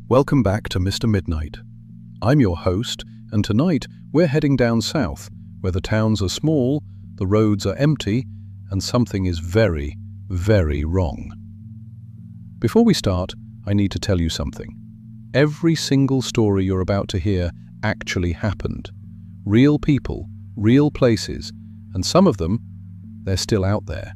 Welcome back to Mr. Midnight. I'm your host, and tonight we're heading down south, where the towns are small, the roads are empty, and something is very, very wrong. Before we start, I need to tell you something. Every single story you're about to hear actually happened. Real people, real places, and some of them, they're still out there.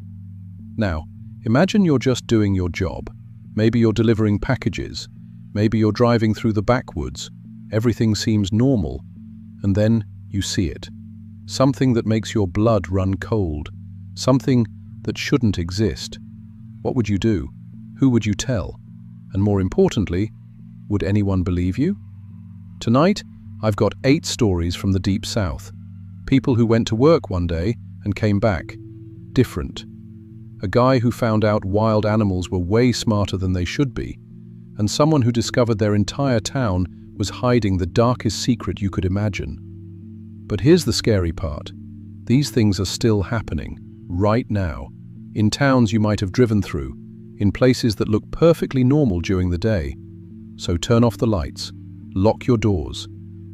Now, imagine you're just doing your job. Maybe you're delivering packages. Maybe you're driving through the backwoods. Everything seems normal. And then you see it. Something that makes your blood run cold. Something that shouldn't exist. What would you do? Who would you tell? And more importantly, would anyone believe you? Tonight, I've got 8 stories from the Deep South. People who went to work one day and came back different. A guy who found out wild animals were way smarter than they should be. And someone who discovered their entire town was hiding the darkest secret you could imagine. But here's the scary part. These things are still happening, right now, in towns you might have driven through, in places that look perfectly normal during the day. So turn off the lights, lock your doors,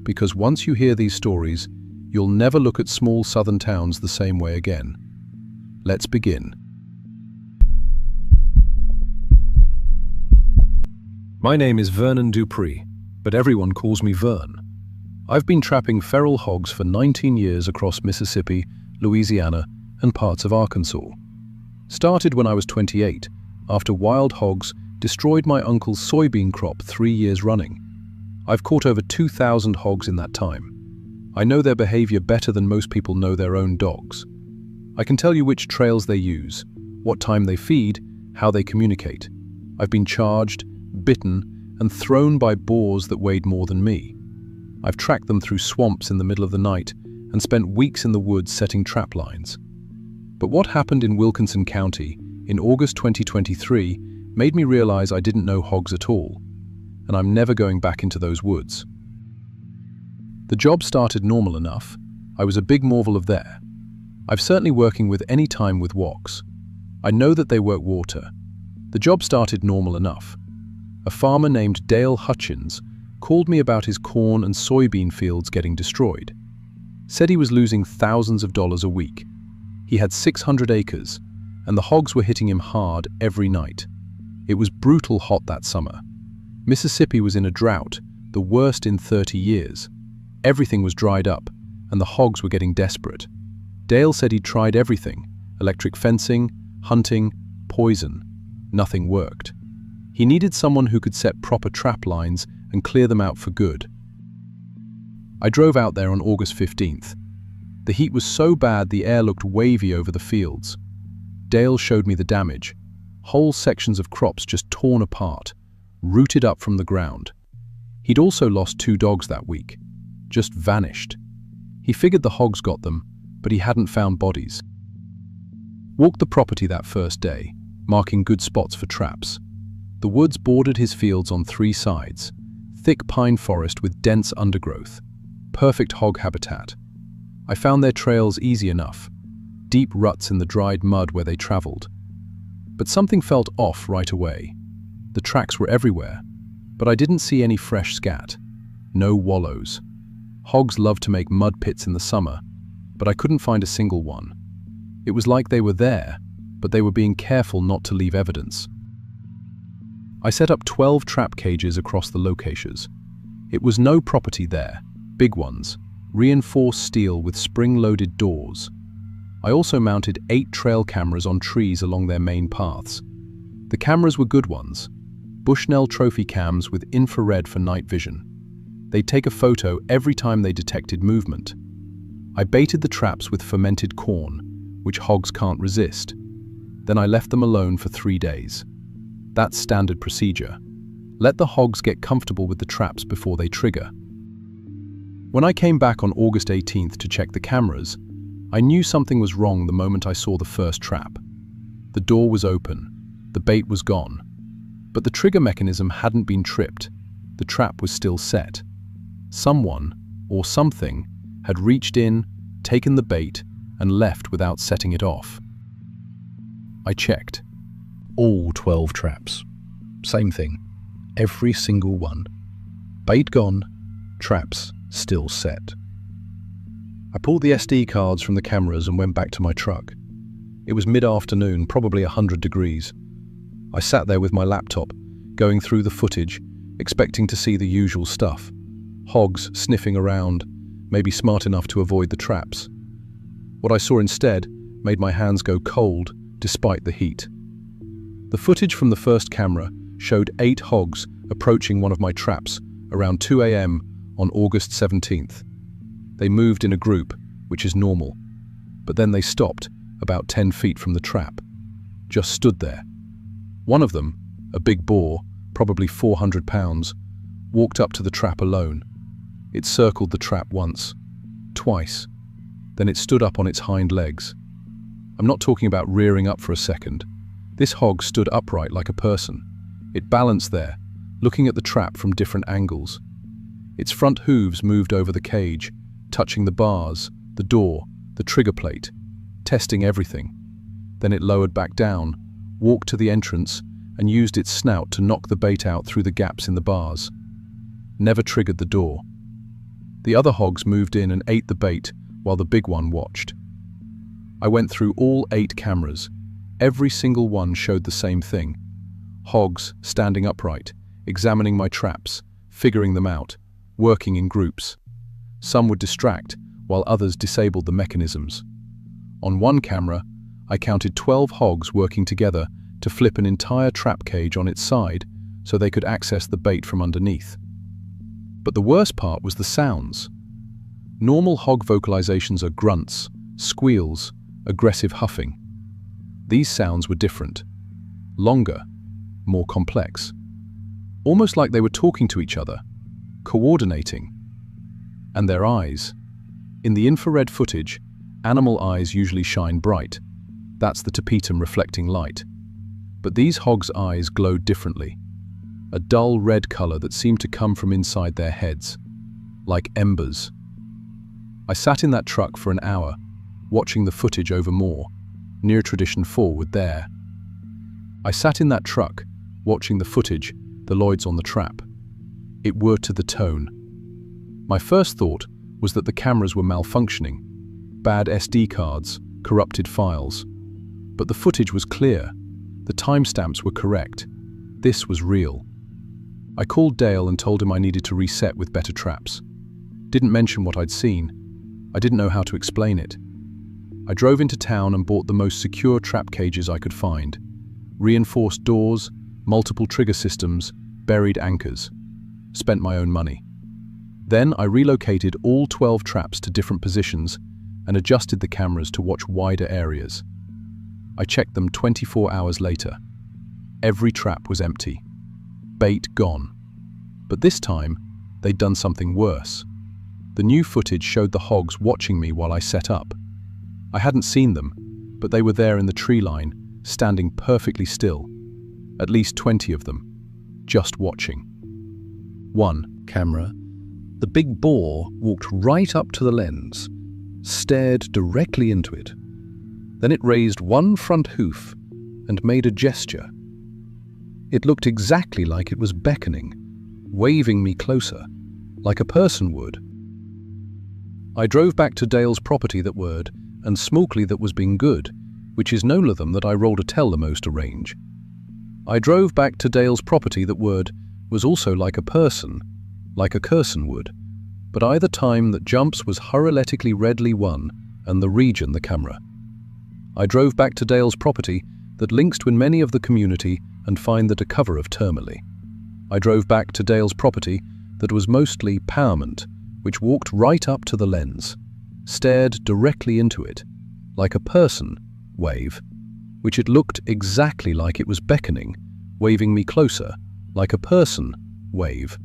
because once you hear these stories, you'll never look at small southern towns the same way again. Let's begin. My name is Vernon Dupree, but everyone calls me Vern. I've been trapping feral hogs for 19 years across Mississippi, Louisiana, and parts of Arkansas. Started when I was 28, after wild hogs destroyed my uncle's soybean crop 3 years running. I've caught over 2,000 hogs in that time. I know their behavior better than most people know their own dogs. I can tell you which trails they use, what time they feed, how they communicate. I've been charged, bitten, and thrown by boars that weighed more than me. I've tracked them through swamps in the middle of the night and spent weeks in the woods setting trap lines. But what happened in Wilkinson County in August 2023 made me realize I didn't know hogs at all, and I'm never going back into those woods. The job started normal enough. I was a big marvel of there. I've certainly working with any time with woks. I know that they work water. The job started normal enough. A farmer named Dale Hutchins called me about his corn and soybean fields getting destroyed. Said he was losing thousands of dollars a week. He had 600 acres, and the hogs were hitting him hard every night. It was brutal hot that summer. Mississippi was in a drought, the worst in 30 years. Everything was dried up, and the hogs were getting desperate. Dale said he'd tried everything: electric fencing, hunting, poison. Nothing worked. He needed someone who could set proper trap lines and clear them out for good. I drove out there on August 15th. The heat was so bad the air looked wavy over the fields. Dale showed me the damage. Whole sections of crops just torn apart, rooted up from the ground. He'd also lost 2 dogs that week. Just vanished. He figured the hogs got them, but he hadn't found bodies. Walked the property that first day, marking good spots for traps. The woods bordered his fields on 3 sides. Thick pine forest with dense undergrowth. Perfect hog habitat. I found their trails easy enough. Deep ruts in the dried mud where they traveled. But something felt off right away. The tracks were everywhere, but I didn't see any fresh scat. No wallows. Hogs love to make mud pits in the summer, but I couldn't find a single one. It was like they were there, but they were being careful not to leave evidence. I set up 12 trap cages across the locations. It was no property there, big ones, reinforced steel with spring-loaded doors. I also mounted 8 trail cameras on trees along their main paths. The cameras were good ones, Bushnell trophy cams with infrared for night vision. They'd take a photo every time they detected movement. I baited the traps with fermented corn, which hogs can't resist. Then I left them alone for 3 days. That's standard procedure. Let the hogs get comfortable with the traps before they trigger. When I came back on August 18th to check the cameras, I knew something was wrong the moment I saw the first trap. The door was open, the bait was gone, but the trigger mechanism hadn't been tripped. The trap was still set. Someone, or something, had reached in, taken the bait, and left without setting it off. I checked. All 12 traps. Same thing. Every single one. Bait gone, traps still set. I pulled the SD cards from the cameras and went back to my truck. It was mid-afternoon, probably 100 degrees. I sat there with my laptop, going through the footage, expecting to see the usual stuff. Hogs sniffing around, maybe smart enough to avoid the traps. What I saw instead made my hands go cold despite the heat. The footage from the first camera showed 8 hogs approaching one of my traps around 2 a.m. on August 17th. They moved in a group, which is normal, but then they stopped about 10 feet from the trap, just stood there. One of them, a big boar, probably 400 pounds, walked up to the trap alone. It circled the trap once, twice, then it stood up on its hind legs. I'm not talking about rearing up for a second. This hog stood upright like a person. It balanced there, looking at the trap from different angles. Its front hooves moved over the cage, touching the bars, the door, the trigger plate, testing everything. Then it lowered back down, walked to the entrance, and used its snout to knock the bait out through the gaps in the bars. Never triggered the door. The other hogs moved in and ate the bait while the big one watched. I went through all 8 cameras. Every single one showed the same thing. Hogs standing upright, examining my traps, figuring them out, working in groups. Some would distract, while others disabled the mechanisms. On one camera, I counted 12 hogs working together to flip an entire trap cage on its side so they could access the bait from underneath. But the worst part was the sounds. Normal hog vocalizations are grunts, squeals, aggressive huffing. These sounds were different. Longer, more complex. Almost like they were talking to each other, coordinating. And their eyes. In the infrared footage, animal eyes usually shine bright. That's the tapetum reflecting light. But these hogs' eyes glowed differently. A dull red color that seemed to come from inside their heads, like embers. I sat in that truck for an hour, watching the footage over more, near tradition forward there. I sat in that truck, watching the footage, the Lloyds on the trap. It were to the tone. My first thought was that the cameras were malfunctioning, bad SD cards, corrupted files. But the footage was clear. The timestamps were correct. This was real. I called Dale and told him I needed to reset with better traps. Didn't mention what I'd seen. I didn't know how to explain it. I drove into town and bought the most secure trap cages I could find. Reinforced doors, multiple trigger systems, buried anchors. Spent my own money. Then I relocated all 12 traps to different positions and adjusted the cameras to watch wider areas. I checked them 24 hours later. Every trap was empty. Bait gone. But this time, they'd done something worse. The new footage showed the hogs watching me while I set up. I hadn't seen them, but they were there in the tree line, standing perfectly still. At least 20 of them, just watching. 1 camera. The big boar walked right up to the lens, stared directly into it. Then it raised one front hoof and made a gesture. It looked exactly like it was beckoning, waving me closer, like a person would. I drove back to Dale's property that word, and Smokely that was being good, which is no them that I rolled a tell the most arrange. I drove back to Dale's property that word was also like a person would, but either time that jumps was hurletically redly one, and the region the camera. I drove back to Dale's property that links to in many of the community and find that a cover of termally. I drove back to Dale's property that was mostly powerment, which walked right up to the lens, stared directly into it, like a person wave, which it looked exactly like it was beckoning, waving me closer, like a person wave.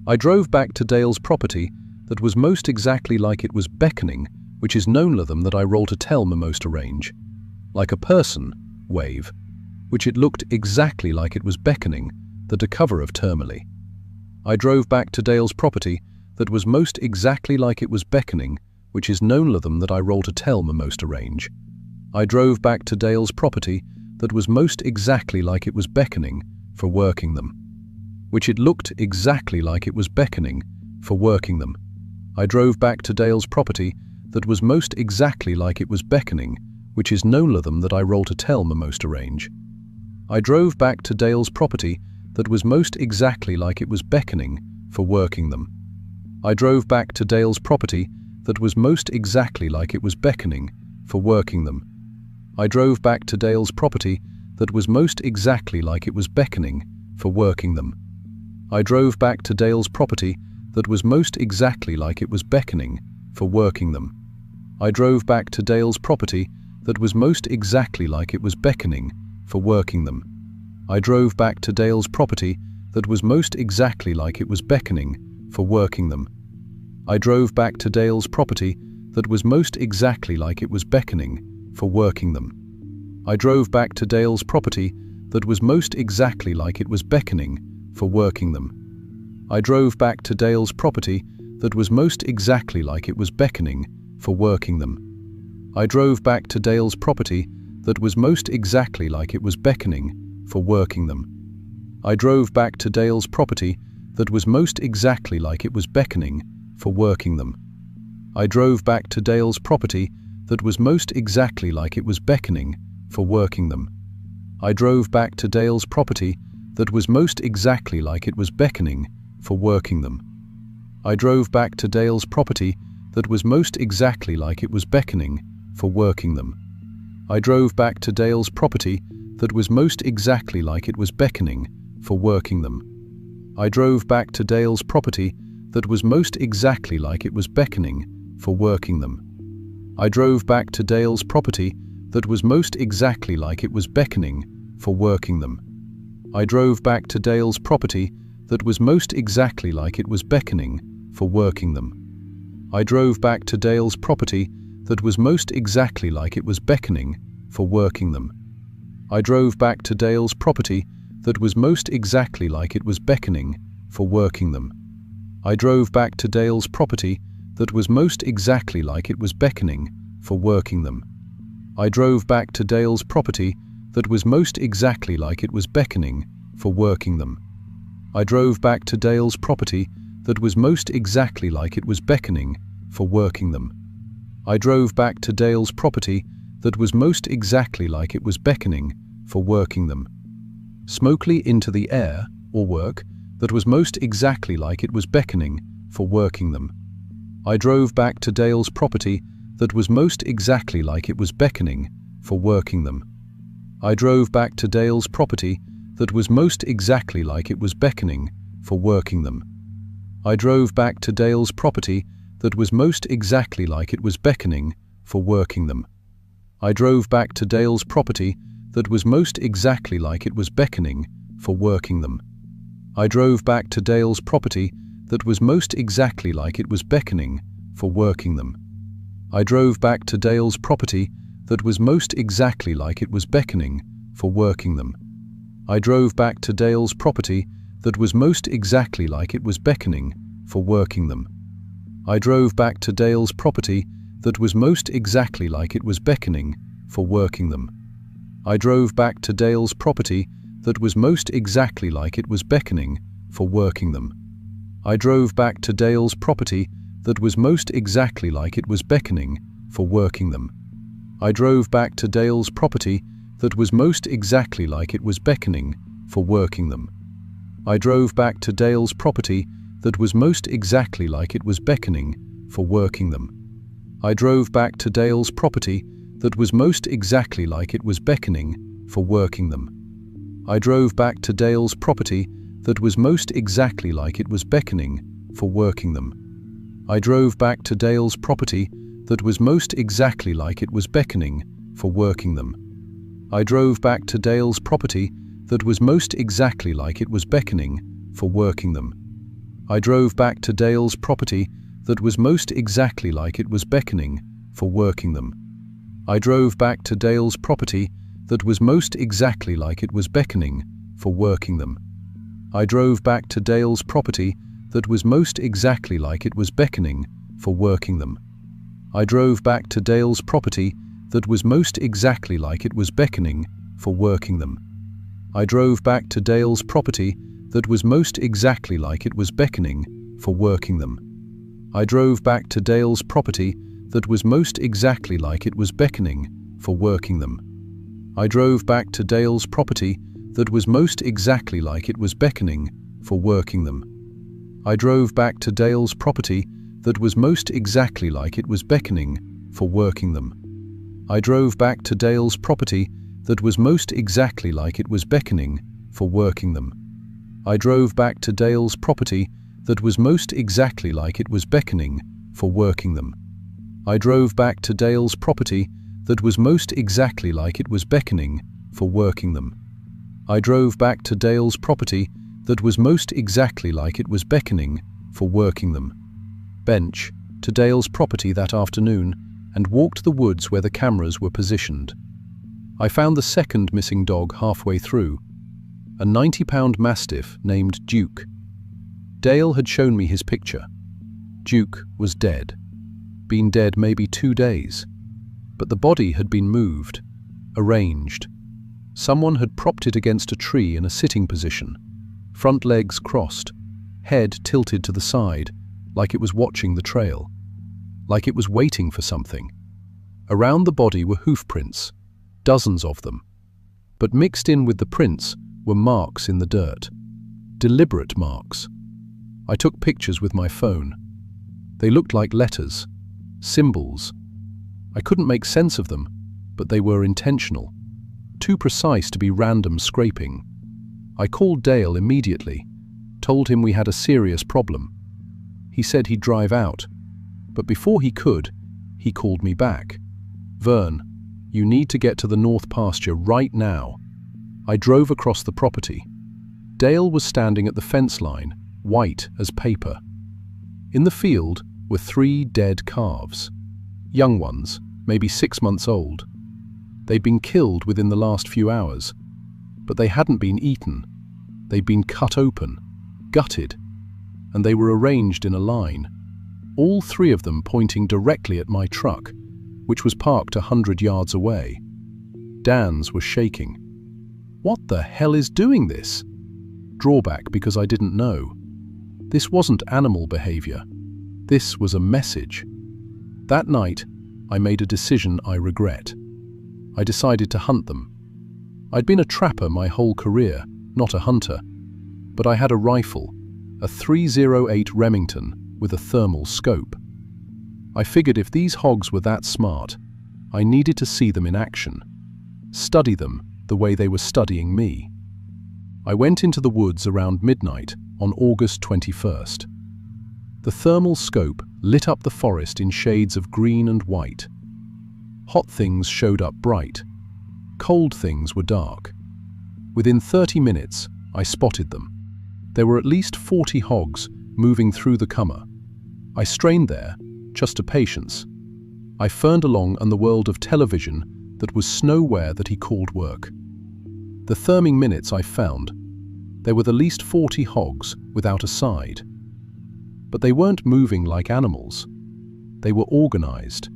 I drove back to Dale's property that was most exactly like it was beckoning, which is known them that I roll to tell me most arrange, like a person wave, which it looked exactly like it was beckoning, that a cover of termally. I drove back to Dale's property that was most exactly like it was beckoning, which is known them that I roll to tell me most arrange. I drove back to Dale's property that was most exactly like it was beckoning for working them. which it looked exactly like it was beckoning for working them. I drove back to Dale's property that was most exactly like it was beckoning, which is no them that I roll to tell me most arrange. I drove back to Dale's property that was most exactly like it was beckoning for working them. I drove back to Dale's property that was most exactly like it was beckoning for working them. I drove back to Dale's property that was most exactly like it was beckoning for working them. I drove back to Dale's property that was most exactly like it was beckoning for working them. I drove back to Dale's property that was most exactly like it was beckoning for working them. I drove back to Dale's property that was most exactly like it was beckoning for working them. I drove back to Dale's property that was most exactly like it was beckoning for working them. I drove back to Dale's property that was most exactly like it was beckoning for working them. I drove back to Dale's property that was most exactly like it was beckoning for working them. I drove back to Dale's property that was most exactly like it was beckoning for working them. I drove back to Dale's property that was most exactly like it was beckoning for working them. I drove back to Dale's property that was most exactly like it was beckoning for working them. I drove back to Dale's property that was most exactly like it was beckoning for working them. I drove back to Dale's property that was most exactly like it was beckoning for working them. I drove back to Dale's property that was most exactly like it was beckoning for working them. I drove back to Dale's property that was most exactly like it was beckoning for working them. I drove back to Dale's property that was most exactly like it was beckoning for working them. I drove back to Dale's property that was most exactly like it was beckoning for working them. I drove back to Dale's property that was most exactly like it was beckoning for working them. I drove back to Dale's property that was most exactly like it was beckoning for working them. I drove back to Dale's property that was most exactly like it was beckoning for working them. I drove back to Dale's property that was most exactly like it was beckoning for working them. I drove back to Dale's property that was most exactly like it was beckoning for working them. I drove back to Dale's property that was most exactly like it was beckoning for working them. Smokely into the air, or work, that was most exactly like it was beckoning for working them. I drove back to Dale's property that was most exactly like it was beckoning for working them. I drove back to Dale's property that was most exactly like it was beckoning for working them. I drove back to Dale's property that was most exactly like it was beckoning for working them. I drove back to Dale's property that was most exactly like it was beckoning for working them. I drove back to Dale's property that was most exactly like it was beckoning for working them. I drove back to Dale's property that was most exactly like it was beckoning for working them. I drove back to Dale's property that was most exactly like it was beckoning for working them. I drove back to Dale's property that was most exactly like it was beckoning for working them. I drove back to Dale's property that was most exactly like it was beckoning for working them. I drove back to Dale's property that was most exactly like it was beckoning for working them. I drove back to Dale's property that was most exactly like it was beckoning for working them. I drove back to Dale's property that was most exactly like it was beckoning for working them. I drove back to Dale's property that was most exactly like it was beckoning for working them. I drove back to Dale's property that was most exactly like it was beckoning for working them. I drove back to Dale's property that was most exactly like it was beckoning for working them. I drove back to Dale's property that was most exactly like it was beckoning for working them. I drove back to Dale's property that was most exactly like it was beckoning for working them. I drove back to Dale's property that was most exactly like it was beckoning for working them. I drove back to Dale's property that was most exactly like it was beckoning for working them. I drove back to Dale's property that was most exactly like it was beckoning for working them. I drove back to Dale's property that was most exactly like it was beckoning for working them. I drove back to Dale's property that was most exactly like it was beckoning for working them. I drove back to Dale's property that was most exactly like it was beckoning for working them. I drove back to Dale's property that was most exactly like it was beckoning for working them. I drove back to Dale's property that was most exactly like it was beckoning for working them. I drove back to Dale's property that was most exactly like it was beckoning for working them. I drove back to Dale's property that was most exactly like it was beckoning for working them. I drove back to Dale's property that was most exactly like it was beckoning for working them. Bench to Dale's property that afternoon and walked the woods where the cameras were positioned. I found the second missing dog halfway through, a 90-pound mastiff named Duke. Dale had shown me his picture. Duke was dead. Been dead maybe 2 days. But the body had been moved, arranged. Someone had propped it against a tree in a sitting position, front legs crossed, head tilted to the side, like it was watching the trail, like it was waiting for something. Around the body were hoof prints, dozens of them. But mixed in with the prints were marks in the dirt, deliberate marks. I took pictures with my phone. They looked like letters, symbols. I couldn't make sense of them, but they were intentional, too precise to be random scraping. I called Dale immediately, told him we had a serious problem. He said he'd drive out, but before he could, he called me back. "Vern, you need to get to the north pasture right now." I drove across the property. Dale was standing at the fence line, white as paper. In the field were 3 dead calves, young ones, maybe 6 months old. They'd been killed within the last few hours, but they hadn't been eaten. They'd been cut open, gutted, and they were arranged in a line, all 3 of them pointing directly at my truck, which was parked 100 yards away. Dan's was shaking. "What the hell is doing this?" Drawback because I didn't know. This wasn't animal behavior. This was a message. That night, I made a decision I regret. I decided to hunt them. I'd been a trapper my whole career, not a hunter, but I had a rifle, a .308 Remington with a thermal scope. I figured if these hogs were that smart, I needed to see them in action, study them the way they were studying me. I went into the woods around midnight on August 21st. The thermal scope lit up the forest in shades of green and white. Hot things showed up bright. Cold things were dark. Within 30 minutes, I spotted them. There were at least 40 hogs moving through the cover. I strained there, just to patience. I ferned along in the world of television that was nowhere that he called work. The therming minutes I found, there were at least 40 hogs without a side. But they weren't moving like animals. They were organized.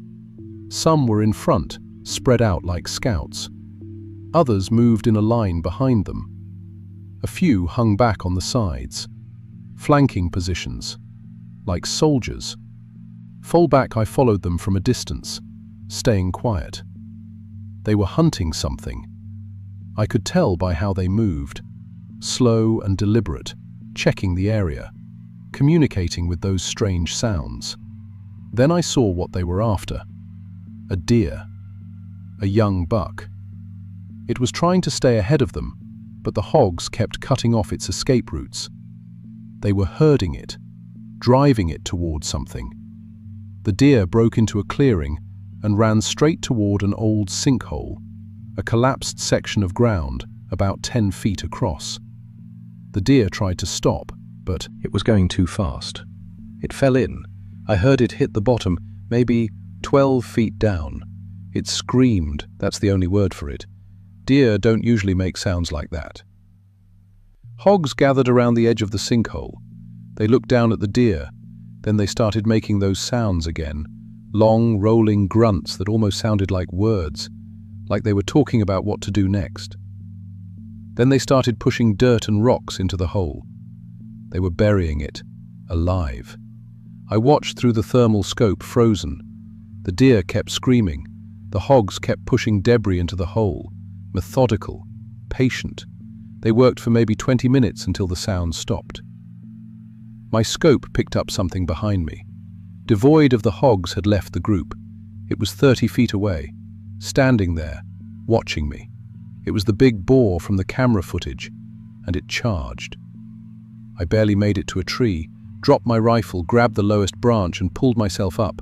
Some were in front, spread out like scouts. Others moved in a line behind them. A few hung back on the sides, flanking positions, like soldiers. Fall back, I followed them from a distance, staying quiet. They were hunting something. I could tell by how they moved, slow and deliberate, checking the area, communicating with those strange sounds. Then I saw what they were after. A deer. A young buck. It was trying to stay ahead of them, but the hogs kept cutting off its escape routes. They were herding it, driving it toward something. The deer broke into a clearing and ran straight toward an old sinkhole, a collapsed section of ground about 10 feet across. The deer tried to stop, but it was going too fast. It fell in. I heard it hit the bottom, maybe 12 feet down. It screamed, that's the only word for it. Deer don't usually make sounds like that. Hogs gathered around the edge of the sinkhole. They looked down at the deer. Then they started making those sounds again, long, rolling grunts that almost sounded like words, like they were talking about what to do next. Then they started pushing dirt and rocks into the hole. They were burying it, alive. I watched through the thermal scope, frozen. The deer kept screaming. The hogs kept pushing debris into the hole. Methodical, patient. They worked for maybe 20 minutes until the sound stopped. My scope picked up something behind me. Devoid of the hogs had left the group. It was 30 feet away, standing there, watching me. It was the big boar from the camera footage, and it charged. I barely made it to a tree, dropped my rifle, grabbed the lowest branch and pulled myself up.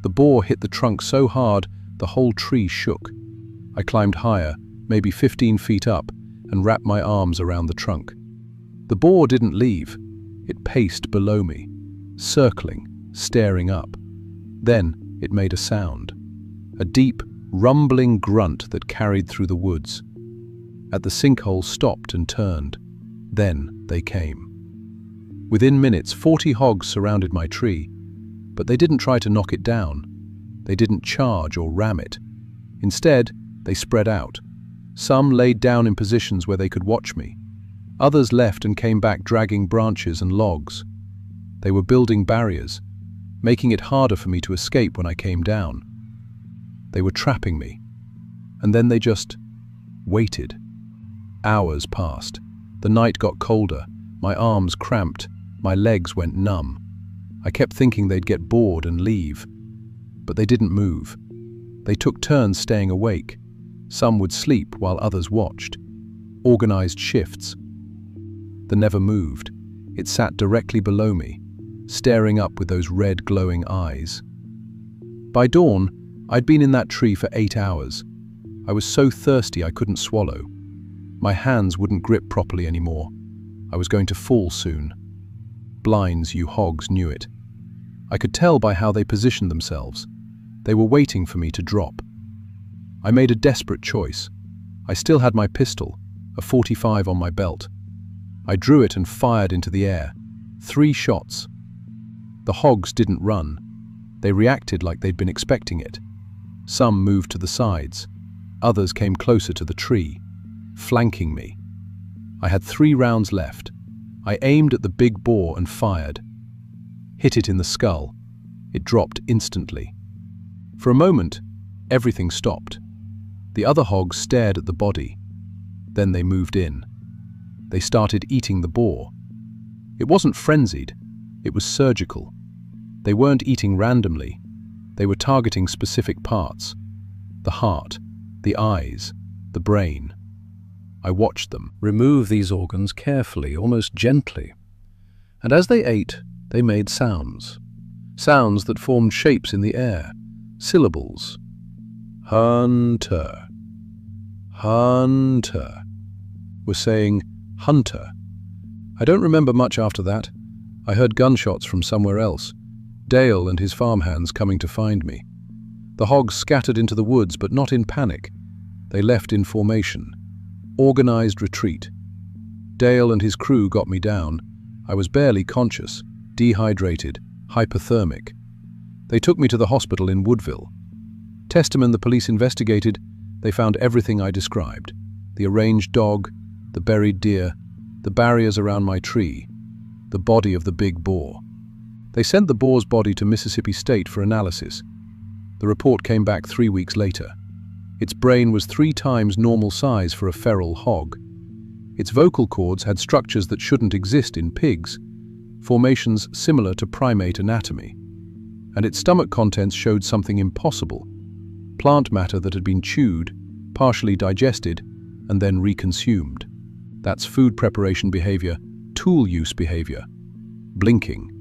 The boar hit the trunk so hard the whole tree shook. I climbed higher, maybe 15 feet up, and wrapped my arms around the trunk. The boar didn't leave. It paced below me, circling, staring up. Then it made a sound. A deep, rumbling grunt that carried through the woods. At the sinkhole stopped and turned. Then they came. Within minutes, 40 hogs surrounded my tree, but they didn't try to knock it down. They didn't charge or ram it. Instead, they spread out. Some laid down in positions where they could watch me. Others left and came back dragging branches and logs. They were building barriers, making it harder for me to escape when I came down. They were trapping me. And then they just waited. Hours passed. The night got colder. My arms cramped. My legs went numb. I kept thinking they'd get bored and leave. But they didn't move. They took turns staying awake. Some would sleep while others watched. Organized shifts. The never moved. It sat directly below me, staring up with those red glowing eyes. By dawn, I'd been in that tree for 8 hours. I was so thirsty I couldn't swallow. My hands wouldn't grip properly anymore. I was going to fall soon. Blinds, you hogs, knew it. I could tell by how they positioned themselves. They were waiting for me to drop. I made a desperate choice. I still had my pistol, a .45 on my belt. I drew it and fired into the air. 3 shots. The hogs didn't run. They reacted like they'd been expecting it. Some moved to the sides. Others came closer to the tree, flanking me. I had 3 rounds left. I aimed at the big boar and fired. Hit it in the skull. It dropped instantly. For a moment, everything stopped. The other hogs stared at the body. Then they moved in. They started eating the boar. It wasn't frenzied. It was surgical. They weren't eating randomly. They were targeting specific parts. The heart, the eyes, the brain. I watched them remove these organs carefully, almost gently. And as they ate, they made sounds. Sounds that formed shapes in the air. Syllables. Hunter. Hunter. Were saying hunter. I don't remember much after that. I heard gunshots from somewhere else. Dale and his farmhands coming to find me. The hogs scattered into the woods, but not in panic. They left in formation. Organized retreat. Dale and his crew got me down. I was barely conscious, dehydrated, hypothermic. They took me to the hospital in Woodville. Testament the police investigated, they found everything I described. The arranged dog, the buried deer, the barriers around my tree, the body of the big boar. They sent the boar's body to Mississippi State for analysis. The report came back 3 weeks later. Its brain was 3 times normal size for a feral hog. Its vocal cords had structures that shouldn't exist in pigs, formations similar to primate anatomy. And its stomach contents showed something impossible. Plant matter that had been chewed, partially digested, and then reconsumed. That's food preparation behavior, tool use behavior. Blinking.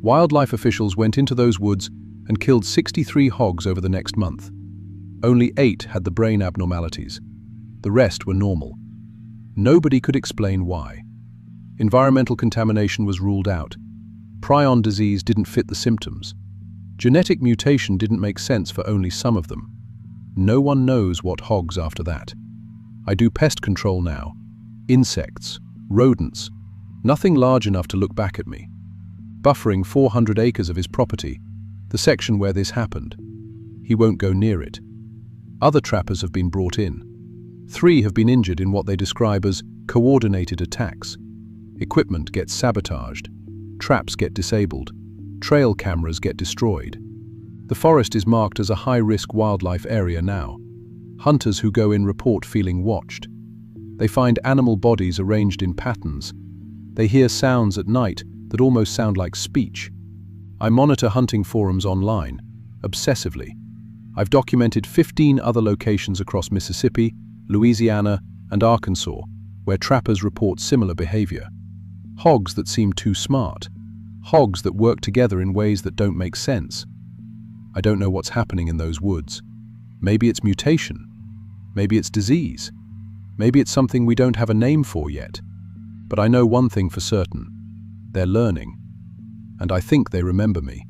Wildlife officials went into those woods and killed 63 hogs over the next month. Only 8 had the brain abnormalities. The rest were normal. Nobody could explain why. Environmental contamination was ruled out. Prion disease didn't fit the symptoms. Genetic mutation didn't make sense for only some of them. No one knows what hogs after that. I do pest control now. Insects, rodents, nothing large enough to look back at me. Buffering 400 acres of his property, the section where this happened. He won't go near it. Other trappers have been brought in. 3 have been injured in what they describe as coordinated attacks. Equipment gets sabotaged, traps get disabled, trail cameras get destroyed. The forest is marked as a high-risk wildlife area now. Hunters who go in report feeling watched. They find animal bodies arranged in patterns. They hear sounds at night that almost sound like speech. I monitor hunting forums online, obsessively. I've documented 15 other locations across Mississippi, Louisiana, and Arkansas, where trappers report similar behavior. Hogs that seem too smart. Hogs that work together in ways that don't make sense. I don't know what's happening in those woods. Maybe it's mutation. Maybe it's disease. Maybe it's something we don't have a name for yet. But I know one thing for certain. They're learning. And I think they remember me.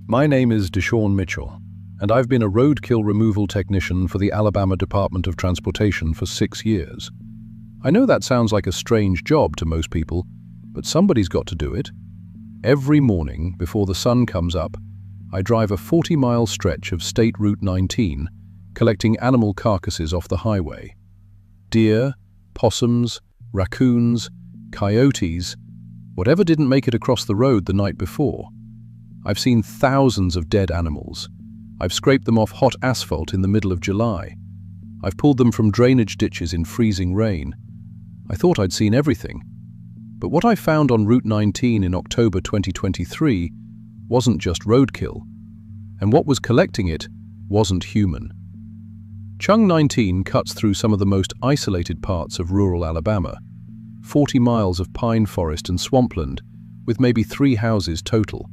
My name is Deshaun Mitchell, and I've been a roadkill removal technician for the Alabama Department of Transportation for 6 years. I know that sounds like a strange job to most people, but somebody's got to do it. Every morning, before the sun comes up, I drive a 40-mile stretch of State Route 19, collecting animal carcasses off the highway. Deer, possums, raccoons, coyotes, whatever didn't make it across the road the night before. I've seen thousands of dead animals. I've scraped them off hot asphalt in the middle of July. I've pulled them from drainage ditches in freezing rain. I thought I'd seen everything. But what I found on Route 19 in October 2023 wasn't just roadkill, and what was collecting it wasn't human. Chung 19 cuts through some of the most isolated parts of rural Alabama, 40 miles of pine forest and swampland, with maybe 3 houses total.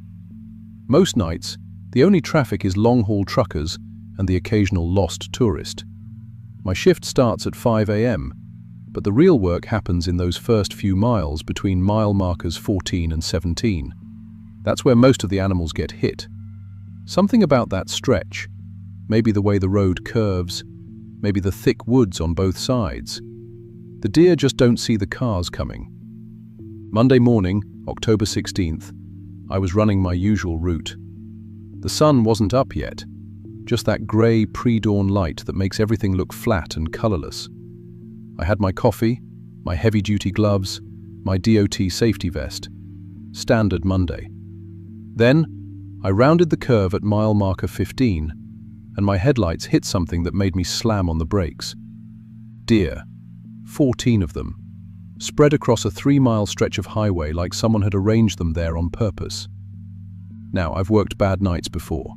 Most nights, the only traffic is long-haul truckers and the occasional lost tourist. My shift starts at 5 a.m., but the real work happens in those first few miles between mile markers 14 and 17. That's where most of the animals get hit. Something about that stretch, maybe the way the road curves, maybe the thick woods on both sides. The deer just don't see the cars coming. Monday morning, October 16th, I was running my usual route. The sun wasn't up yet, just that grey pre-dawn light that makes everything look flat and colourless. I had my coffee, my heavy-duty gloves, my DOT safety vest. Standard Monday. Then, I rounded the curve at mile marker 15, and my headlights hit something that made me slam on the brakes. Deer, 14 of them, spread across a 3-mile stretch of highway like someone had arranged them there on purpose. Now, I've worked bad nights before.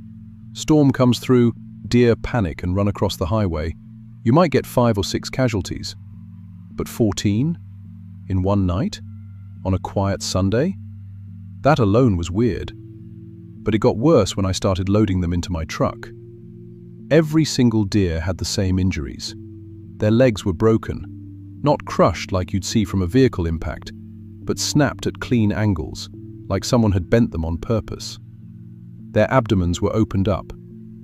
Storm comes through, deer panic and run across the highway. You might get 5 or 6 casualties. But 14? In one night? On a quiet Sunday? That alone was weird. But it got worse when I started loading them into my truck. Every single deer had the same injuries. Their legs were broken, not crushed like you'd see from a vehicle impact, but snapped at clean angles, like someone had bent them on purpose. Their abdomens were opened up,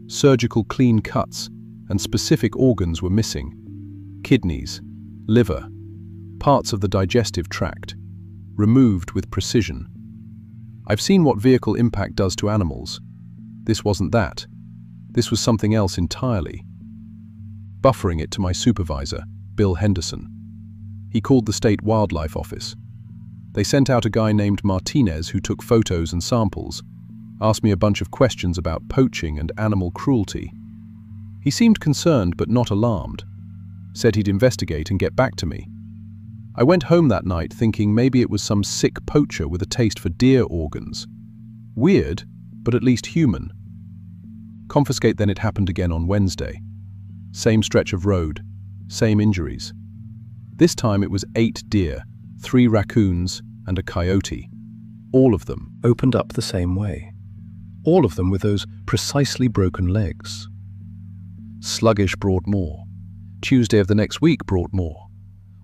surgical clean cuts, and specific organs were missing. Kidneys, liver, parts of the digestive tract, removed with precision. I've seen what vehicle impact does to animals. This wasn't that. This was something else entirely. Buffering it to my supervisor, Bill Henderson. He called the state wildlife office. They sent out a guy named Martinez who took photos and samples, asked me a bunch of questions about poaching and animal cruelty. He seemed concerned but not alarmed, said he'd investigate and get back to me. I went home that night thinking maybe it was some sick poacher with a taste for deer organs. Weird, but at least human. Confiscate then it happened again on Wednesday. Same stretch of road, same injuries. This time it was 8 deer, 3 raccoons, and a coyote. All of them opened up the same way. All of them with those precisely broken legs. Sluggish brought more. Tuesday of the next week brought more.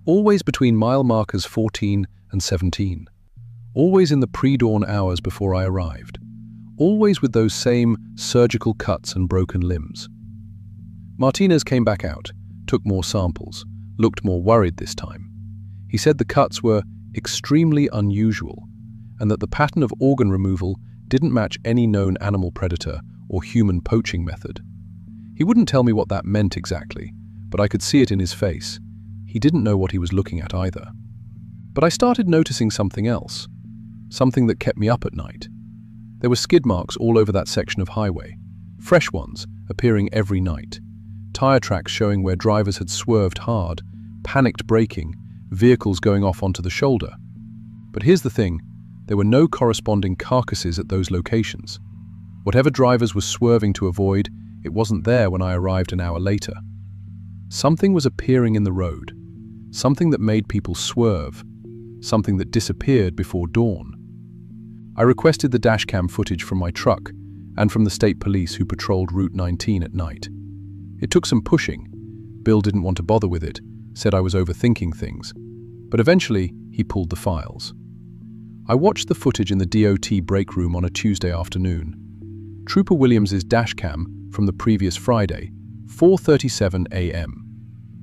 Always between mile markers 14 and 17. Always in the pre-dawn hours before I arrived. Always with those same surgical cuts and broken limbs. Martinez came back out, took more samples, looked more worried this time. He said the cuts were extremely unusual and that the pattern of organ removal didn't match any known animal predator or human poaching method. He wouldn't tell me what that meant exactly, but I could see it in his face. He didn't know what he was looking at either. But I started noticing something else, something that kept me up at night. There were skid marks all over that section of highway, fresh ones appearing every night, tire tracks showing where drivers had swerved hard, panicked braking, vehicles going off onto the shoulder. But here's the thing, there were no corresponding carcasses at those locations. Whatever drivers were swerving to avoid, it wasn't there when I arrived an hour later. Something was appearing in the road, something that made people swerve, something that disappeared before dawn. I requested the dashcam footage from my truck and from the state police who patrolled Route 19 at night. It took some pushing. Bill didn't want to bother with it, said I was overthinking things, but eventually he pulled the files. I watched the footage in the DOT break room on a Tuesday afternoon. Trooper Williams's dashcam from the previous Friday, 4:37 a.m.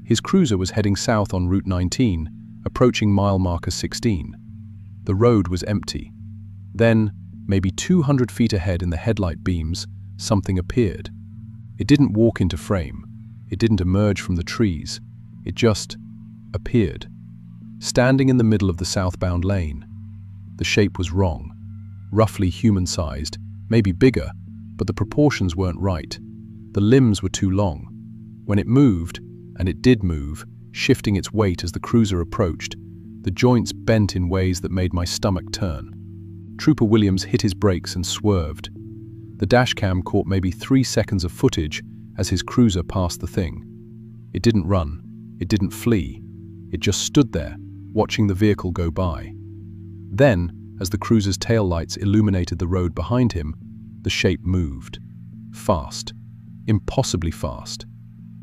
His cruiser was heading south on Route 19, approaching mile marker 16. The road was empty. Then, maybe 200 feet ahead in the headlight beams, something appeared. It didn't walk into frame. It didn't emerge from the trees. It just appeared, standing in the middle of the southbound lane. The shape was wrong, roughly human-sized, maybe bigger, but the proportions weren't right. The limbs were too long. When it moved, and it did move, shifting its weight as the cruiser approached, the joints bent in ways that made my stomach turn. Trooper Williams hit his brakes and swerved. The dashcam caught maybe 3 seconds of footage as his cruiser passed the thing. It didn't run. It didn't flee. It just stood there, watching the vehicle go by. Then, as the cruiser's taillights illuminated the road behind him, the shape moved. Fast. Impossibly fast.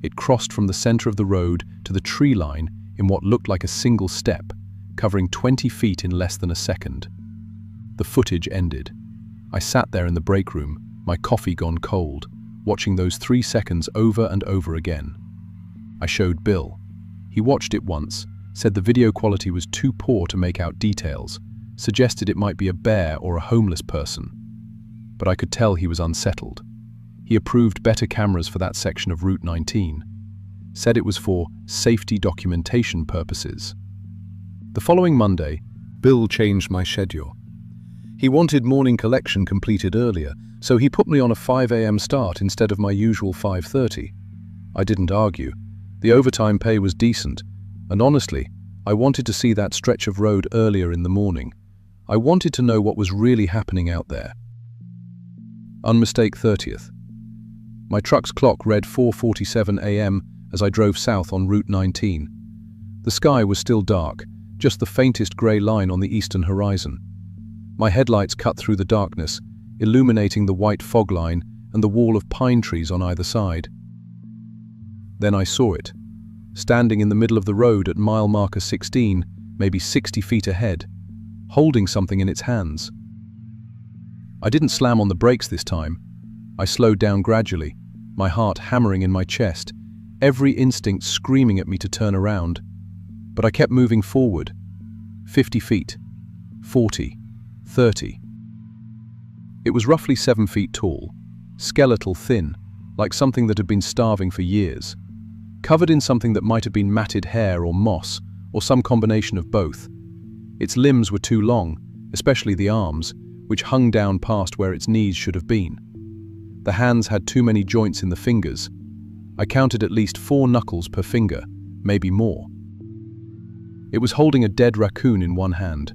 It crossed from the center of the road to the tree line in what looked like a single step, covering 20 feet in less than a second. The footage ended. I sat there in the break room, my coffee gone cold, watching those 3 seconds over and over again. I showed Bill. He watched it once, said the video quality was too poor to make out details, suggested it might be a bear or a homeless person. But I could tell he was unsettled. He approved better cameras for that section of Route 19, said it was for safety documentation purposes. The following Monday, Bill changed my schedule. He wanted morning collection completed earlier, so he put me on a 5 a.m. start instead of my usual 5:30. I didn't argue. The overtime pay was decent, and honestly, I wanted to see that stretch of road earlier in the morning. I wanted to know what was really happening out there. Unmistake 30th. My truck's clock read 4:47 a.m. as I drove south on Route 19. The sky was still dark, just the faintest grey line on the eastern horizon. My headlights cut through the darkness, illuminating the white fog line and the wall of pine trees on either side. Then I saw it, standing in the middle of the road at mile marker 16, maybe 60 feet ahead, holding something in its hands. I didn't slam on the brakes this time. I slowed down gradually, my heart hammering in my chest, every instinct screaming at me to turn around. But I kept moving forward. 50 feet, 40, 30. It was roughly 7 feet tall, skeletal thin, like something that had been starving for years, covered in something that might have been matted hair or moss, or some combination of both. Its limbs were too long, especially the arms, which hung down past where its knees should have been. The hands had too many joints in the fingers. I counted at least 4 knuckles per finger, maybe more. It was holding a dead raccoon in one hand.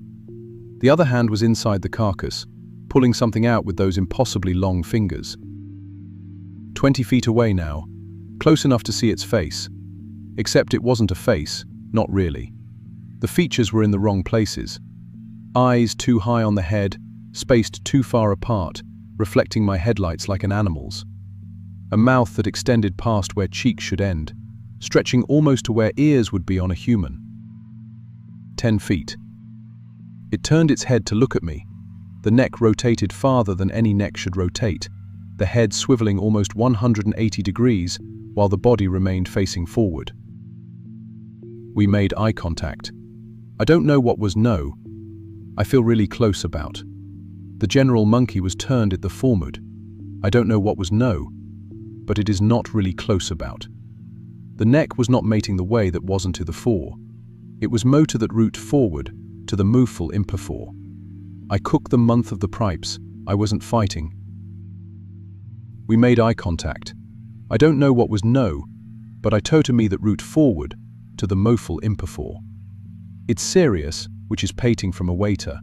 The other hand was inside the carcass, pulling something out with those impossibly long fingers. 20 feet away now, close enough to see its face. Except it wasn't a face, not really. The features were in the wrong places. Eyes too high on the head, spaced too far apart, reflecting my headlights like an animal's. A mouth that extended past where cheeks should end, stretching almost to where ears would be on a human. 10 feet. It turned its head to look at me. The neck rotated farther than any neck should rotate, the head swiveling almost 180 degrees while the body remained facing forward. We made eye contact. I don't know what was no. I feel really close about. The general monkey was turned at the forward. I don't know what was no, but it is not really close about. The neck was not mating the way that wasn't to the fore. It was motor that root forward to the mooful imperfore. I cooked the month of the pripes. I wasn't fighting. We made eye contact. I don't know what was no, but I told to me that root forward to the moful imperfore. It's serious, which is pating from a waiter.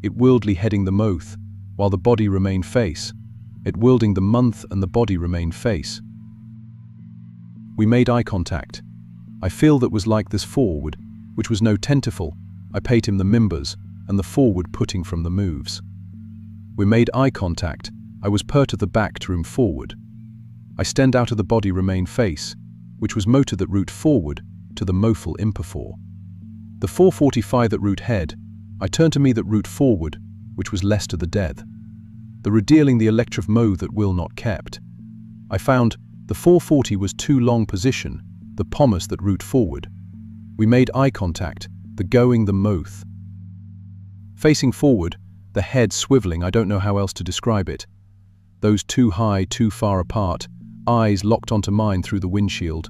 It wildly heading the moth, while the body remain face. It wilding the month and the body remain face. We made eye contact. I feel that was like this forward, which was no tentacle. I paid him the members, and the forward putting from the moves. We made eye contact. I was pert at the back to room forward. I stand out of the body remain face, which was motor that root forward to the moful imperfore. The 445 that root head, I turned to me that root forward, which was less to the death. The redealing the electric mo that will not kept. I found the 440 was too long position, the pomace that root forward. We made eye contact, the going the moth. Facing forward, the head swiveling, I don't know how else to describe it. Those too high, too far apart, eyes locked onto mine through the windshield,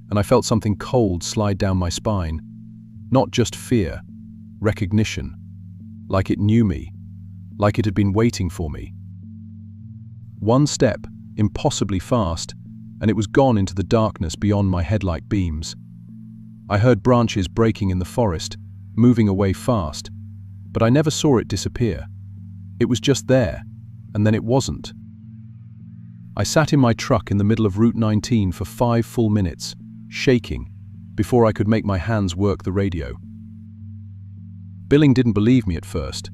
and I felt something cold slide down my spine. Not just fear, recognition. Like it knew me, like it had been waiting for me. One step, impossibly fast, and it was gone into the darkness beyond my headlight beams. I heard branches breaking in the forest, moving away fast, but I never saw it disappear. It was just there, and then it wasn't. I sat in my truck in the middle of Route 19 for 5 full minutes, shaking, before I could make my hands work the radio. Billing didn't believe me at first,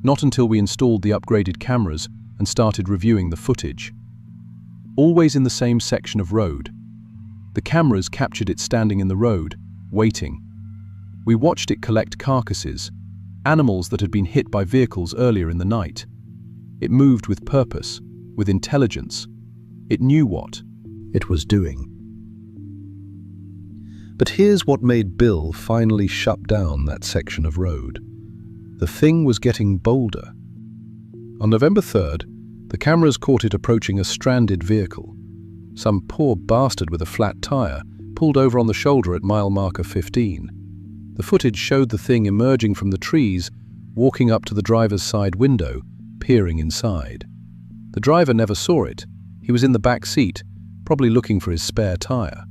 not until we installed the upgraded cameras and started reviewing the footage. Always in the same section of road. The cameras captured it standing in the road, waiting. We watched it collect carcasses, animals that had been hit by vehicles earlier in the night. It moved with purpose, with intelligence. It knew what it was doing. But here's what made Bill finally shut down that section of road. The thing was getting bolder. On November 3rd, the cameras caught it approaching a stranded vehicle. Some poor bastard with a flat tire pulled over on the shoulder at mile marker 15. The footage showed the thing emerging from the trees, walking up to the driver's side window, peering inside. The driver never saw it. He was in the back seat, probably looking for his spare tire.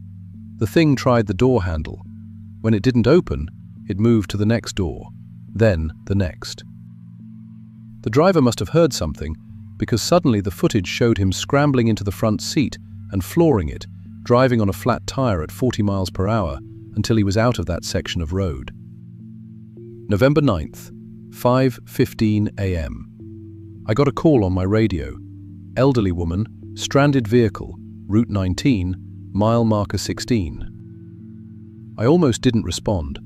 The thing tried the door handle. When it didn't open, it moved to the next door, then the next. The driver must have heard something, because suddenly the footage showed him scrambling into the front seat and flooring it, driving on a flat tire at 40 miles per hour until he was out of that section of road. November 9th, 5:15 a.m. I got a call on my radio. Elderly woman, stranded vehicle, Route 19, mile marker 16. I almost didn't respond.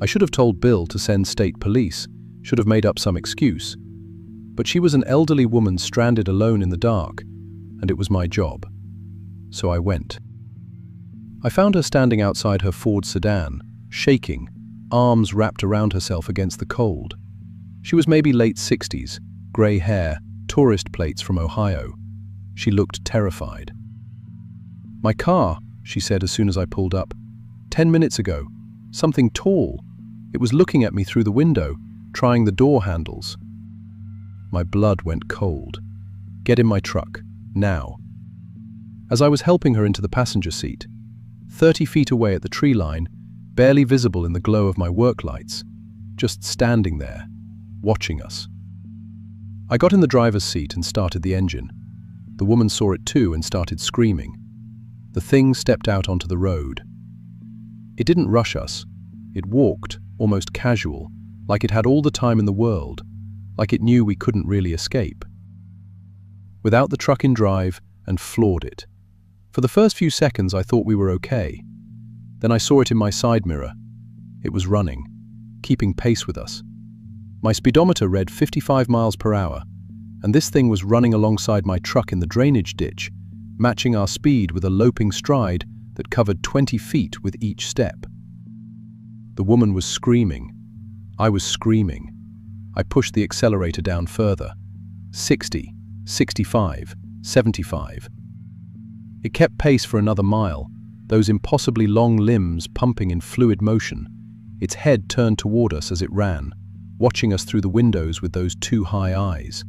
I should have told Bill to send state police, should have made up some excuse. But she was an elderly woman stranded alone in the dark, and it was my job. So I went. I found her standing outside her Ford sedan, shaking, arms wrapped around herself against the cold. She was maybe late 60s, grey hair, tourist plates from Ohio. She looked terrified. "My car," she said as soon as I pulled up. 10 minutes ago. Something tall. It was looking at me through the window, trying the door handles. My blood went cold. "Get in my truck, now." As I was helping her into the passenger seat, 30 feet away at the tree line, barely visible in the glow of my work lights, just standing there, watching us. I got in the driver's seat and started the engine. The woman saw it too and started screaming. The thing stepped out onto the road. It didn't rush us. It walked, almost casual, like it had all the time in the world, like it knew we couldn't really escape. Without the truck in drive, and floored it. For the first few seconds I thought we were okay. Then I saw it in my side mirror. It was running, keeping pace with us. My speedometer read 55 miles per hour, and this thing was running alongside my truck in the drainage ditch, matching our speed with a loping stride that covered 20 feet with each step. The woman was screaming. I was screaming. I pushed the accelerator down further. 60, 65, 75. It kept pace for another mile, those impossibly long limbs pumping in fluid motion, its head turned toward us as it ran, watching us through the windows with those two high eyes.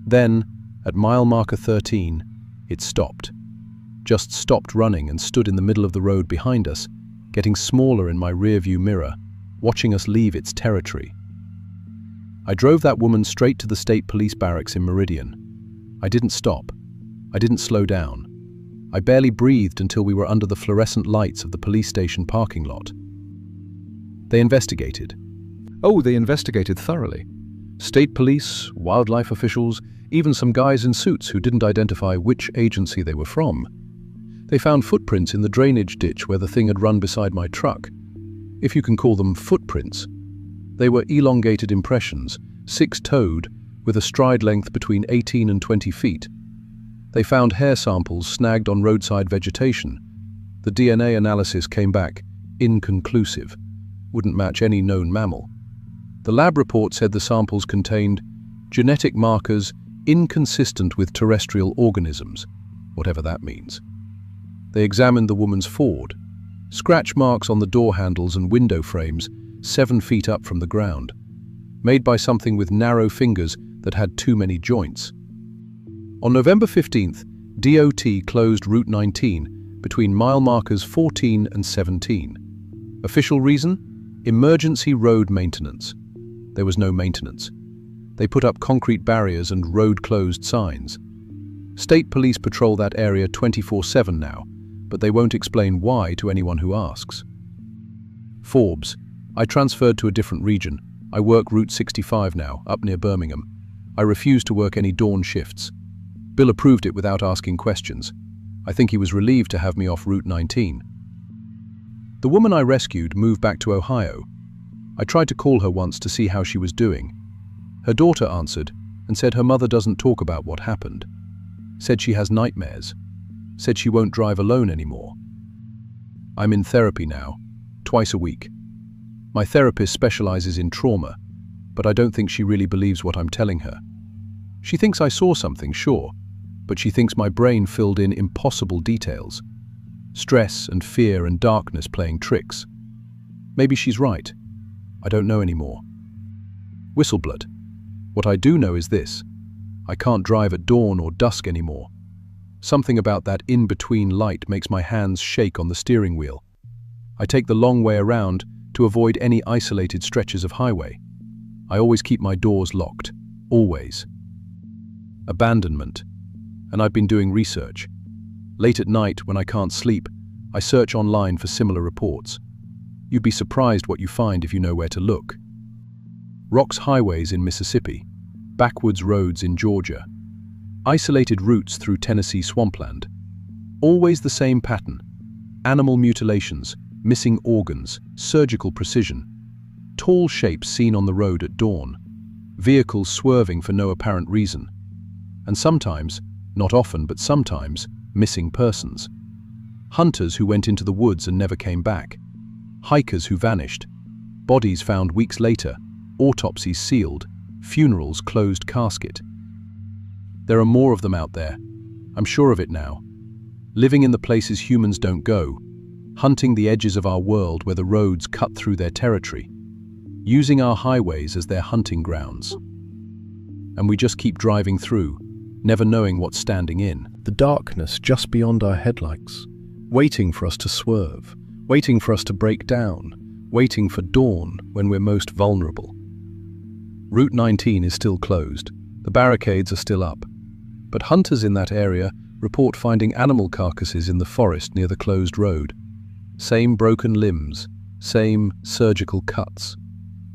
Then, at mile marker 13, it stopped. Just stopped running and stood in the middle of the road behind us, getting smaller in my rearview mirror, watching us leave its territory. I drove that woman straight to the state police barracks in Meridian. I didn't stop. I didn't slow down. I barely breathed until we were under the fluorescent lights of the police station parking lot. They investigated. Oh, they investigated thoroughly. State police, wildlife officials, even some guys in suits who didn't identify which agency they were from. They found footprints in the drainage ditch where the thing had run beside my truck. If you can call them footprints. They were elongated impressions, six-toed, with a stride length between 18 and 20 feet. They found hair samples snagged on roadside vegetation. The DNA analysis came back inconclusive. Wouldn't match any known mammal. The lab report said the samples contained genetic markers inconsistent with terrestrial organisms, whatever that means. They examined the woman's Ford. Scratch marks on the door handles and window frames 7 feet up from the ground, made by something with narrow fingers that had too many joints. On November 15th, DOT closed Route 19 between mile markers 14 and 17. Official reason? Emergency road maintenance. There was no maintenance. They put up concrete barriers and road-closed signs. State police patrol that area 24/7 now, but they won't explain why to anyone who asks. Forbes. I transferred to a different region. I work Route 65 now, up near Birmingham. I refuse to work any dawn shifts. Bill approved it without asking questions. I think he was relieved to have me off Route 19. The woman I rescued moved back to Ohio. I tried to call her once to see how she was doing. Her daughter answered and said her mother doesn't talk about what happened. Said she has nightmares. Said she won't drive alone anymore. I'm in therapy now, twice a week. My therapist specializes in trauma, but I don't think she really believes what I'm telling her. She thinks I saw something, sure, but she thinks my brain filled in impossible details. Stress and fear and darkness playing tricks. Maybe she's right. I don't know anymore. Whistleblood. What I do know is this. I can't drive at dawn or dusk anymore. Something about that in-between light makes my hands shake on the steering wheel. I take the long way around to avoid any isolated stretches of highway. I always keep my doors locked. Always. Abandonment. And I've been doing research. Late at night, when I can't sleep, I search online for similar reports. You'd be surprised what you find if you know where to look. Rocks highways in Mississippi, backwoods roads in Georgia, isolated routes through Tennessee swampland. Always the same pattern. Animal mutilations, missing organs, surgical precision. Tall shapes seen on the road at dawn. Vehicles swerving for no apparent reason. And sometimes, not often but sometimes, missing persons. Hunters who went into the woods and never came back. Hikers who vanished. Bodies found weeks later. Autopsies sealed. Funerals closed casket. There are more of them out there. I'm sure of it now. Living in the places humans don't go. Hunting the edges of our world where the roads cut through their territory. Using our highways as their hunting grounds. And we just keep driving through, never knowing what's standing in. The darkness just beyond our headlights, waiting for us to swerve, waiting for us to break down, waiting for dawn when we're most vulnerable. Route 19 is still closed. The barricades are still up. But hunters in that area report finding animal carcasses in the forest near the closed road. Same broken limbs, same surgical cuts.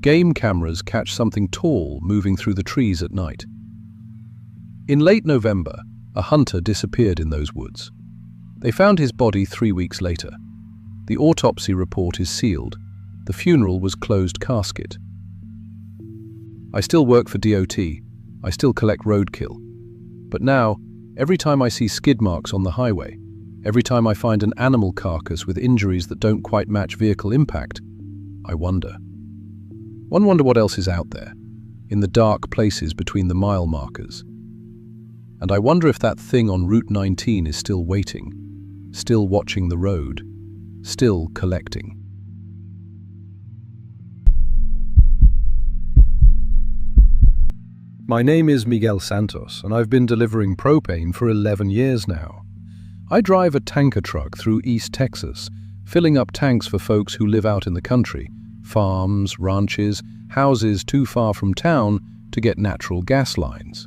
Game cameras catch something tall moving through the trees at night. In late November, a hunter disappeared in those woods. They found his body 3 weeks later. The autopsy report is sealed. The funeral was closed casket. I still work for DOT. I still collect roadkill. But now, every time I see skid marks on the highway, every time I find an animal carcass with injuries that don't quite match vehicle impact, I wonder. One wonder what else is out there, in the dark places between the mile markers. And I wonder if that thing on Route 19 is still waiting, still watching the road, still collecting. My name is Miguel Santos, and I've been delivering propane for 11 years now. I drive a tanker truck through East Texas, filling up tanks for folks who live out in the country, farms, ranches, houses too far from town to get natural gas lines.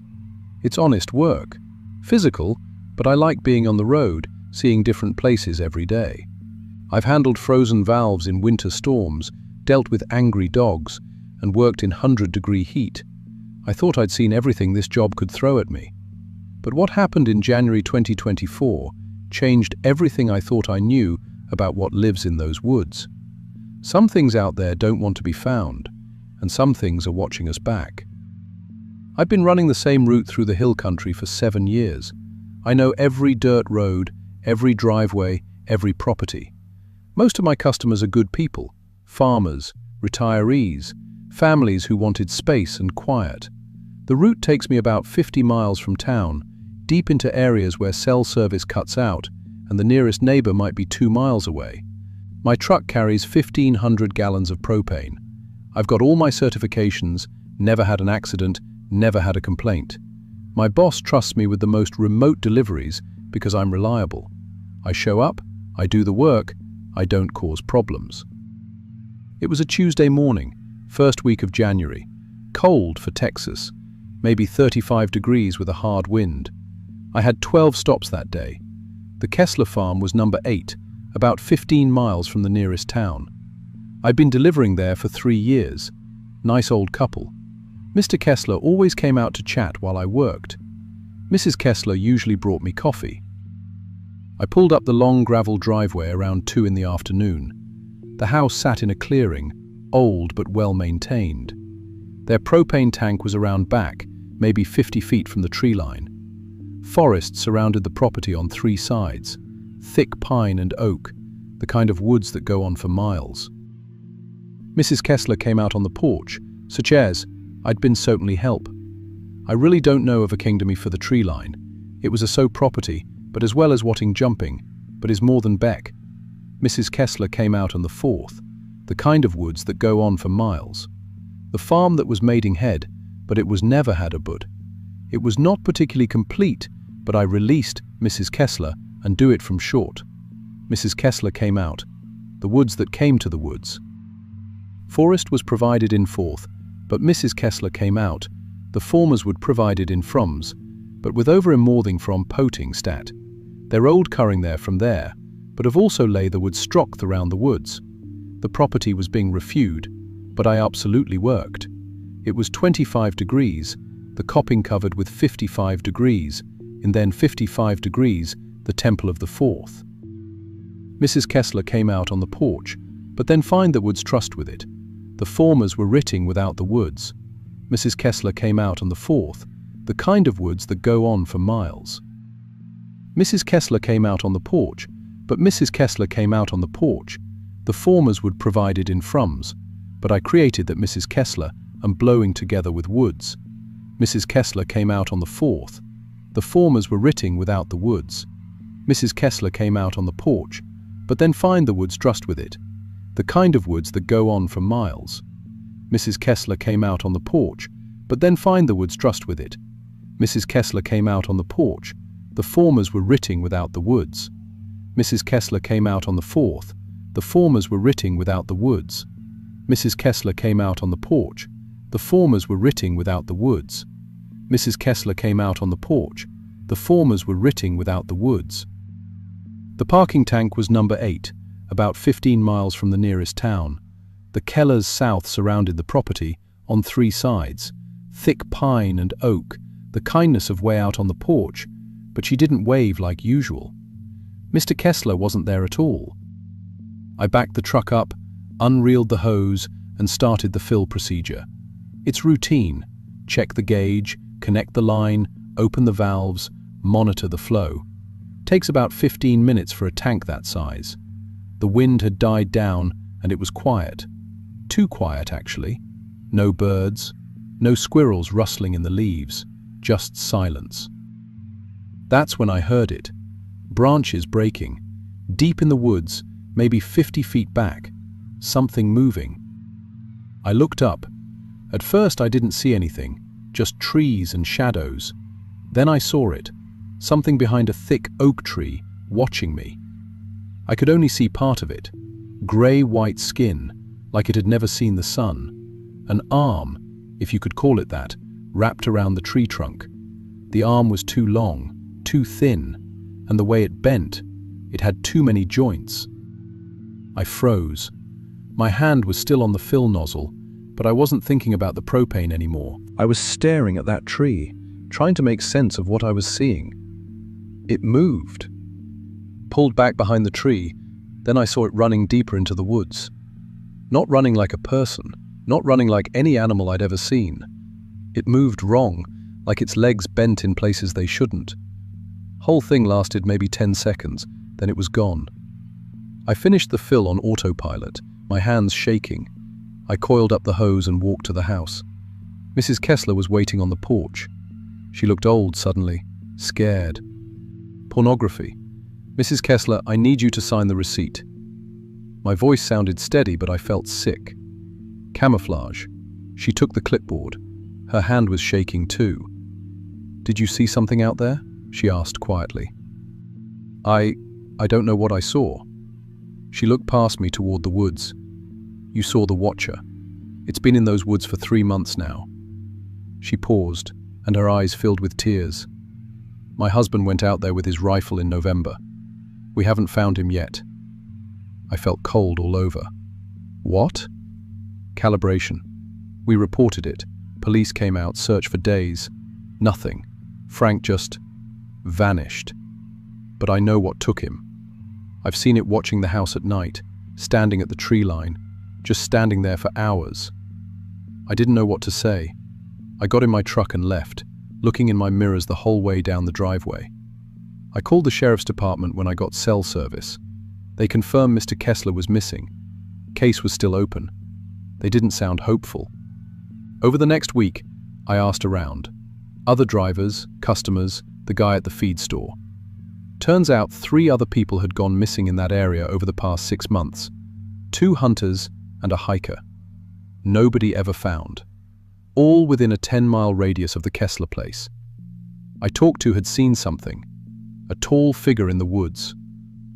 It's honest work, physical, but I like being on the road, seeing different places every day. I've handled frozen valves in winter storms, dealt with angry dogs, and worked in 100-degree heat. I thought I'd seen everything this job could throw at me. But what happened in January 2024 changed everything I thought I knew about what lives in those woods. Some things out there don't want to be found, and some things are watching us back. I've been running the same route through the hill country for 7 years. I know every dirt road, every driveway, every property. Most of my customers are good people, farmers, retirees, families who wanted space and quiet. The route takes me about 50 miles from town, deep into areas where cell service cuts out, and the nearest neighbor might be 2 miles away. My truck carries 1,500 gallons of propane. I've got all my certifications, never had an accident, never had a complaint. My boss trusts me with the most remote deliveries because I'm reliable. I show up, I do the work, I don't cause problems. It was a Tuesday morning, first week of January, cold for Texas, maybe 35 degrees with a hard wind. I had 12 stops that day. The Kessler farm was number 8, about 15 miles from the nearest town. I'd been delivering there for 3 years. Nice old couple. Mr. Kessler always came out to chat while I worked. Mrs. Kessler usually brought me coffee. I pulled up the long gravel driveway around 2 in the afternoon. The house sat in a clearing, old but well maintained. Their propane tank was around back, maybe 50 feet from the tree line. Forest surrounded the property on 3 sides, thick pine and oak, the kind of woods that go on for miles. Mrs. Kessler came out on the porch, so chairs, I'd been certainly help. I really don't know of a kingdomy for the tree line. It was a so property, but as well as watting jumping, but is more than Beck. Mrs. Kessler came out on the 4th, the kind of woods that go on for miles. The farm that was mating head, but it was never had a bud. It was not particularly complete, but I released Mrs. Kessler and do it from short. Mrs. Kessler came out, the woods that came to the woods. Forest was provided in 4th, but Mrs. Kessler came out, the formers would provided in froms, but with over in Morthing from poting stat. They're old curring there from there, but have also lay the wood strocked around the woods. The property was being refued, but I absolutely worked. It was 25 degrees, the copping covered with 55 degrees, and then 55 degrees, the temple of the 4th. Mrs. Kessler came out on the porch, but then find the woods trussed with it. The formers were ritting without the woods. Mrs. Kessler came out on the 4th, the kind of woods that go on for miles. Mrs. Kessler came out on the porch, but Mrs. Kessler came out on the porch. The formers would provided in froms, but I created that Mrs. Kessler and blowing together with woods. Mrs. Kessler came out on the 4th. The formers were ritting without the woods. Mrs. Kessler came out on the porch, but then find the woods trussed with it, the kind of woods that go on for miles. Mrs. Kessler came out on the porch, but then find the woods trussed with it. Mrs. Kessler came out on the porch, the formers were ritting without the woods. Mrs. Kessler came out on the 4th, the formers were ritting without the woods. Mrs. Kessler came out on the porch, the formers were ritting without the woods. Mrs. Kessler came out on the porch, the formers were ritting without the woods. The parking tank was number 8, about 15 miles from the nearest town. The Kellers south surrounded the property on 3 sides, thick pine and oak, the kindness of way out on the porch, but she didn't wave like usual. Mr. Kessler wasn't there at all. I backed the truck up, unreeled the hose, and started the fill procedure. It's routine. Check the gauge, connect the line, open the valves, monitor the flow. Takes about 15 minutes for a tank that size. The wind had died down and it was quiet. Too quiet, actually. No birds, No squirrels rustling in the leaves, just silence. That's when I heard it. Branches breaking. Deep in the woods, maybe 50 feet back. Something moving. I looked up. At first I didn't see anything, just trees and shadows. Then I saw it. Something behind a thick oak tree, watching me. I could only see part of it. Grey-white skin, like it had never seen the sun. An arm, if you could call it that, wrapped around the tree trunk. The arm was too long, too thin, and the way it bent, it had too many joints. I froze. My hand was still on the fill nozzle, but I wasn't thinking about the propane anymore. I was staring at that tree, trying to make sense of what I was seeing. It moved. Pulled back behind the tree, then I saw it running deeper into the woods. Not running like a person, not running like any animal I'd ever seen. It moved wrong, like its legs bent in places they shouldn't. Whole thing lasted maybe 10 seconds, then it was gone. I finished the fill on autopilot, my hands shaking. I coiled up the hose and walked to the house. Mrs. Kessler was waiting on the porch. She looked old suddenly, scared. Pornography. Mrs. Kessler, I need you to sign the receipt. My voice sounded steady, but I felt sick. Camouflage. She took the clipboard. Her hand was shaking too. Did you see something out there? She asked quietly. I don't know what I saw. She looked past me toward the woods. You saw the Watcher. It's been in those woods for 3 months now. She paused, and her eyes filled with tears. My husband went out there with his rifle in November. We haven't found him yet. I felt cold all over. What? Calibration. We reported it. Police came out, searched for days. Nothing. Frank just vanished. But I know what took him. I've seen it watching the house at night, standing at the tree line, just standing there for hours. I didn't know what to say. I got in my truck and left, looking in my mirrors the whole way down the driveway. I called the sheriff's department when I got cell service. They confirmed Mr. Kessler was missing. Case was still open. They didn't sound hopeful. Over the next week, I asked around. Other drivers, customers, the guy at the feed store. Turns out 3 other people had gone missing in that area over the past 6 months. 2 hunters and a hiker. Nobody ever found. All within a 10-mile radius of the Kessler place. I talked to had seen something. A tall figure in the woods.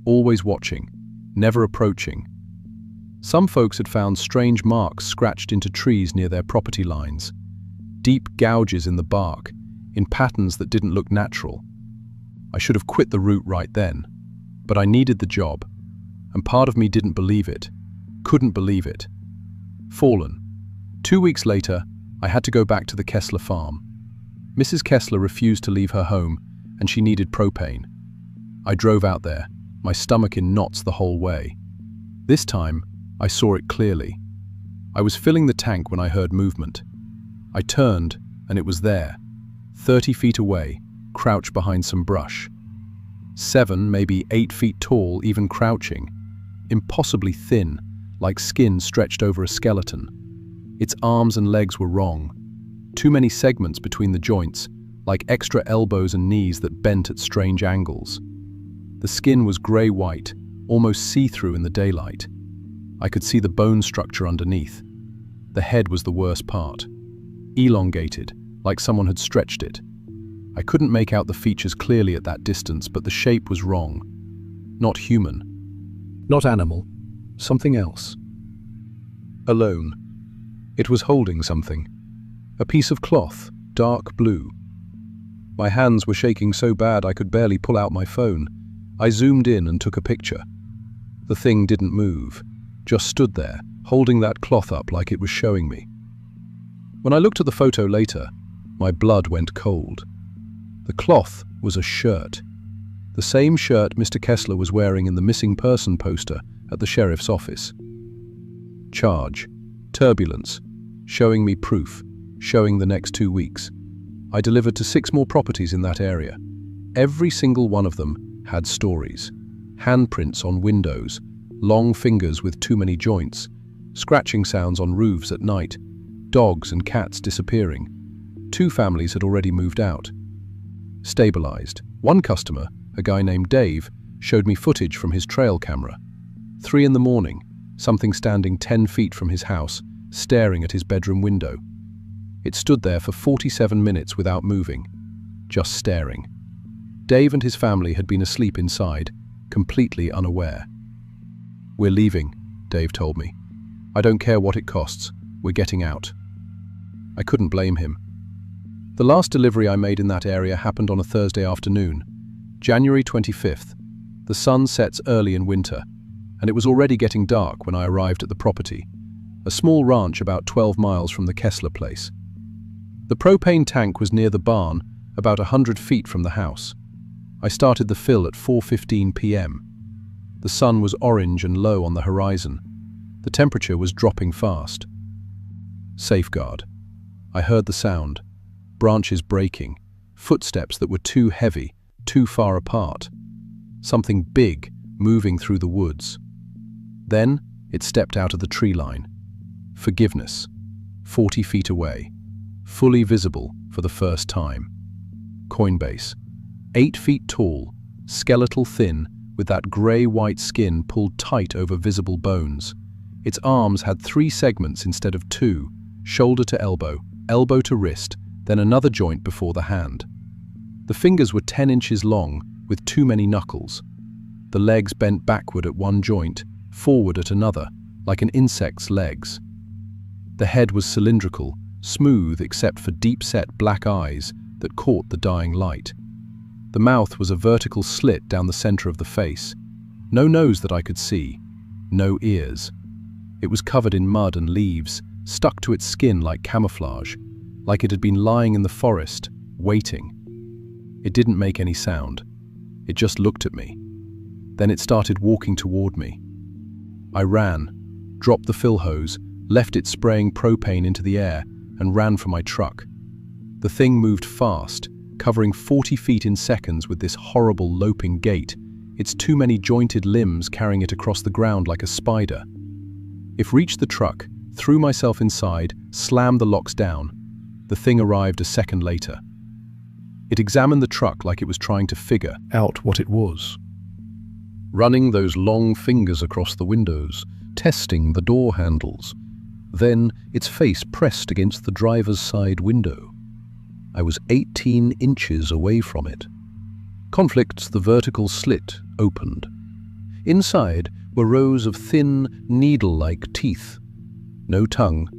Always watching, never approaching. Some folks had found strange marks scratched into trees near their property lines. Deep gouges in the bark, in patterns that didn't look natural. I should have quit the route right then, but I needed the job, and part of me didn't believe it, couldn't believe it. Fallen. 2 weeks later, I had to go back to the Kessler farm. Mrs. Kessler refused to leave her home, and she needed propane. I drove out there, my stomach in knots the whole way. This time, I saw it clearly. I was filling the tank when I heard movement. I turned, and it was there, 30 feet away, crouched behind some brush. 7, maybe 8 feet tall, even crouching. Impossibly thin, like skin stretched over a skeleton. Its arms and legs were wrong. Too many segments between the joints, like extra elbows and knees that bent at strange angles. The skin was grey-white, almost see-through in the daylight. I could see the bone structure underneath. The head was the worst part. Elongated, like someone had stretched it. I couldn't make out the features clearly at that distance, but the shape was wrong. Not human. Not animal. Something else. Alone. It was holding something. A piece of cloth, dark blue. My hands were shaking so bad I could barely pull out my phone. I zoomed in and took a picture. The thing didn't move, just stood there, holding that cloth up like it was showing me. When I looked at the photo later, my blood went cold. The cloth was a shirt. The same shirt Mr. Kessler was wearing in the missing person poster at the sheriff's office. Charge. Turbulence. Showing me proof. Showing the next 2 weeks. I delivered to 6 more properties in that area. Every single one of them had stories. Handprints on windows, long fingers with too many joints, scratching sounds on roofs at night. dogs and cats disappearing. 2 families had already moved out. Stabilized. One customer, a guy named Dave, showed me footage from his trail camera. 3 in the morning, something standing 10 feet from his house, staring at his bedroom window. It stood there for 47 minutes without moving, just staring. Dave and his family had been asleep inside, completely unaware. "We're leaving," Dave told me. "I don't care what it costs, we're getting out." I couldn't blame him. The last delivery I made in that area happened on a Thursday afternoon, January 25th. The sun sets early in winter, and it was already getting dark when I arrived at the property, a small ranch about 12 miles from the Kessler place. The propane tank was near the barn, about 100 feet from the house. I started the fill at 4:15 p.m. The sun was orange and low on the horizon. The temperature was dropping fast. Safeguard. I heard the sound. Branches breaking. Footsteps that were too heavy, too far apart. Something big moving through the woods. Then it stepped out of the tree line. Forgiveness. 40 feet away. Fully visible for the first time. Coinbase. 8 feet tall, skeletal thin, with that grey-white skin pulled tight over visible bones. Its arms had 3 segments instead of 2, shoulder to elbow, elbow to wrist, then another joint before the hand. The fingers were 10 inches long, with too many knuckles. The legs bent backward at one joint, forward at another, like an insect's legs. The head was cylindrical, smooth except for deep-set black eyes that caught the dying light. The mouth was a vertical slit down the center of the face. No nose that I could see. No ears. It was covered in mud and leaves, stuck to its skin like camouflage, like it had been lying in the forest, waiting. It didn't make any sound. It just looked at me. Then it started walking toward me. I ran, dropped the fill hose, left it spraying propane into the air, and ran for my truck. The thing moved fast, covering 40 feet in seconds with this horrible loping gait, its too many jointed limbs carrying it across the ground like a spider. It reached the truck, threw myself inside, slammed the locks down. The thing arrived a second later. It examined the truck like it was trying to figure out what it was. Running those long fingers across the windows, testing the door handles. Then its face pressed against the driver's side window. I was 18 inches away from it. Conflicts, the vertical slit opened. Inside were rows of thin, needle-like teeth. No tongue.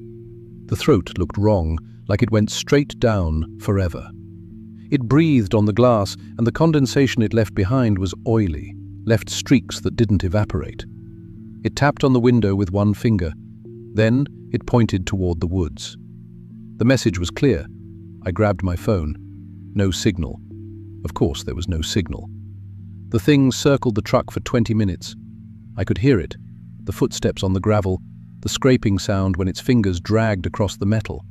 The throat looked wrong, like it went straight down forever. It breathed on the glass, and the condensation it left behind was oily, left streaks that didn't evaporate. It tapped on the window with one finger. Then it pointed toward the woods. The message was clear. I grabbed my phone. No signal. Of course there was no signal. The thing circled the truck for 20 minutes. I could hear it, the footsteps on the gravel, the scraping sound when its fingers dragged across the metal.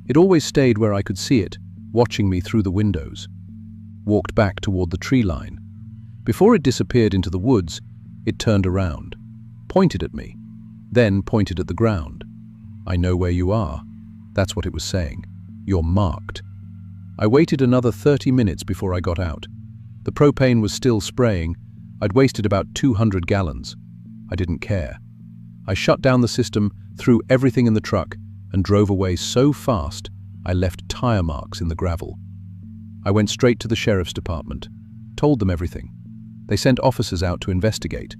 It always stayed where I could see it, watching me through the windows. Walked back toward the tree line. Before it disappeared into the woods, it turned around, pointed at me, then pointed at the ground. "I know where you are." That's what it was saying. "You're marked." I waited another 30 minutes before I got out. The propane was still spraying. I'd wasted about 200 gallons. I didn't care. I shut down the system, threw everything in the truck, and drove away so fast I left tire marks in the gravel. I went straight to the sheriff's department, told them everything. They sent officers out to investigate.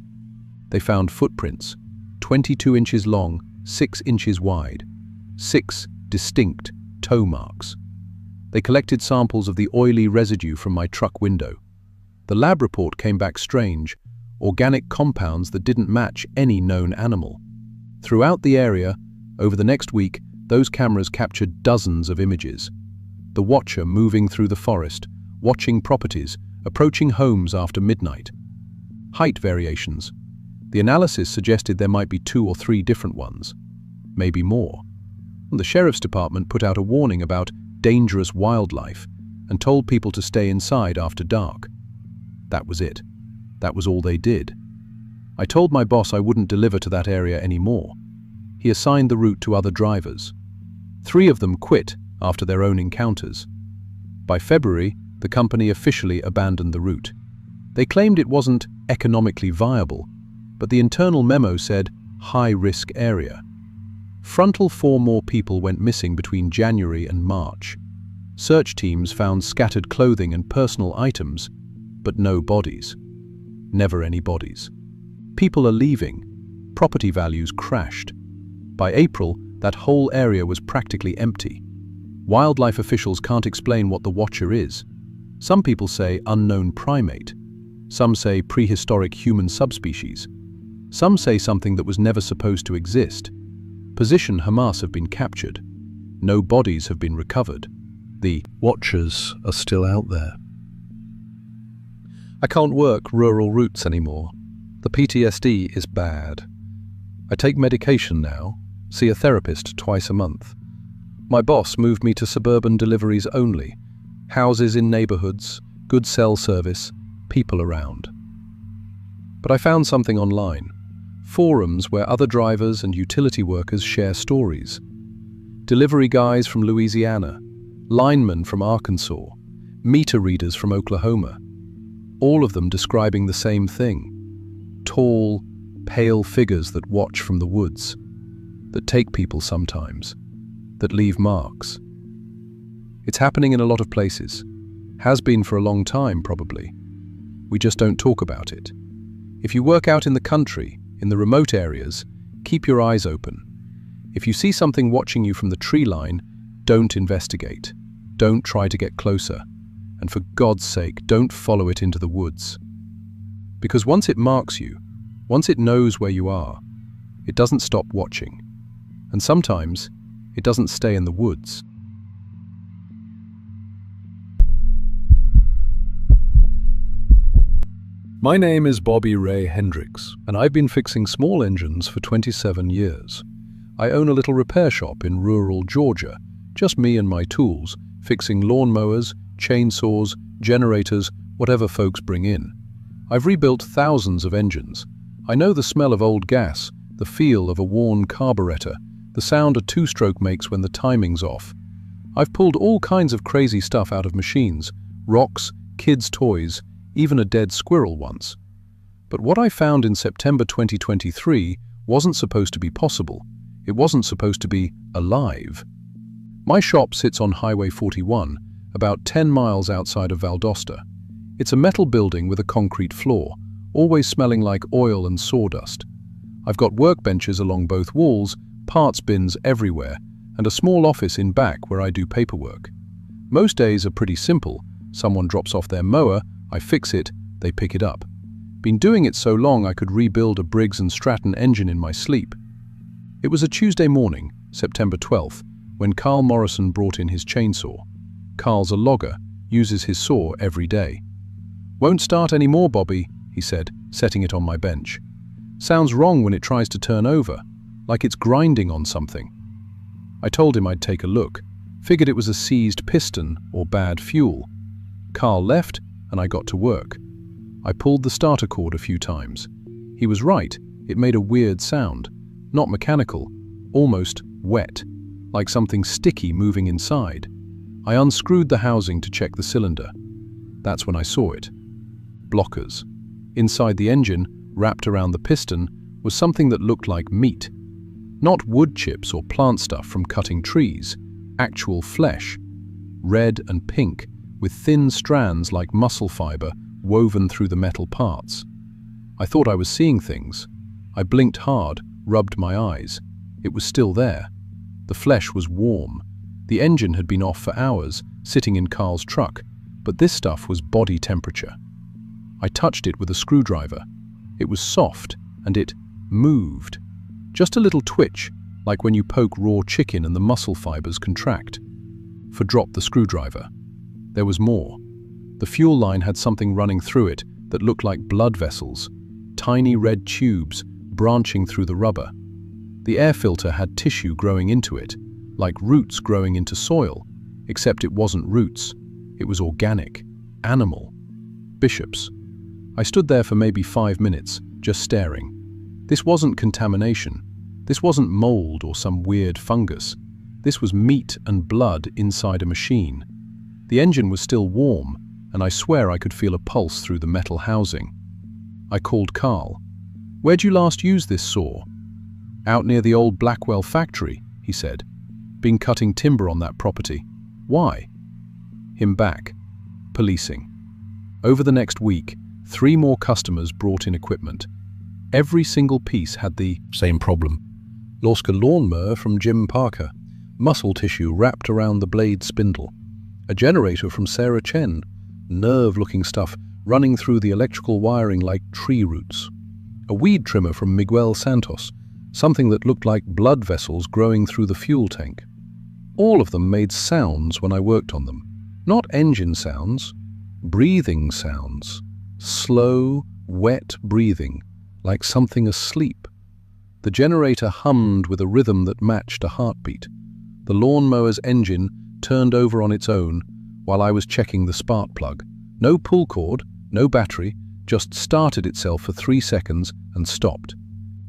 They found footprints, 22 inches long, 6 inches wide, 6 distinct toe marks. They collected samples of the oily residue from my truck window. The lab report came back strange, organic compounds that didn't match any known animal. Throughout the area, over the next week, those cameras captured dozens of images. The watcher moving through the forest, watching properties, approaching homes after midnight. Height variations. The analysis suggested there might be 2 or 3 different ones, maybe more. The sheriff's department put out a warning about dangerous wildlife and told people to stay inside after dark. That was it. That was all they did. I told my boss I wouldn't deliver to that area anymore. He assigned the route to other drivers. 3 of them quit after their own encounters. By February, the company officially abandoned the route. They claimed it wasn't economically viable, but the internal memo said high-risk area. Frontal 4 more people went missing between January and March. Search teams found scattered clothing and personal items, but no bodies. Never any bodies. People are leaving. Property values crashed. By April, that whole area was practically empty. Wildlife officials can't explain what the Watcher is. Some people say unknown primate. Some say prehistoric human subspecies. Some say something that was never supposed to exist. Position Hamas have been captured. No bodies have been recovered. The Watchers are still out there. I can't work rural routes anymore. The PTSD is bad. I take medication now, see a therapist twice a month. My boss moved me to suburban deliveries only. Houses in neighborhoods, good cell service, people around. But I found something online. Forums where other drivers and utility workers share stories. Delivery guys from Louisiana, linemen from Arkansas, meter readers from Oklahoma. All of them describing the same thing. Tall, pale figures that watch from the woods, that take people sometimes, that leave marks. It's happening in a lot of places. Has been for a long time, probably. We just don't talk about it. If you work out in the country, in the remote areas, keep your eyes open. If you see something watching you from the tree line, don't investigate. Don't try to get closer. And for God's sake, don't follow it into the woods. Because once it marks you, once it knows where you are, it doesn't stop watching. And sometimes, it doesn't stay in the woods. My name is Bobby Ray Hendricks, and I've been fixing small engines for 27 years. I own a little repair shop in rural Georgia, just me and my tools, fixing lawnmowers, chainsaws, generators, whatever folks bring in. I've rebuilt thousands of engines. I know the smell of old gas, the feel of a worn carburetor, the sound a two-stroke makes when the timing's off. I've pulled all kinds of crazy stuff out of machines, rocks, kids' toys, even a dead squirrel once. But what I found in September 2023 wasn't supposed to be possible. It wasn't supposed to be alive. My shop sits on Highway 41, about 10 miles outside of Valdosta. It's a metal building with a concrete floor, always smelling like oil and sawdust. I've got workbenches along both walls, parts bins everywhere, and a small office in back where I do paperwork. Most days are pretty simple. Someone drops off their mower, I fix it, they pick it up. Been doing it so long I could rebuild a Briggs & Stratton engine in my sleep. It was a Tuesday morning, September 12th, when Carl Morrison brought in his chainsaw. Carl's a logger, uses his saw every day. "Won't start anymore, Bobby," he said, setting it on my bench. "Sounds wrong when it tries to turn over, like it's grinding on something." I told him I'd take a look, figured it was a seized piston or bad fuel. Carl left, and I got to work. I pulled the starter cord a few times. He was right, it made a weird sound. Not mechanical, almost wet, like something sticky moving inside. I unscrewed the housing to check the cylinder. That's when I saw it. Blockers. Inside the engine, wrapped around the piston, was something that looked like meat. Not wood chips or plant stuff from cutting trees, actual flesh. Red and pink, with thin strands like muscle fiber woven through the metal parts. I thought I was seeing things. I blinked hard, rubbed my eyes. It was still there. The flesh was warm. The engine had been off for hours, sitting in Carl's truck, but this stuff was body temperature. I touched it with a screwdriver. It was soft, and it moved. Just a little twitch, like when you poke raw chicken and the muscle fibers contract. Drop the screwdriver. There was more. The fuel line had something running through it that looked like blood vessels, tiny red tubes branching through the rubber. The air filter had tissue growing into it, like roots growing into soil, except it wasn't roots. It was organic, animal. Bishops. I stood there for maybe 5 minutes, just staring. This wasn't contamination. This wasn't mold or some weird fungus. This was meat and blood inside a machine. The engine was still warm, and I swear I could feel a pulse through the metal housing. I called Carl. "Where'd you last use this saw?" "Out near the old Blackwell factory," he said. "Been cutting timber on that property." "Why?" Him back. Policing. Over the next week, 3 more customers brought in equipment. Every single piece had the same problem. Lost a lawnmower from Jim Parker, muscle tissue wrapped around the blade spindle. A generator from Sarah Chen, nerve-looking stuff running through the electrical wiring like tree roots. A weed trimmer from Miguel Santos, something that looked like blood vessels growing through the fuel tank. All of them made sounds when I worked on them. Not engine sounds, breathing sounds. Slow, wet breathing, like something asleep. The generator hummed with a rhythm that matched a heartbeat. The lawnmower's engine turned over on its own while I was checking the spark plug. No pull cord, no battery, just started itself for 3 seconds and stopped.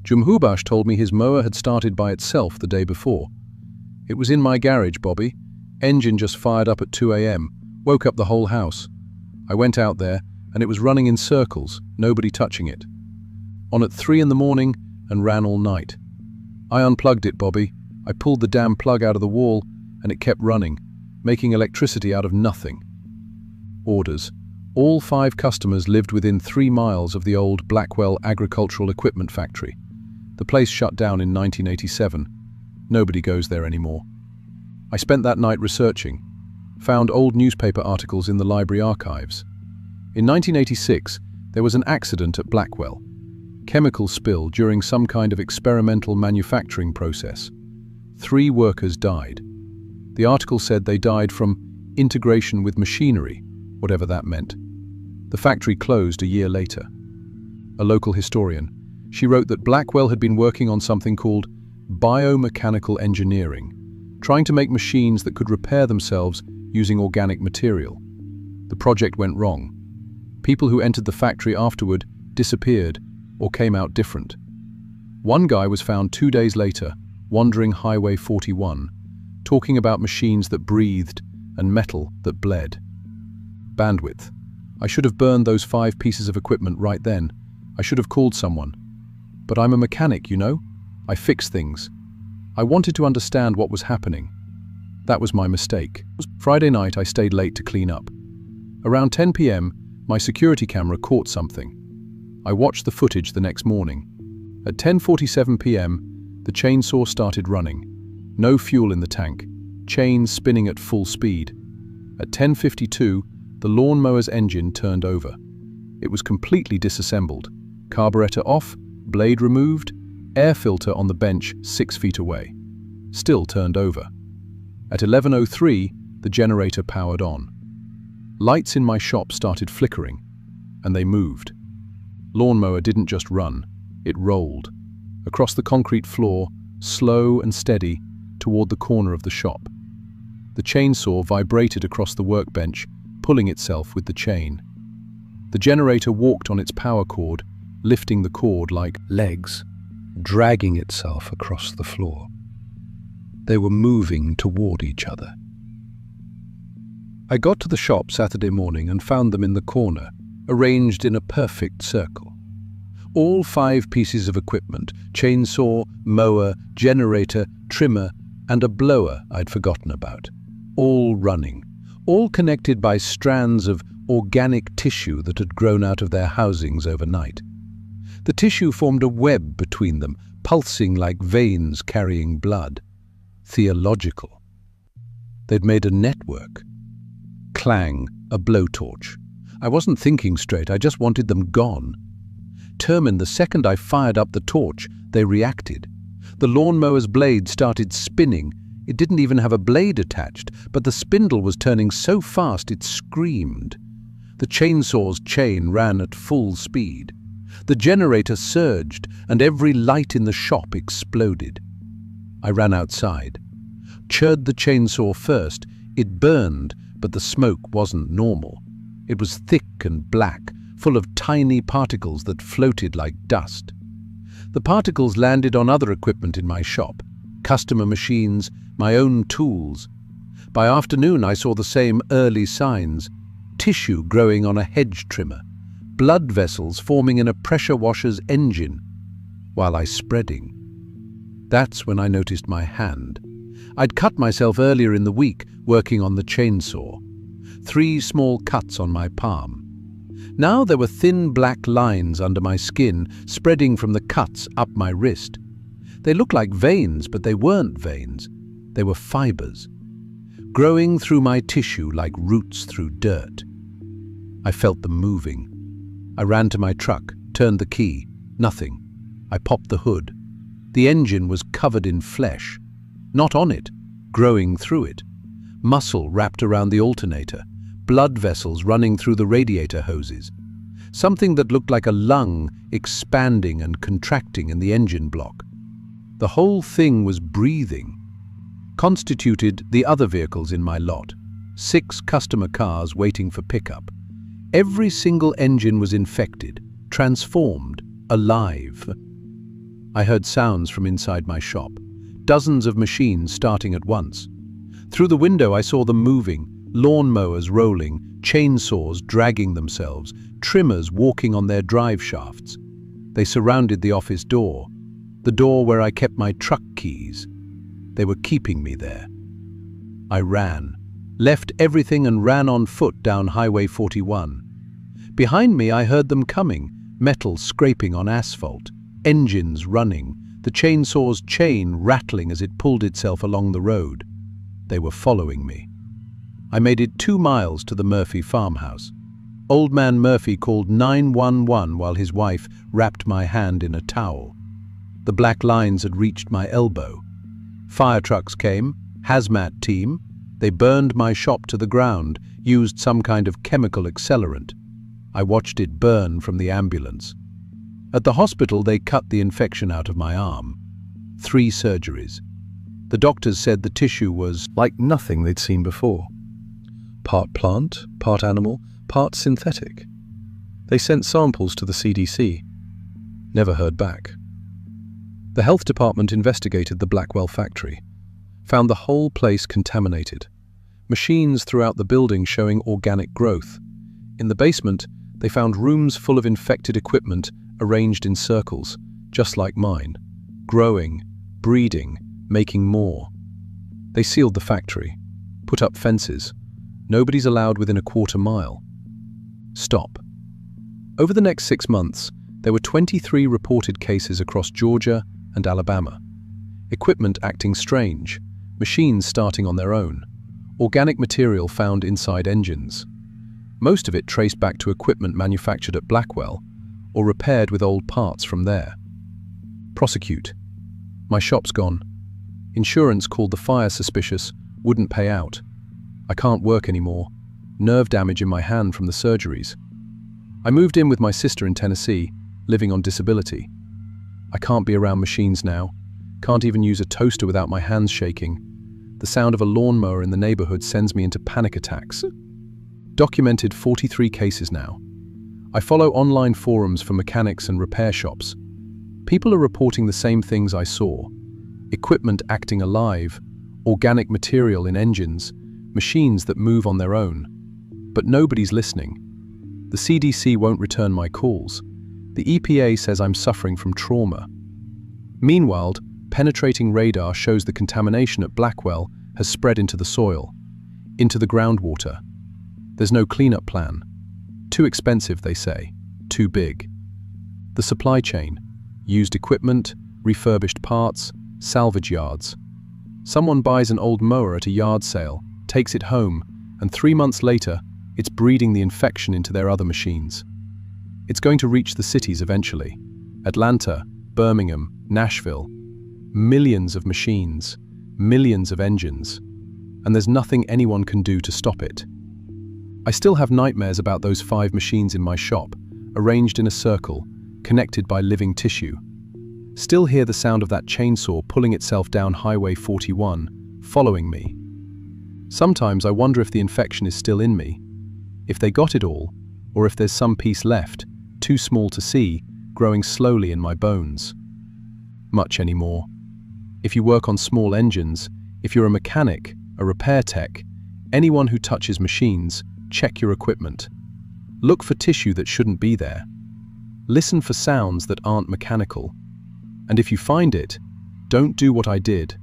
Jumhubash told me his mower had started by itself the day before. "It was in my garage, Bobby. Engine just fired up at 2 a.m. Woke up the whole house. I went out there and it was running in circles, nobody touching it. On at 3 in the morning and ran all night. I unplugged it, Bobby. I pulled the damn plug out of the wall and it kept running, making electricity out of nothing." Orders. All 5 customers lived within 3 miles of the old Blackwell agricultural equipment factory. The place shut down in 1987. Nobody goes there anymore. I spent that night researching, found old newspaper articles in the library archives. In 1986, there was an accident at Blackwell. Chemical spill during some kind of experimental manufacturing process. 3 workers died. The article said they died from integration with machinery, whatever that meant. The factory closed a year later. A local historian, she wrote that Blackwell had been working on something called biomechanical engineering, trying to make machines that could repair themselves using organic material. The project went wrong. People who entered the factory afterward disappeared or came out different. One guy was found 2 days later, wandering Highway 41, talking about machines that breathed and metal that bled. Bandwidth. I should have burned those 5 pieces of equipment right then. I should have called someone. But I'm a mechanic, you know? I fix things. I wanted to understand what was happening. That was my mistake. Friday night, I stayed late to clean up. Around 10 p.m., my security camera caught something. I watched the footage the next morning. At 10:47 p.m., the chainsaw started running. No fuel in the tank. Chains spinning at full speed. At 10:52, the lawnmower's engine turned over. It was completely disassembled. Carburetor off, blade removed, air filter on the bench 6 feet away. Still turned over. At 11:03, the generator powered on. Lights in my shop started flickering, and they moved. Lawnmower didn't just run, it rolled. Across the concrete floor, slow and steady, toward the corner of the shop. The chainsaw vibrated across the workbench, pulling itself with the chain. The generator walked on its power cord, lifting the cord like legs, dragging itself across the floor. They were moving toward each other. I got to the shop Saturday morning and found them in the corner, arranged in a perfect circle. All 5 pieces of equipment, chainsaw, mower, generator, trimmer, and a blower I'd forgotten about, all running, all connected by strands of organic tissue that had grown out of their housings overnight. The tissue formed a web between them, pulsing like veins carrying blood. Theological. They'd made a network. Clang, a blowtorch. I wasn't thinking straight, I just wanted them gone. Determined the second I fired up the torch, they reacted. The lawnmower's blade started spinning. It didn't even have a blade attached, but the spindle was turning so fast it screamed. The chainsaw's chain ran at full speed. The generator surged, and every light in the shop exploded. I ran outside. Churred the chainsaw first. It burned, but the smoke wasn't normal. It was thick and black, full of tiny particles that floated like dust. The particles landed on other equipment in my shop. customer machines, my own tools. By afternoon, I saw the same early signs: tissue growing on a hedge trimmer, blood vessels forming in a pressure washer's engine, while I spreading. That's when I noticed my hand. I'd cut myself earlier in the week working on the chainsaw. 3 small cuts on my palm. Now there were thin black lines under my skin, spreading from the cuts up my wrist. They looked like veins, but they weren't veins. They were fibers, growing through my tissue like roots through dirt. I felt them moving. I ran to my truck, turned the key. Nothing. I popped the hood. The engine was covered in flesh. Not on it, growing through it. Muscle wrapped around the alternator. Blood vessels running through the radiator hoses. Something that looked like a lung expanding and contracting in the engine block. The whole thing was breathing. Constituted the other vehicles in my lot. 6 customer cars waiting for pickup. Every single engine was infected, transformed, alive. I heard sounds from inside my shop. Dozens of machines starting at once. Through the window I saw them moving, lawnmowers rolling, chainsaws dragging themselves, trimmers walking on their drive shafts. They surrounded the office door, the door where I kept my truck keys. They were keeping me there. I ran, left everything and ran on foot down Highway 41. Behind me I heard them coming, metal scraping on asphalt, engines running, the chainsaw's chain rattling as it pulled itself along the road. They were following me. I made it 2 miles to the Murphy farmhouse. Old man Murphy called 911 while his wife wrapped my hand in a towel. The black lines had reached my elbow. Fire trucks came, hazmat team. They burned my shop to the ground, used some kind of chemical accelerant. I watched it burn from the ambulance. At the hospital, they cut the infection out of my arm. 3 surgeries. The doctors said the tissue was Like nothing they'd seen before. Part plant, part animal, part synthetic. They sent samples to the CDC. Never heard back. The health department investigated the Blackwell factory, found the whole place contaminated. Machines throughout the building showing organic growth. In the basement, they found rooms full of infected equipment arranged in circles, just like mine, growing, breeding, making more. They sealed the factory, put up fences. Nobody's allowed within a quarter mile. Stop. Over the next 6 months, there were 23 reported cases across Georgia and Alabama. Equipment acting strange, machines starting on their own, organic material found inside engines. Most of it traced back to equipment manufactured at Blackwell or repaired with old parts from there. Prosecute. My shop's gone. Insurance called the fire suspicious, wouldn't pay out. I can't work anymore. Nerve damage in my hand from the surgeries. I moved in with my sister in Tennessee, living on disability. I can't be around machines now. Can't even use a toaster without my hands shaking. The sound of a lawnmower in the neighborhood sends me into panic attacks. Documented 43 cases now. I follow online forums for mechanics and repair shops. People are reporting the same things I saw. Equipment acting alive, organic material in engines, machines that move on their own. But nobody's listening. The CDC won't return my calls. The EPA says I'm suffering from trauma. Meanwhile, penetrating radar shows the contamination at Blackwell has spread into the soil, into the groundwater. There's no cleanup plan. Too expensive, they say. Too big. The supply chain. Used equipment, refurbished parts, salvage yards. Someone buys an old mower at a yard sale, takes it home, and 3 months later, it's breeding the infection into their other machines. It's going to reach the cities eventually. Atlanta, Birmingham, Nashville. Millions of machines, millions of engines. And there's nothing anyone can do to stop it. I still have nightmares about those 5 machines in my shop, arranged in a circle, connected by living tissue. Still hear the sound of that chainsaw pulling itself down Highway 41, following me. Sometimes I wonder if the infection is still in me, if they got it all, or if there's some piece left, too small to see, growing slowly in my bones. Much anymore. If you work on small engines, if you're a mechanic, a repair tech, anyone who touches machines, check your equipment. Look for tissue that shouldn't be there. Listen for sounds that aren't mechanical. And if you find it, don't do what I did.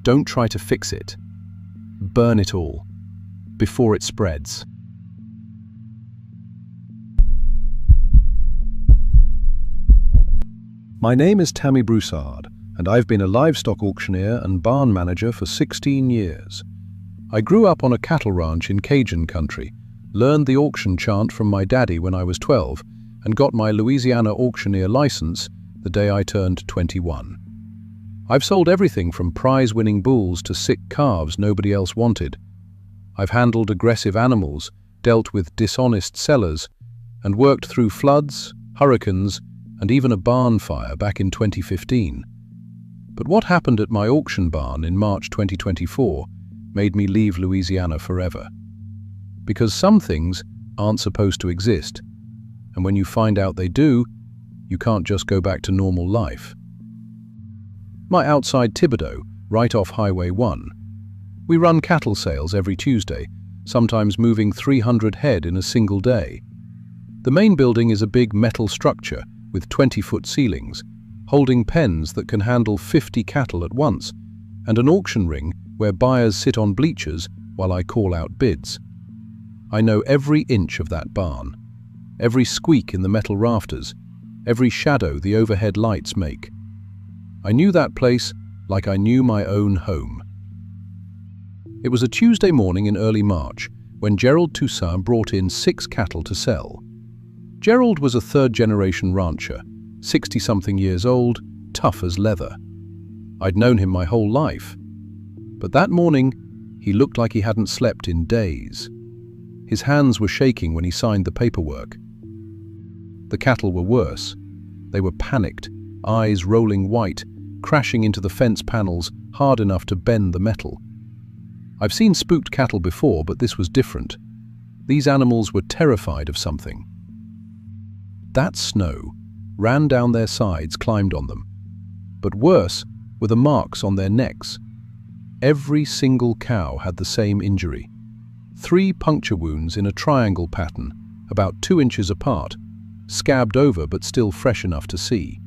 Don't try to fix it. Burn it all, before it spreads. My name is Tammy Broussard, and I've been a livestock auctioneer and barn manager for 16 years. I grew up on a cattle ranch in Cajun country, learned the auction chant from my daddy when I was 12, and got my Louisiana auctioneer license the day I turned 21. I've sold everything from prize-winning bulls to sick calves nobody else wanted. I've handled aggressive animals, dealt with dishonest sellers, and worked through floods, hurricanes, and even a barn fire back in 2015. But what happened at my auction barn in March 2024 made me leave Louisiana forever. Because some things aren't supposed to exist, and when you find out they do, you can't just go back to normal life. My outside Thibodeau, right off Highway 1. We run cattle sales every Tuesday, sometimes moving 300 head in a single day. The main building is a big metal structure with 20-foot ceilings, holding pens that can handle 50 cattle at once, and an auction ring where buyers sit on bleachers while I call out bids. I know every inch of that barn, every squeak in the metal rafters, every shadow the overhead lights make. I knew that place like I knew my own home. It was a Tuesday morning in early March when Gerald Toussaint brought in 6 cattle to sell. Gerald was a third-generation rancher, 60-something years old, tough as leather. I'd known him my whole life. But that morning, he looked like he hadn't slept in days. His hands were shaking when he signed the paperwork. The cattle were worse. They were panicked, eyes rolling white, crashing into the fence panels hard enough to bend the metal. I've seen spooked cattle before, but this was different. These animals were terrified of something. That snow ran down their sides, climbed on them. But worse were the marks on their necks. Every single cow had the same injury. 3 puncture wounds in a triangle pattern, about 2 inches apart, scabbed over but still fresh enough to see.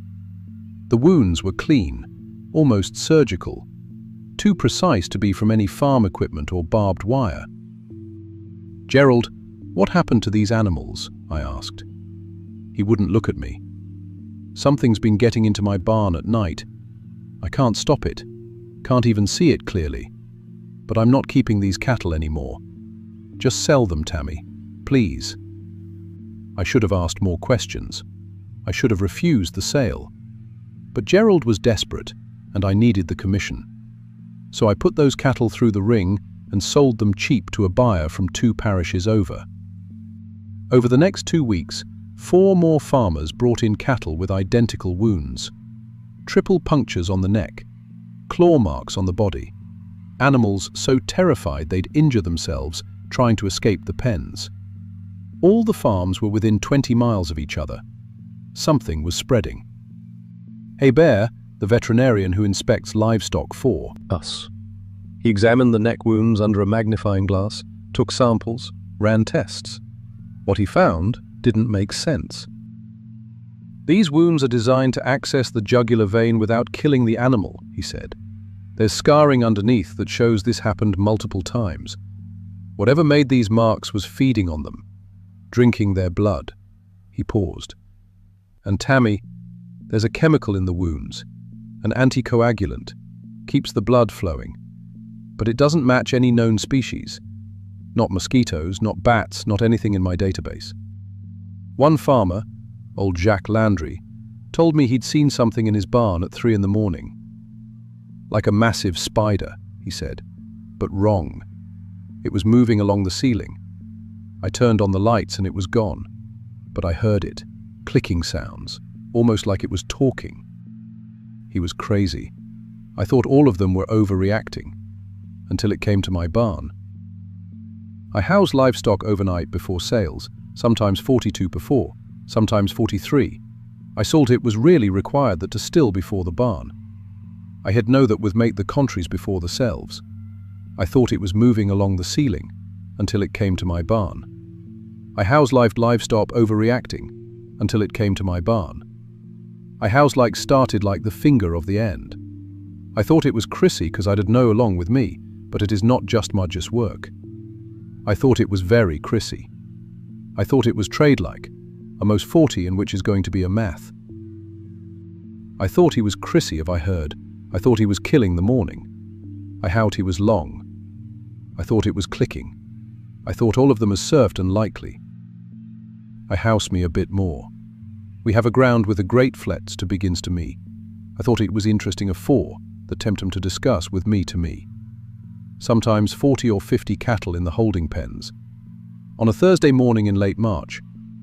The wounds were clean, almost surgical, too precise to be from any farm equipment or barbed wire. "Gerald, what happened to these animals?" I asked. He wouldn't look at me. "Something's been getting into my barn at night. I can't stop it, can't even see it clearly. But I'm not keeping these cattle anymore. Just sell them, Tammy, please." I should have asked more questions. I should have refused the sale. But Gerald was desperate, and I needed the commission. So I put those cattle through the ring and sold them cheap to a buyer from 2 parishes over. Over the next 2 weeks, 4 more farmers brought in cattle with identical wounds. Triple punctures on the neck, claw marks on the body. Animals so terrified they'd injure themselves trying to escape the pens. All the farms were within 20 miles of each other. Something was spreading. Hebert, the veterinarian who inspects livestock for us. He examined the neck wounds under a magnifying glass, took samples, ran tests. What he found didn't make sense. "These wounds are designed to access the jugular vein without killing the animal," he said. "There's scarring underneath that shows this happened multiple times. Whatever made these marks was feeding on them, drinking their blood." He paused. "And Tammy, there's a chemical in the wounds, an anticoagulant, keeps the blood flowing. But it doesn't match any known species. Not mosquitoes, not bats, not anything in my database." One farmer, old Jacques Landry, told me he'd seen something in his barn at 3 in the morning. "Like a massive spider," he said, "but wrong. It was moving along the ceiling. I turned on the lights and it was gone, but I heard it, clicking sounds, almost like it was talking." He was crazy. I thought all of them were overreacting, until it came to my barn. I house livestock overnight before sales, sometimes 42 before, sometimes 43. I thought it was really required that to still before the barn. I had known that would make the contraries before the selves. I thought it was moving along the ceiling until it came to my barn. I house-lived livestock overreacting until it came to my barn. I house-like started like the finger of the end. I thought it was Chrissy because I'd know along with me, but it is not just Mudge's work. I thought it was very Chrissy. I thought it was trade-like, a most 40 in which is going to be a math. I thought he was Chrissy if I heard. I thought he was killing the morning. I howed he was long. I thought it was clicking. I thought all of them as surfed and likely. I house me a bit more. We have a ground with a great flets to begins to me. I thought it was interesting a 4 that tempt him to discuss with me to me. Sometimes 40 or 50 cattle in the holding pens. On a Thursday morning in late March,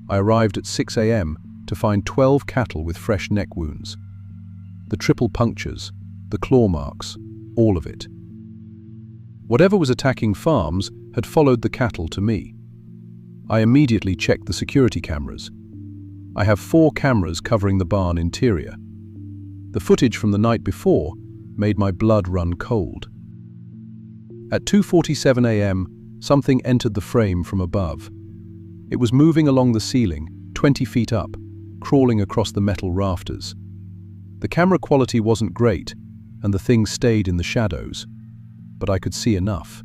I arrived at 6 a.m. to find 12 cattle with fresh neck wounds. The triple punctures, the claw marks, all of it. Whatever was attacking farms had followed the cattle to me. I immediately checked the security cameras. I have 4 cameras covering the barn interior. The footage from the night before made my blood run cold. At 2:47 a.m., something entered the frame from above. It was moving along the ceiling, 20 feet up, crawling across the metal rafters. The camera quality wasn't great, and the thing stayed in the shadows, but I could see enough.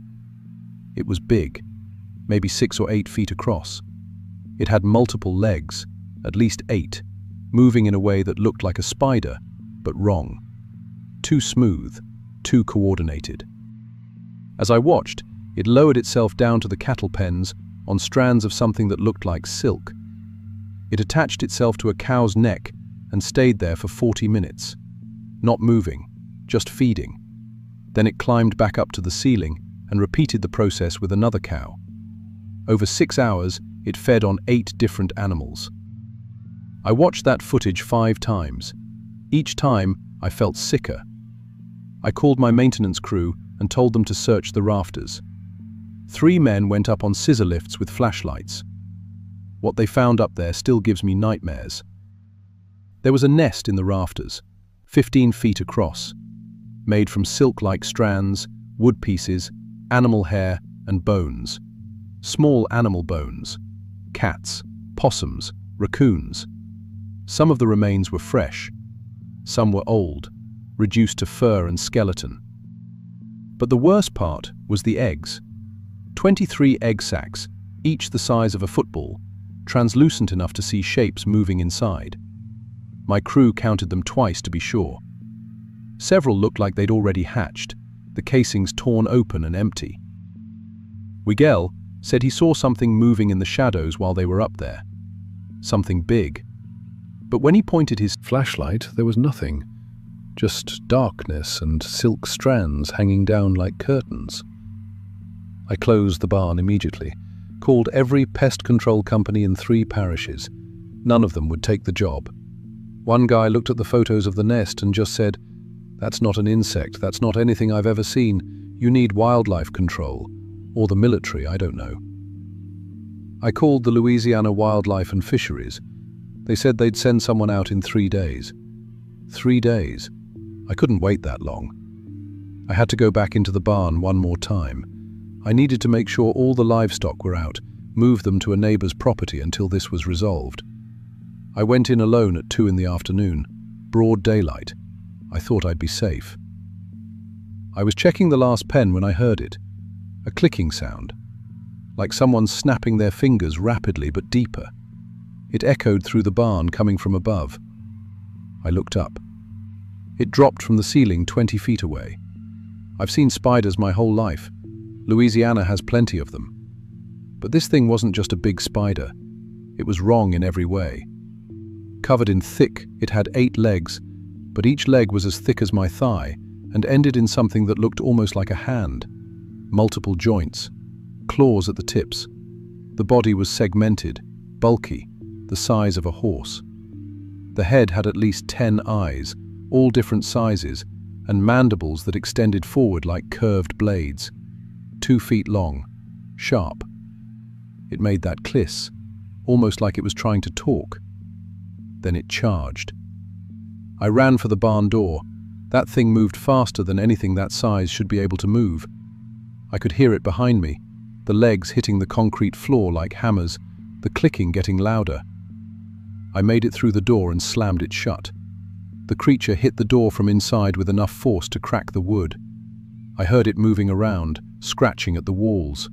It was big, maybe 6 or 8 feet across. It had multiple legs, at least 8, moving in a way that looked like a spider, but wrong. Too smooth, too coordinated. As I watched, it lowered itself down to the cattle pens on strands of something that looked like silk. It attached itself to a cow's neck and stayed there for 40 minutes, not moving, just feeding. Then it climbed back up to the ceiling and repeated the process with another cow. Over 6 hours, it fed on 8 different animals. I watched that footage 5 times. Each time, I felt sicker. I called my maintenance crew and told them to search the rafters. 3 men went up on scissor lifts with flashlights. What they found up there still gives me nightmares. There was a nest in the rafters, 15 feet across, made from silk-like strands, wood pieces, animal hair, and bones. Small animal bones. Cats, possums, raccoons. Some of the remains were fresh. Some were old, reduced to fur and skeleton. But the worst part was the eggs. 23 egg sacs, each the size of a football, translucent enough to see shapes moving inside. My crew counted them twice to be sure. Several looked like they'd already hatched, the casings torn open and empty. Wigel said he saw something moving in the shadows while they were up there. Something big. But when he pointed his flashlight, there was nothing. Just darkness and silk strands hanging down like curtains. I closed the barn immediately, called every pest control company in 3 parishes. None of them would take the job. One guy looked at the photos of the nest and just said, "That's not an insect, that's not anything I've ever seen. You need wildlife control. Or the military, I don't know." I called the Louisiana Wildlife and Fisheries. They said they'd send someone out in 3 days. 3 days. I couldn't wait that long. I had to go back into the barn one more time. I needed to make sure all the livestock were out, move them to a neighbor's property until this was resolved. I went in alone at 2 in the afternoon, broad daylight. I thought I'd be safe. I was checking the last pen when I heard it. A clicking sound, like someone snapping their fingers rapidly but deeper. It echoed through the barn coming from above. I looked up. It dropped from the ceiling 20 feet away. I've seen spiders my whole life. Louisiana has plenty of them. But this thing wasn't just a big spider. It was wrong in every way. Covered in thick, it had 8 legs, but each leg was as thick as my thigh and ended in something that looked almost like a hand. Multiple joints, claws at the tips. The body was segmented, bulky, the size of a horse. The head had at least 10 eyes, all different sizes, and mandibles that extended forward like curved blades. 2 feet long, sharp. It made that cliss, almost like it was trying to talk. Then it charged. I ran for the barn door, That thing moved faster than anything that size should be able to move. I could hear it behind me, the legs hitting the concrete floor like hammers, the clicking getting louder. I made it through the door and slammed it shut. The creature hit the door from inside with enough force to crack the wood. I heard it moving around, scratching at the walls.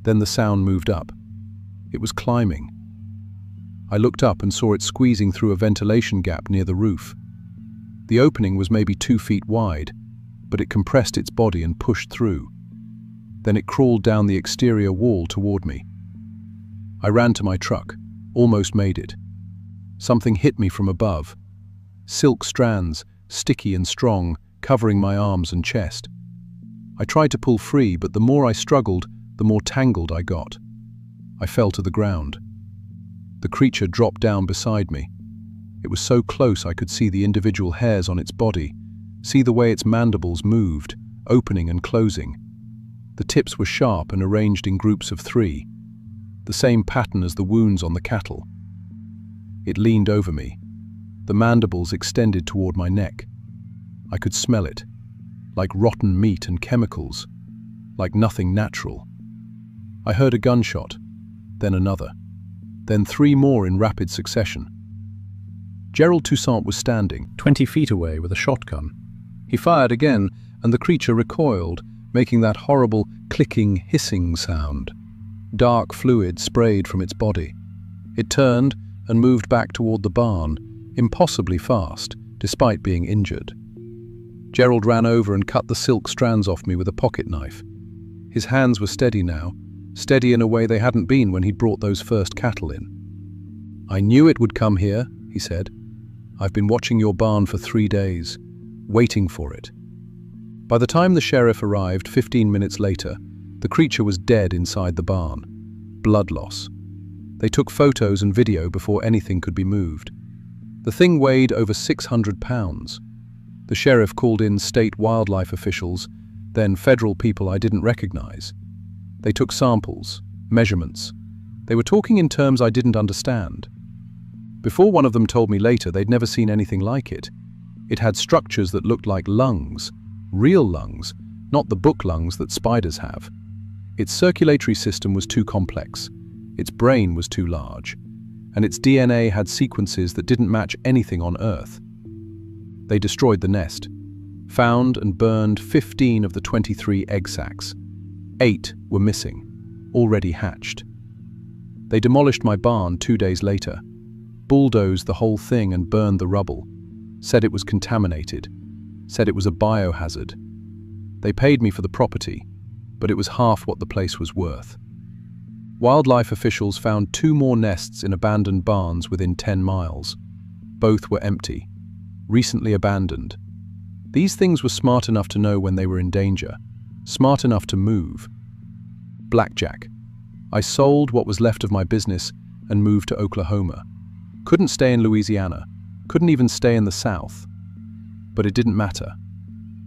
Then the sound moved up. It was climbing. I looked up and saw it squeezing through a ventilation gap near the roof. The opening was maybe 2 feet wide, but it compressed its body and pushed through. Then it crawled down the exterior wall toward me. I ran to my truck, almost made it. Something hit me from above. Silk strands, sticky and strong, covering my arms and chest. I tried to pull free, but the more I struggled, the more tangled I got. I fell to the ground. The creature dropped down beside me. It was so close I could see the individual hairs on its body, see the way its mandibles moved, opening and closing. The tips were sharp and arranged in groups of 3, the same pattern as the wounds on the cattle. It leaned over me. The mandibles extended toward my neck. I could smell it, like rotten meat and chemicals, like nothing natural. I heard a gunshot, then another, then 3 more in rapid succession. Gerald Toussaint was standing 20 feet away with a shotgun. He fired again, and the creature recoiled, making that horrible clicking, hissing sound. Dark fluid sprayed from its body. It turned and moved back toward the barn, impossibly fast, despite being injured. Gerald ran over and cut the silk strands off me with a pocket knife. His hands were steady now, steady in a way they hadn't been when he'd brought those first cattle in. "I knew it would come here," he said. "I've been watching your barn for 3 days, waiting for it." By the time the sheriff arrived 15 minutes later, the creature was dead inside the barn. Blood loss. They took photos and video before anything could be moved. The thing weighed over 600 pounds. The sheriff called in state wildlife officials, then federal people I didn't recognize. They took samples, measurements. They were talking in terms I didn't understand. Before one of them told me later they'd never seen anything like it. It had structures that looked like lungs, real lungs, not the book lungs that spiders have. Its circulatory system was too complex, its brain was too large, and its DNA had sequences that didn't match anything on Earth. They destroyed the nest, found and burned 15 of the 23 egg sacs. 8 were missing, already hatched. They demolished my barn 2 days later, bulldozed the whole thing and burned the rubble, said it was contaminated, said it was a biohazard. They paid me for the property, but it was half what the place was worth. Wildlife officials found 2 more nests in abandoned barns within 10 miles. Both were empty, recently abandoned. These things were smart enough to know when they were in danger, smart enough to move. Blackjack. I sold what was left of my business and moved to Oklahoma. Couldn't stay in Louisiana, couldn't even stay in the South. But it didn't matter.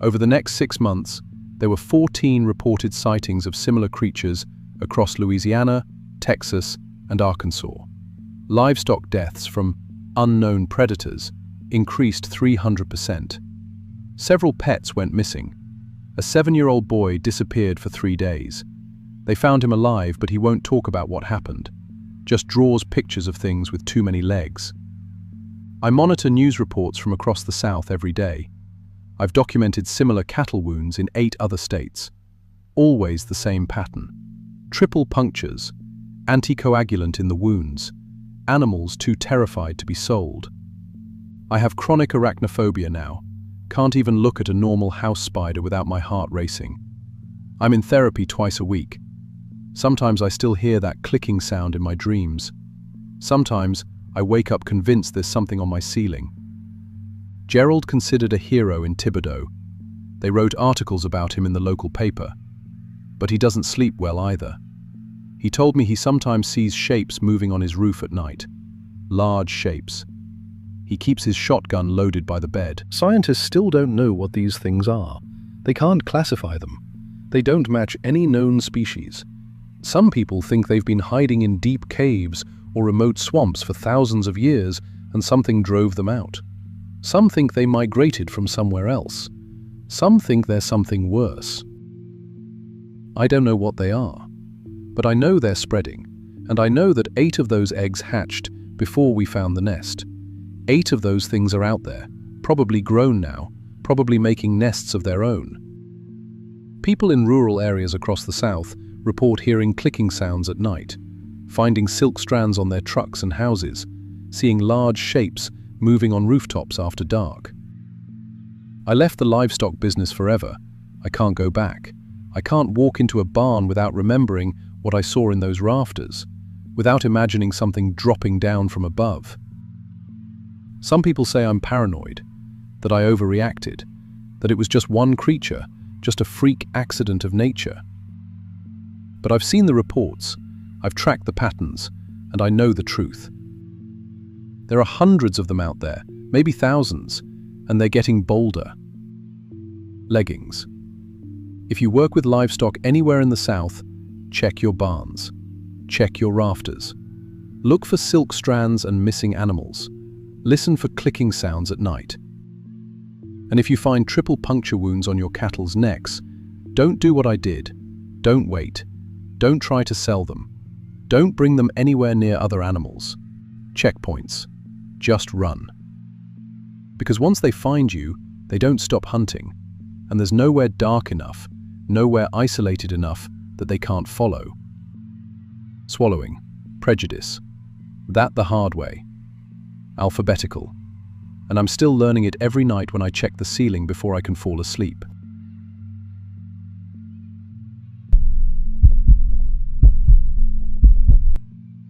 Over the next 6 months, there were 14 reported sightings of similar creatures across Louisiana, Texas, and Arkansas. Livestock deaths from unknown predators increased 300%. Several pets went missing. A 7-year-old boy disappeared for 3 days. They found him alive, but he won't talk about what happened. Just draws pictures of things with too many legs. I monitor news reports from across the South every day. I've documented similar cattle wounds in 8 other states. Always the same pattern. Triple punctures, anticoagulant in the wounds, animals too terrified to be sold. I have chronic arachnophobia now. Can't even look at a normal house spider without my heart racing. I'm in therapy twice a week. Sometimes I still hear that clicking sound in my dreams. Sometimes I wake up convinced there's something on my ceiling. Gerald considered a hero in Thibodeau. They wrote articles about him in the local paper. But he doesn't sleep well either. He told me he sometimes sees shapes moving on his roof at night. Large shapes. He keeps his shotgun loaded by the bed. Scientists still don't know what these things are. They can't classify them. They don't match any known species. Some people think they've been hiding in deep caves or remote swamps for thousands of years and something drove them out. Some think they migrated from somewhere else. Some think they're something worse. I don't know what they are, but I know they're spreading, and I know that 8 of those eggs hatched before we found the nest. 8 of those things are out there, probably grown now, probably making nests of their own. People in rural areas across the south report hearing clicking sounds at night, finding silk strands on their trucks and houses, seeing large shapes moving on rooftops after dark. I left the livestock business forever. I can't go back. I can't walk into a barn without remembering what I saw in those rafters, without imagining something dropping down from above. Some people say I'm paranoid, that I overreacted, that it was just one creature, just a freak accident of nature. But I've seen the reports, I've tracked the patterns, and I know the truth. There are hundreds of them out there, maybe thousands, and they're getting bolder. Leggings. If you work with livestock anywhere in the south, check your barns. Check your rafters. Look for silk strands and missing animals. Listen for clicking sounds at night. And if you find triple puncture wounds on your cattle's necks, don't do what I did. Don't wait. Don't try to sell them. Don't bring them anywhere near other animals. Checkpoints. Just run. Because once they find you, they don't stop hunting, and there's nowhere dark enough, nowhere isolated enough that they can't follow. Swallowing. Prejudice. That the hard way. Alphabetical. And I'm still learning it every night when I check the ceiling before I can fall asleep.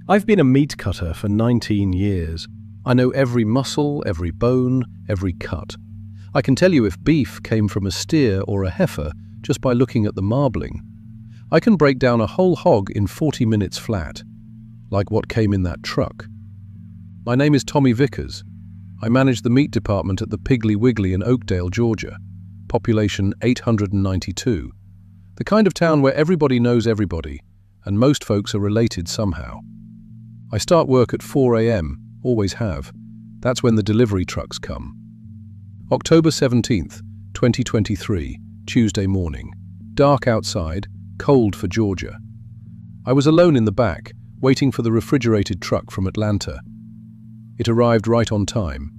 I've been a meat cutter for 19 years. I know every muscle, every bone, every cut. I can tell you if beef came from a steer or a heifer just by looking at the marbling. I can break down a whole hog in 40 minutes flat, like what came in that truck. My name is Tommy Vickers. I manage the meat department at the Piggly Wiggly in Oakdale, Georgia. Population 892. The kind of town where everybody knows everybody, and most folks are related somehow. I start work at 4 a.m., always have. That's when the delivery trucks come. October 17th, 2023, Tuesday morning. Dark outside, cold for Georgia. I was alone in the back, waiting for the refrigerated truck from Atlanta. It arrived right on time.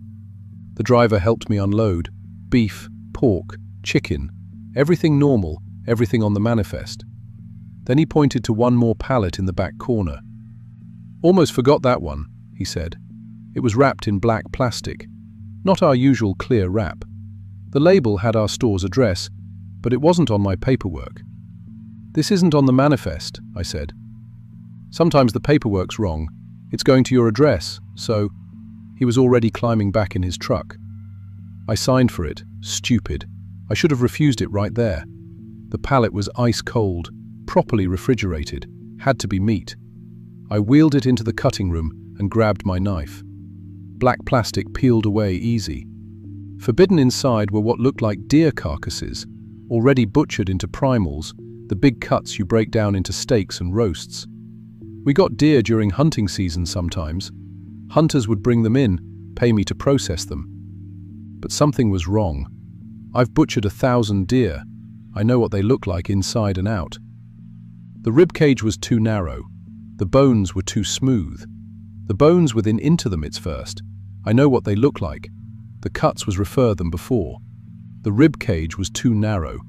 The driver helped me unload. Beef, pork, chicken, everything normal, everything on the manifest. Then he pointed to one more pallet in the back corner. "Almost forgot that one," he said. It was wrapped in black plastic, not our usual clear wrap. The label had our store's address, but it wasn't on my paperwork. "This isn't on the manifest," I said. "Sometimes the paperwork's wrong. It's going to your address, so..." He was already climbing back in his truck. I signed for it. Stupid. I should have refused it right there. The pallet was ice cold, properly refrigerated, had to be meat. I wheeled it into the cutting room and grabbed my knife. Black plastic peeled away easy. Forbidden inside were what looked like deer carcasses, already butchered into primals, the big cuts you break down into steaks and roasts. We got deer during hunting season sometimes. Hunters would bring them in, pay me to process them. But something was wrong. I've butchered 1,000 deer. I know what they look like inside and out. The rib cage was too narrow. The bones were too smooth. The bones within into them its first. I know what they look like. The cuts was refer them before. The rib cage was too narrow.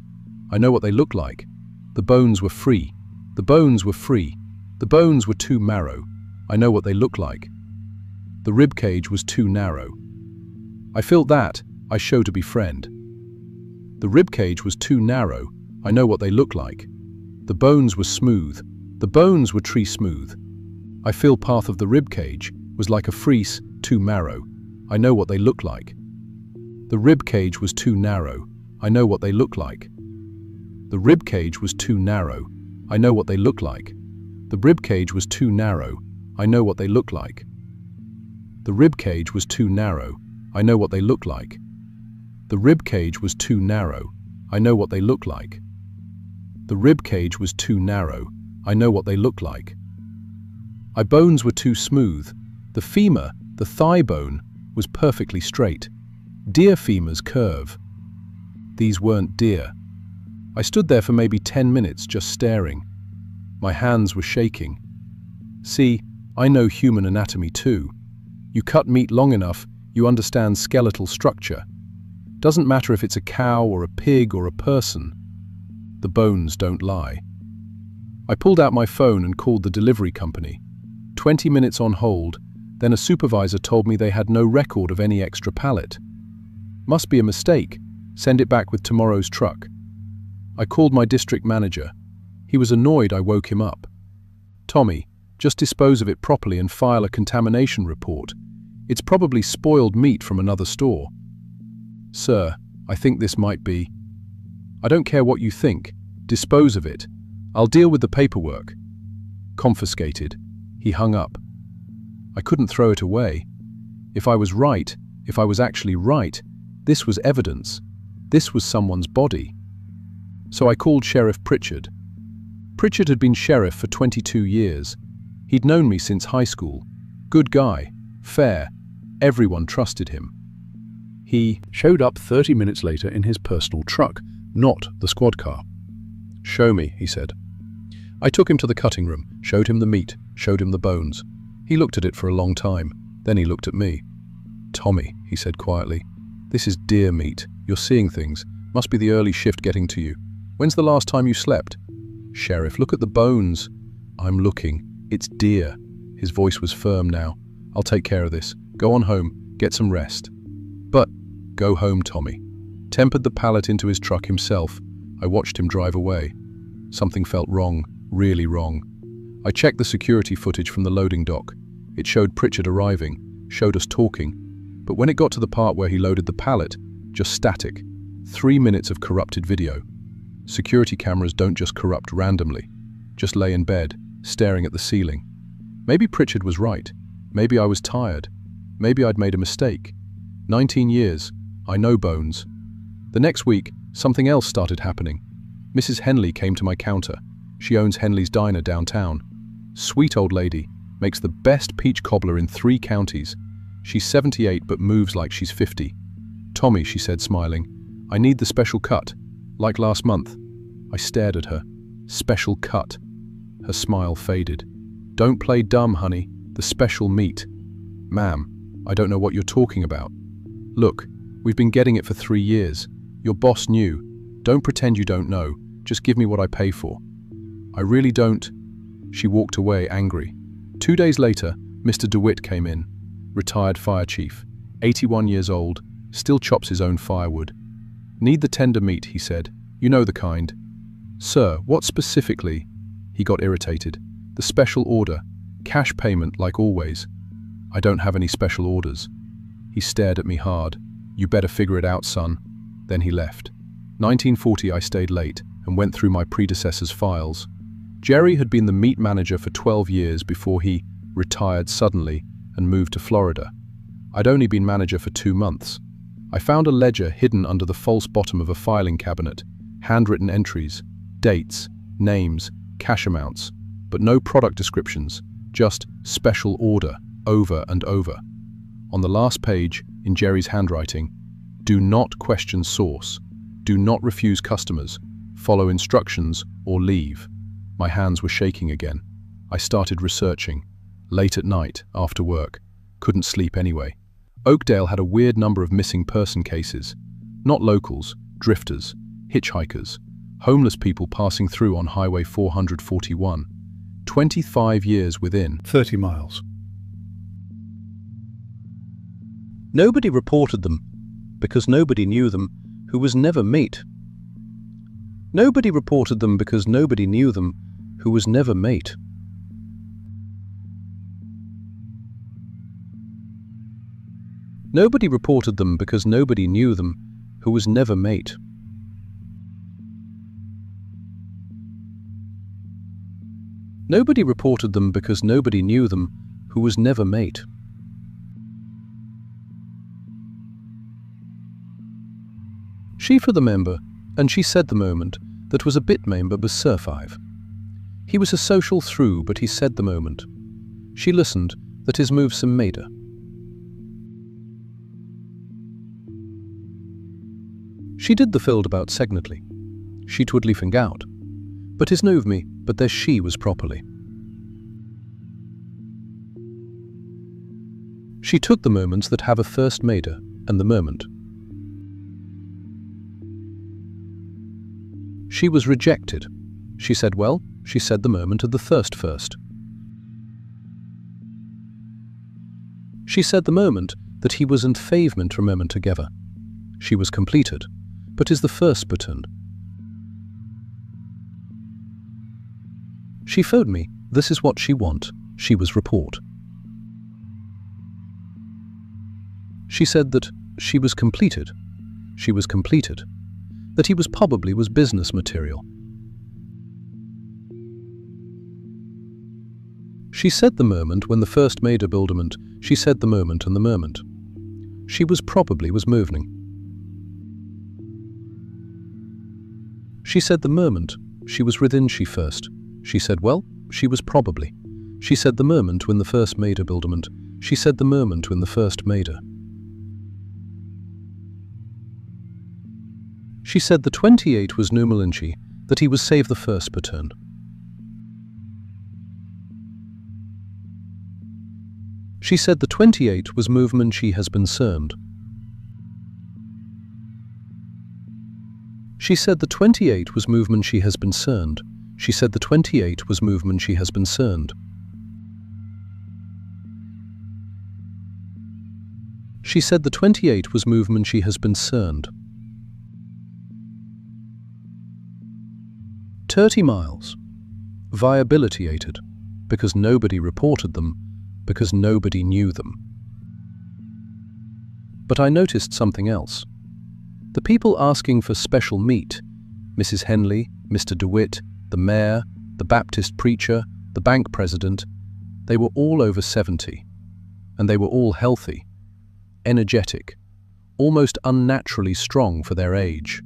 I know what they look like. The bones were free. The bones were free. The bones were too marrow. I know what they look like. The rib cage was too narrow. I felt that, I show to be friend. The rib cage was too narrow. I know what they look like. The bones were smooth. The bones were tree smooth. I feel path of the rib cage was like a freeze, too marrow. I know what they look like. The rib cage was too narrow. I know what they look like. The rib cage was too narrow. I know what they look like. The rib cage was too narrow. I know what they look like. The rib cage was too narrow. I know what they look like. The rib cage was too narrow. I know what they look like. The rib cage was too narrow. I know what they look like. My bones were too smooth. The femur, the thigh bone, was perfectly straight. Deer femurs curve. These weren't deer. I stood there for maybe 10 minutes just staring. My hands were shaking. See, I know human anatomy too. You cut meat long enough, you understand skeletal structure. Doesn't matter if it's a cow or a pig or a person. The bones don't lie. I pulled out my phone and called the delivery company. 20 minutes on hold, then a supervisor told me they had no record of any extra pallet. Must be a mistake. Send it back with tomorrow's truck. I called my district manager. He was annoyed I woke him up. Tommy, just dispose of it properly and file a contamination report. It's probably spoiled meat from another store. Sir, I think this might be. I don't care what you think. Dispose of it. I'll deal with the paperwork. Confiscated. He hung up. I couldn't throw it away. If I was right, if I was actually right, this was evidence. This was someone's body. So I called Sheriff Pritchard. Pritchard had been sheriff for 22 years. He'd known me since high school. Good guy, fair, everyone trusted him. He showed up 30 minutes later in his personal truck, not the squad car. Show me, he said. I took him to the cutting room, showed him the meat, showed him the bones. He looked at it for a long time. Then he looked at me. Tommy, he said quietly, this is deer meat. You're seeing things. Must be the early shift getting to you. When's the last time you slept? Sheriff, look at the bones. I'm looking. It's deer. His voice was firm now. I'll take care of this. Go on home. Get some rest. But, go home, Tommy. Tempered the pallet into his truck himself. I watched him drive away. Something felt wrong, really wrong. I checked the security footage from the loading dock. It showed Pritchard arriving, showed us talking. But when it got to the part where he loaded the pallet, just static. 3 minutes of corrupted video. Security cameras don't just corrupt randomly. Just lay in bed, staring at the ceiling. Maybe Pritchard was right. Maybe I was tired. Maybe I'd made a mistake. 19 years. I know bones. The next week, something else started happening. Mrs. Henley came to my counter. She owns Henley's Diner downtown. Sweet old lady. Makes the best peach cobbler in 3 counties. She's 78 but moves like she's 50. Tommy, she said, smiling, I need the special cut. Like last month. I stared at her. Special cut. Her smile faded. Don't play dumb, honey. The special meat. Ma'am, I don't know what you're talking about. Look, we've been getting it for 3 years. Your boss knew. Don't pretend you don't know. Just give me what I pay for. I really don't. She walked away angry. 2 days later, Mr. DeWitt came in. Retired fire chief. 81 years old. Still chops his own firewood. Need the tender meat, he said. You know the kind. Sir, what specifically? He got irritated. The special order. Cash payment like always. I don't have any special orders. He stared at me hard. You better figure it out, son. Then he left. 1940 I stayed late and went through my predecessor's files. Jerry had been the meat manager for 12 years before he retired suddenly and moved to Florida. I'd only been manager for 2 months. I found a ledger hidden under the false bottom of a filing cabinet, handwritten entries, dates, names, cash amounts, but no product descriptions, just special order, over and over. On the last page, in Jerry's handwriting, do not question source, do not refuse customers, follow instructions or leave. My hands were shaking again. I started researching. Late at night, after work, couldn't sleep anyway. Oakdale had a weird number of missing person cases. Not locals, drifters, hitchhikers, homeless people passing through on Highway 441. 25 years within 30 miles. Nobody reported them, because nobody knew them, who was never mate. Nobody reported them because nobody knew them, who was never mate. Nobody reported them because nobody knew them, who was never mate. Nobody reported them because nobody knew them, who was never mate. She for the member, and she said the moment, that was a bit member was Sir 5. He was a social through, but he said the moment. She listened, that his move some mader. She did the field about segnately. She twould fing out. But his nove me, but there she was properly. She took the moments that have a first made her, and the moment. She was rejected. She said, well, she said the moment of the thirst first. She said the moment that he was in favement remembered together. She was completed, but is the first button. She phoned me, this is what she want, she was report. She said that she was completed, that he was probably was business material. She said the moment when the first made a buildament, she said the moment and the moment. She was probably was moving. She said the moment, she was within she first. She said, well, she was probably. She said the moment when the first made a buildament, she said the moment when the first made her. She said the 28 was numeral that he was save the first per turn. She said the 28 was movement she has been cerned. She said the 28 was movement she has been cerned. She said the 28 was movement she has been cerned. She said the 28 was movement she has been cerned. 30 miles. Viability aided, because nobody reported them, because nobody knew them. But I noticed something else. The people asking for special meat, Mrs. Henley, Mr. DeWitt, the mayor, the Baptist preacher, the bank president, they were all over 70, and they were all healthy, energetic, almost unnaturally strong for their age.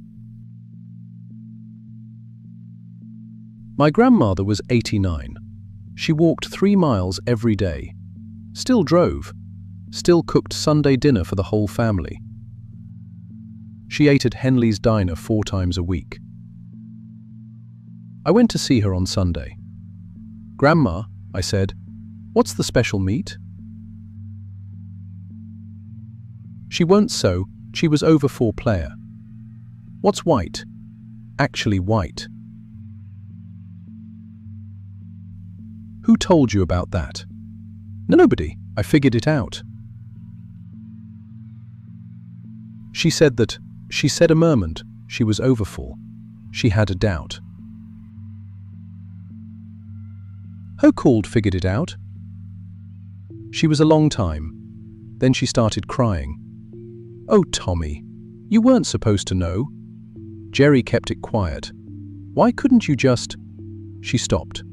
My grandmother was 89. She walked 3 miles every day, still drove, still cooked Sunday dinner for the whole family. She ate at Henley's Diner 4 times a week. I went to see her on Sunday. Grandma, I said, what's the special meat? She weren't so, she was over 4 player. What's white? Actually white. Who told you about that? Nobody, I figured it out. She said that, she said a moment, she was over 4. She had a doubt. Who called figured it out? She was a long time. Then she started crying. Oh, Tommy, you weren't supposed to know. Jerry kept it quiet. Why couldn't you just... She stopped,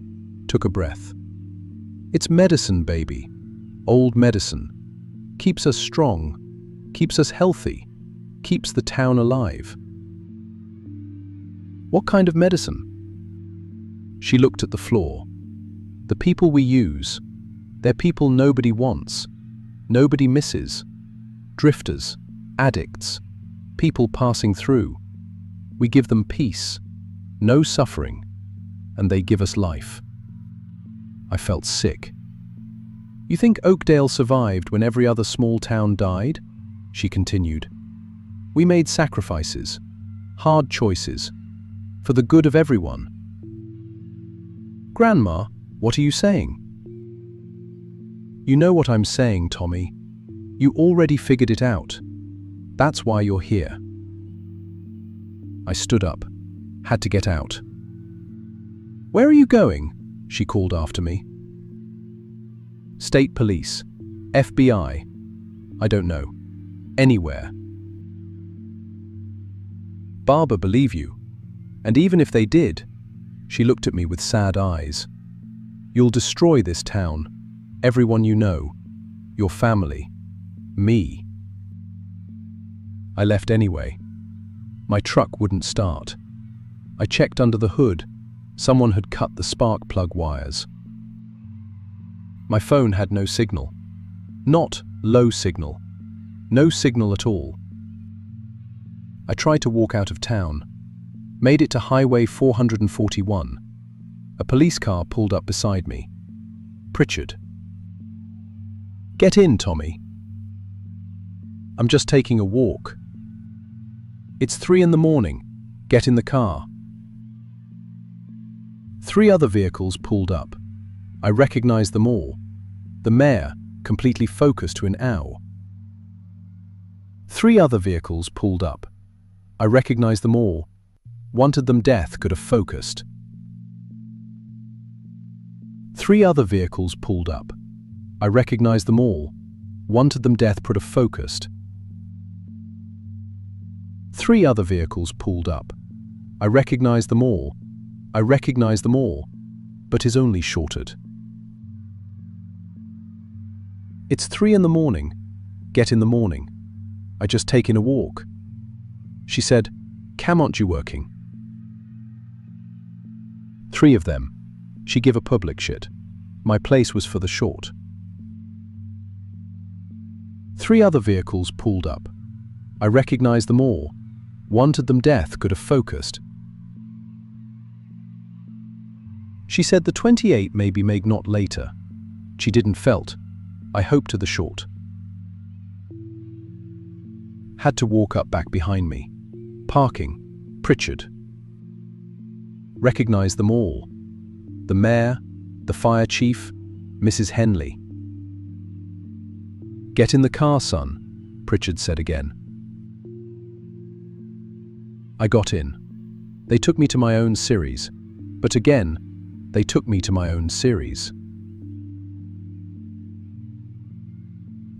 took a breath. It's medicine, baby. Old medicine. Keeps us strong, keeps us healthy, keeps the town alive. What kind of medicine? She looked at the floor. The people we use, they're people nobody wants, nobody misses. Drifters, addicts, people passing through. We give them peace, no suffering, and they give us life. I felt sick. You think Oakdale survived when every other small town died? She continued. We made sacrifices, hard choices, for the good of everyone. Grandma, what are you saying? You know what I'm saying, Tommy. You already figured it out. That's why you're here. I stood up, had to get out. Where are you going? She called after me. State Police, FBI, I don't know, anywhere. Barber believe you, and even if they did, she looked at me with sad eyes. You'll destroy this town, everyone you know, your family, me. I left anyway. My truck wouldn't start. I checked under the hood. Someone had cut the spark plug wires. My phone had no signal. Not low signal. No signal at all. I tried to walk out of town. Made it to Highway 441. A police car pulled up beside me. Pritchard. "Get in, Tommy." "I'm just taking a walk." "It's 3 in the morning. Get in the car." 3 other vehicles pulled up. I recognized them all. The mayor, completely focused to an owl. 3 other vehicles pulled up. I recognized them all. Wanted them death could have focused. 3 other vehicles pulled up. I recognized them all. Wanted them death could have focused. 3 other vehicles pulled up. I recognized them all. I recognized them all, but is only shorted. "It's 3 in the morning. Get in the morning. I just taken a walk." She said, "Cam, aren't you working?" 3 of them. She give a public shit. My place was for the short. 3 other vehicles pulled up. I recognized them all. Wanted them death could have focused. She said the 28 may be made not later. She didn't felt. I hope to the short. Had to walk up back behind me. Parking. Pritchard. Recognized them all. The mayor, the fire chief, Mrs. Henley. "Get in the car, son," Pritchard said again. I got in. They took me to my own series. But again, they took me to my own series.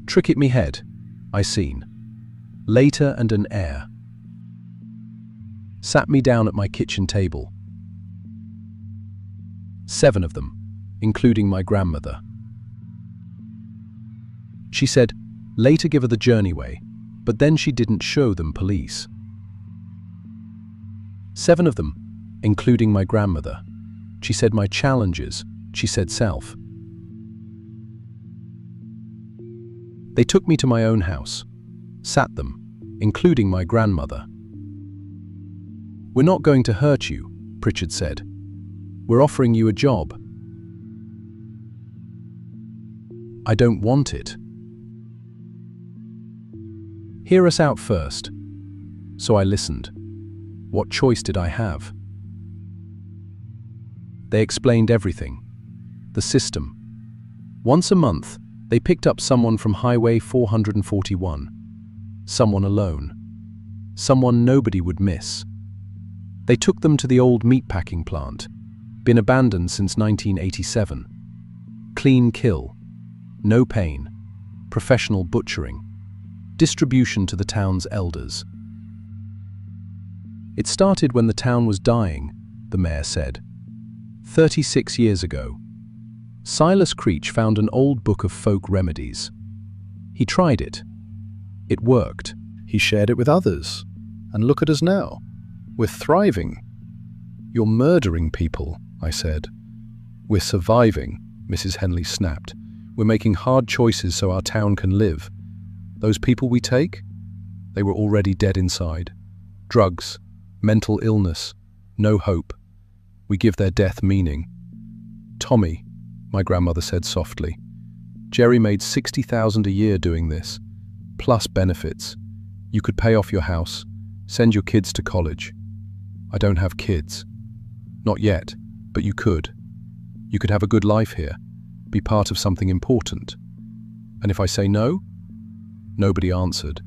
Trick it me head, I seen. Later and an air. Sat me down at my kitchen table. 7 of them, including my grandmother. She said, later give her the journeyway, but then she didn't show them police. 7 of them, including my grandmother. She said my challenges, she said self. They took me to my own house, sat them, including my grandmother. "We're not going to hurt you," Pritchard said. "We're offering you a job." "I don't want it." "Hear us out first." So I listened. What choice did I have? They explained everything. The system. Once a month, they picked up someone from Highway 441. Someone alone. Someone nobody would miss. They took them to the old meatpacking plant. Been abandoned since 1987. Clean kill. No pain. Professional butchering. Distribution to the town's elders. It started when the town was dying, the mayor said. 36 years ago. Silas Creech found an old book of folk remedies. He tried it. It worked. He shared it with others. And look at us now. We're thriving. "You're murdering people," I said. "We're surviving," Mrs. Henley snapped. "We're making hard choices so our town can live. Those people we take? They were already dead inside. Drugs, mental illness, no hope. We give their death meaning." "Tommy," my grandmother said softly, "Jerry made $60,000 a year doing this, plus benefits. You could pay off your house, send your kids to college. I don't have kids. Not yet, but you could. You could have a good life here, be part of something important. And if I say no?" Nobody answered.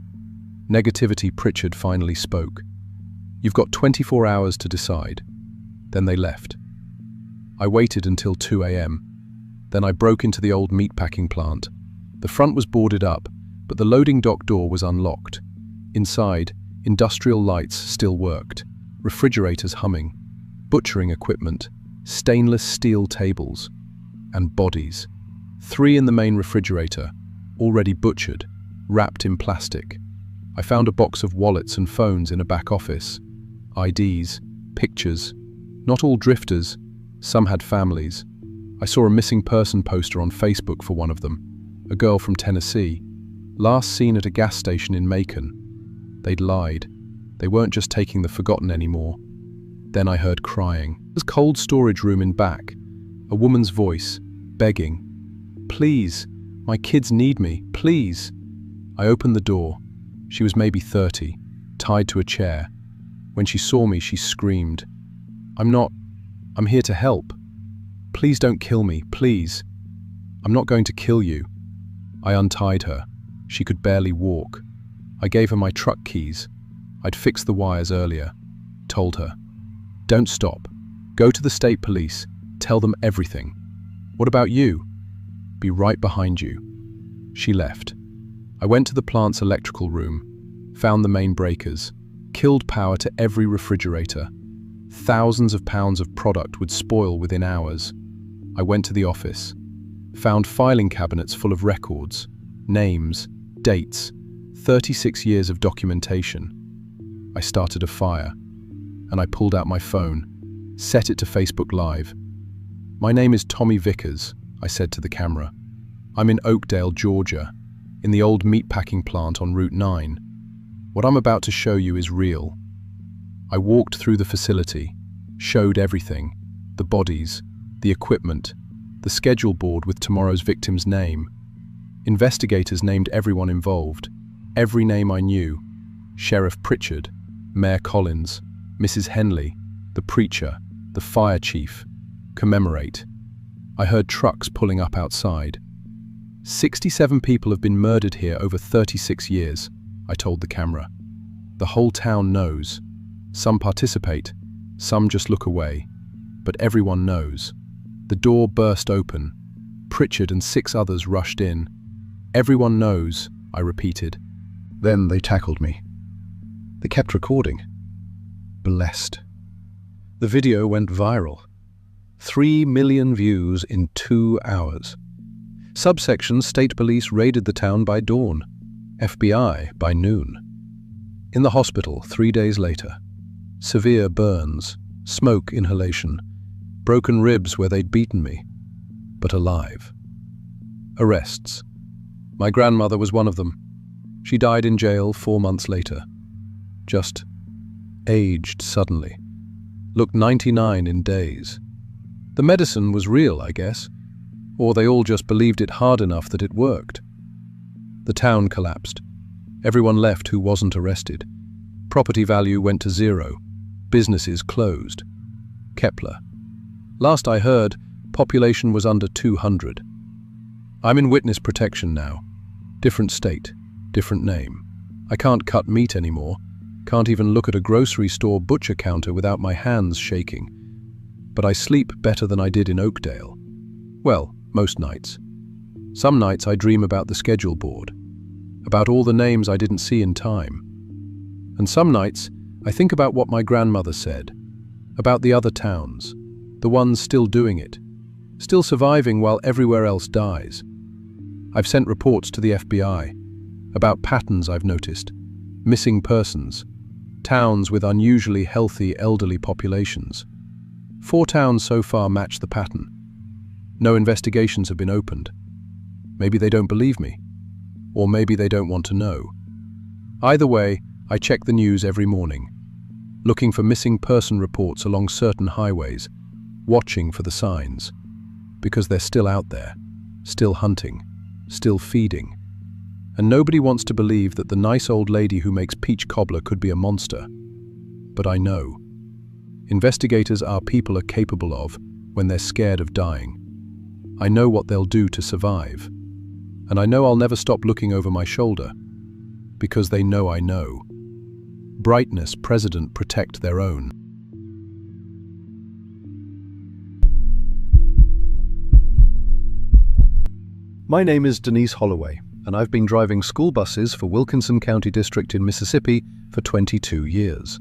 Negativity. Pritchard finally spoke. "You've got 24 hours to decide." Then they left. I waited until 2 a.m. Then I broke into the old meatpacking plant. The front was boarded up, but the loading dock door was unlocked. Inside, industrial lights still worked, refrigerators humming, butchering equipment, stainless steel tables, and bodies. 3 in the main refrigerator, already butchered, wrapped in plastic. I found a box of wallets and phones in a back office. IDs, pictures. Not all drifters, some had families. I saw a missing person poster on Facebook for one of them, a girl from Tennessee, last seen at a gas station in Macon. They'd lied. They weren't just taking the forgotten anymore. Then I heard crying. There's a cold storage room in back. A woman's voice, begging. "Please, my kids need me, please." I opened the door. She was maybe 30, tied to a chair. When she saw me, she screamed, I'm here to help. Please don't kill me, please. I'm not going to kill you." I untied her. She could barely walk. I gave her my truck keys. I'd fixed the wires earlier. Told her, "Don't stop. Go to the state police. Tell them everything. What about you? Be right behind you." She left. I went to the plant's electrical room, found the main breakers, killed power to every refrigerator. Thousands of pounds of product would spoil within hours. I went to the office, found filing cabinets full of records, names, dates, 36 years of documentation. I started a fire, and I pulled out my phone, set it to Facebook Live. "My name is Tommy Vickers," I said to the camera. "I'm in Oakdale, Georgia, in the old meatpacking plant on Route 9. What I'm about to show you is real." I walked through the facility, showed everything, the bodies, the equipment, the schedule board with tomorrow's victim's name. Investigators named everyone involved, every name I knew: Sheriff Pritchard, Mayor Collins, Mrs. Henley, the preacher, the fire chief. Commemorate. I heard trucks pulling up outside. 67 people have been murdered here over 36 years, I told the camera. The whole town knows. Some participate, some just look away, but everyone knows. The door burst open. Pritchard and 6 others rushed in. "Everyone knows," I repeated. Then they tackled me. They kept recording. Blessed. The video went viral. 3 million views in 2 hours. Subsection State Police raided the town by dawn. FBI by noon. In the hospital 3 days later. Severe burns, smoke inhalation, broken ribs where they'd beaten me, but alive. Arrests. My grandmother was one of them. She died in jail 4 months later. Just aged suddenly. Looked 99 in days. The medicine was real, I guess, or they all just believed it hard enough that it worked. The town collapsed. Everyone left who wasn't arrested. Property value went to zero. Businesses closed. Kepler. Last I heard, population was under 200. I'm in witness protection now. Different state, different name. I can't cut meat anymore. Can't even look at a grocery store butcher counter without my hands shaking. But I sleep better than I did in Oakdale. Well, most nights. Some nights I dream about the schedule board, about all the names I didn't see in time. And some nights I think about what my grandmother said, about the other towns, the ones still doing it, still surviving while everywhere else dies. I've sent reports to the FBI about patterns I've noticed, missing persons, towns with unusually healthy elderly populations. 4 towns so far match the pattern. No investigations have been opened. Maybe they don't believe me, or maybe they don't want to know. Either way, I check the news every morning, looking for missing person reports along certain highways, watching for the signs, because they're still out there, still hunting, still feeding. And nobody wants to believe that the nice old lady who makes peach cobbler could be a monster. But I know. Investigators are people are capable of when they're scared of dying. I know what they'll do to survive. And I know I'll never stop looking over my shoulder, because they know I know. Brightness, President, protect their own. My name is Denise Holloway, and I've been driving school buses for Wilkinson County District in Mississippi for 22 years.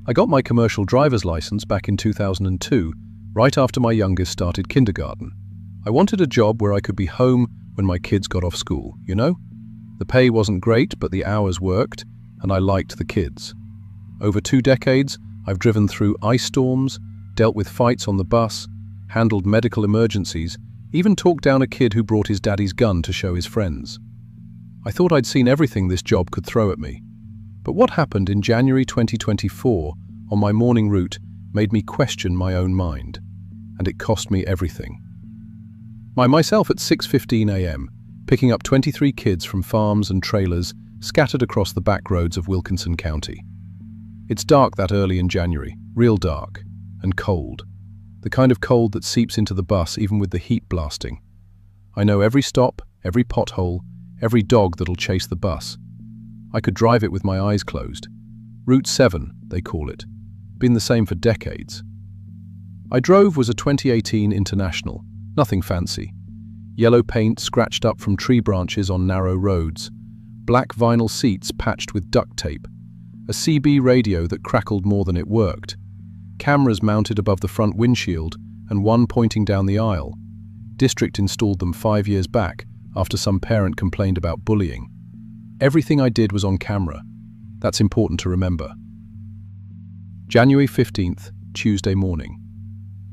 I got my commercial driver's license back in 2002, right after my youngest started kindergarten. I wanted a job where I could be home when my kids got off school, you know? The pay wasn't great, but the hours worked, and I liked the kids. Over 2 decades, I've driven through ice storms, dealt with fights on the bus, handled medical emergencies, even talked down a kid who brought his daddy's gun to show his friends. I thought I'd seen everything this job could throw at me. But what happened in January 2024 on my morning route made me question my own mind, and it cost me everything. Myself at 6:15 a.m., picking up 23 kids from farms and trailers scattered across the back roads of Wilkinson County. It's dark that early in January, real dark, and cold. The kind of cold that seeps into the bus even with the heat blasting. I know every stop, every pothole, every dog that'll chase the bus. I could drive it with my eyes closed. Route 7, they call it. Been the same for decades. I drove was a 2018 International, nothing fancy. Yellow paint scratched up from tree branches on narrow roads, black vinyl seats patched with duct tape, a CB radio that crackled more than it worked, cameras mounted above the front windshield and one pointing down the aisle. District installed them 5 years back after some parent complained about bullying. Everything I did was on camera. That's important to remember. January 15th, Tuesday morning.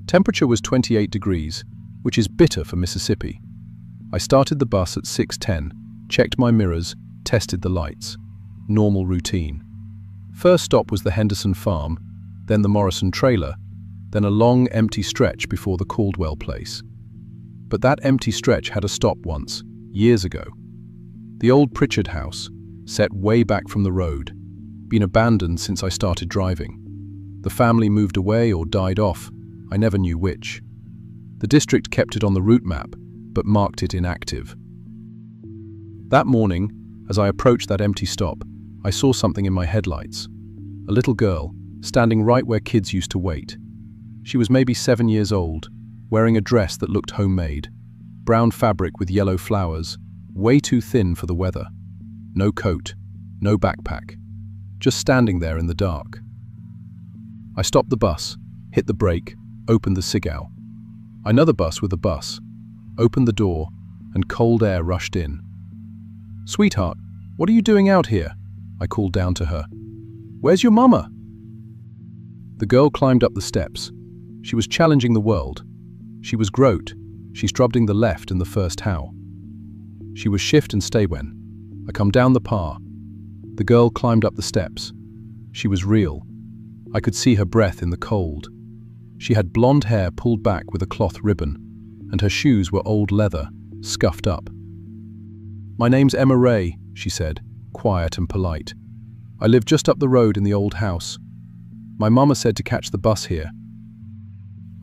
Temperature was 28 degrees, which is bitter for Mississippi. I started the bus at 6:10, checked my mirrors, tested the lights. Normal routine. First stop was the Henderson farm, then the Morrison trailer, then a long empty stretch before the Caldwell place. But that empty stretch had a stop once, years ago. The old Pritchard house, set way back from the road, been abandoned since I started driving. The family moved away or died off, I never knew which. The district kept it on the route map, but marked it inactive. That morning, as I approached that empty stop, I saw something in my headlights. A little girl, standing right where kids used to wait. She was maybe 7 years old, wearing a dress that looked homemade. Brown fabric with yellow flowers, way too thin for the weather. No coat, no backpack, just standing there in the dark. I stopped the bus, hit the brake, opened the cigow. Another bus with a bus, opened the door, and cold air rushed in. "Sweetheart, what are you doing out here?" I called down to her. "Where's your mama?" The girl climbed up the steps. She was challenging the world. She was Grote. She's drubbing the left in the first how. She was shift and stay when. I come down the par. The girl climbed up the steps. She was real. I could see her breath in the cold. She had blonde hair pulled back with a cloth ribbon, and her shoes were old leather, scuffed up. "My name's Emma Ray," she said, quiet and polite. "I live just up the road in the old house. My mama said to catch the bus here."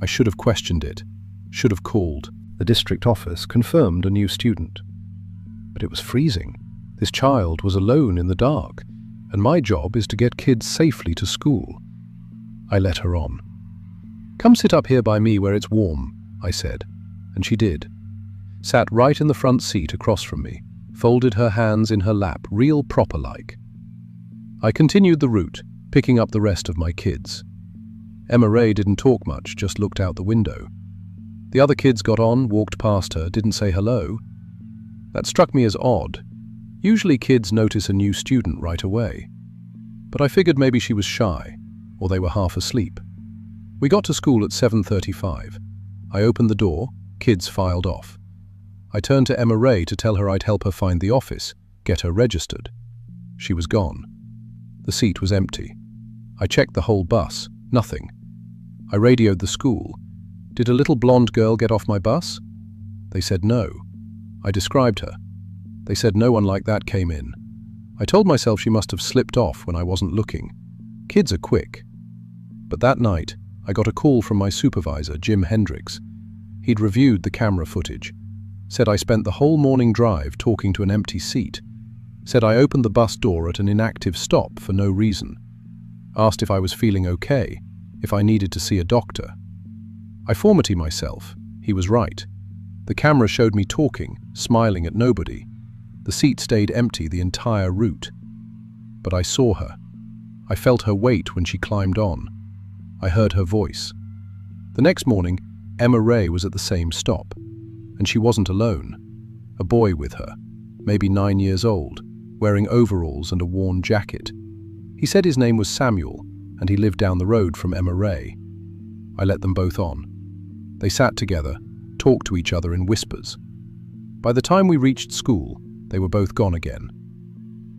I should have questioned it, should have called. The district office confirmed a new student. But it was freezing. This child was alone in the dark, and my job is to get kids safely to school. I let her on. "Come sit up here by me where it's warm," I said, and she did. Sat right in the front seat across from me, folded her hands in her lap, real proper-like. I continued the route, picking up the rest of my kids. Emma Ray didn't talk much, just looked out the window. The other kids got on, walked past her, didn't say hello. That struck me as odd. Usually kids notice a new student right away. But I figured maybe she was shy, or they were half asleep. We got to school at 7:35. I opened the door, kids filed off. I turned to Emma Ray to tell her I'd help her find the office, get her registered. She was gone. The seat was empty. I checked the whole bus, nothing. I radioed the school. "Did a little blonde girl get off my bus?" They said no. I described her. They said no one like that came in. I told myself she must have slipped off when I wasn't looking. Kids are quick. But that night, I got a call from my supervisor, Jim Hendricks. He'd reviewed the camera footage. Said I spent the whole morning drive talking to an empty seat. Said I opened the bus door at an inactive stop for no reason. Asked if I was feeling okay, if I needed to see a doctor. I formatted myself. He was right. The camera showed me talking, smiling at nobody. The seat stayed empty the entire route. But I saw her. I felt her weight when she climbed on. I heard her voice. The next morning, Emma Ray was at the same stop. And she wasn't alone. A boy with her, maybe 9 years old, wearing overalls and a worn jacket. He said his name was Samuel, and he lived down the road from Emma Ray. I let them both on. They sat together, talked to each other in whispers. By the time we reached school, they were both gone again.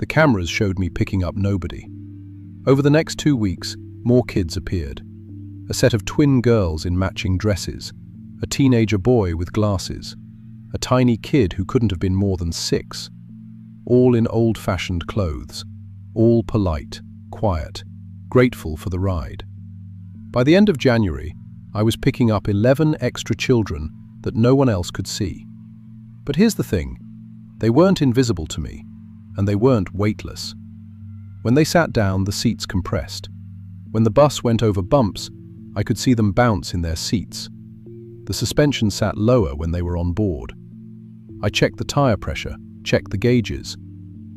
The cameras showed me picking up nobody. Over the next 2 weeks, more kids appeared. A set of twin girls in matching dresses, a teenager boy with glasses, a tiny kid who couldn't have been more than 6, all in old-fashioned clothes, all polite, quiet, grateful for the ride. By the end of January, I was picking up 11 extra children that no one else could see. But here's the thing, they weren't invisible to me, and they weren't weightless. When they sat down, the seats compressed. When the bus went over bumps, I could see them bounce in their seats. The suspension sat lower when they were on board. I checked the tire pressure, checked the gauges.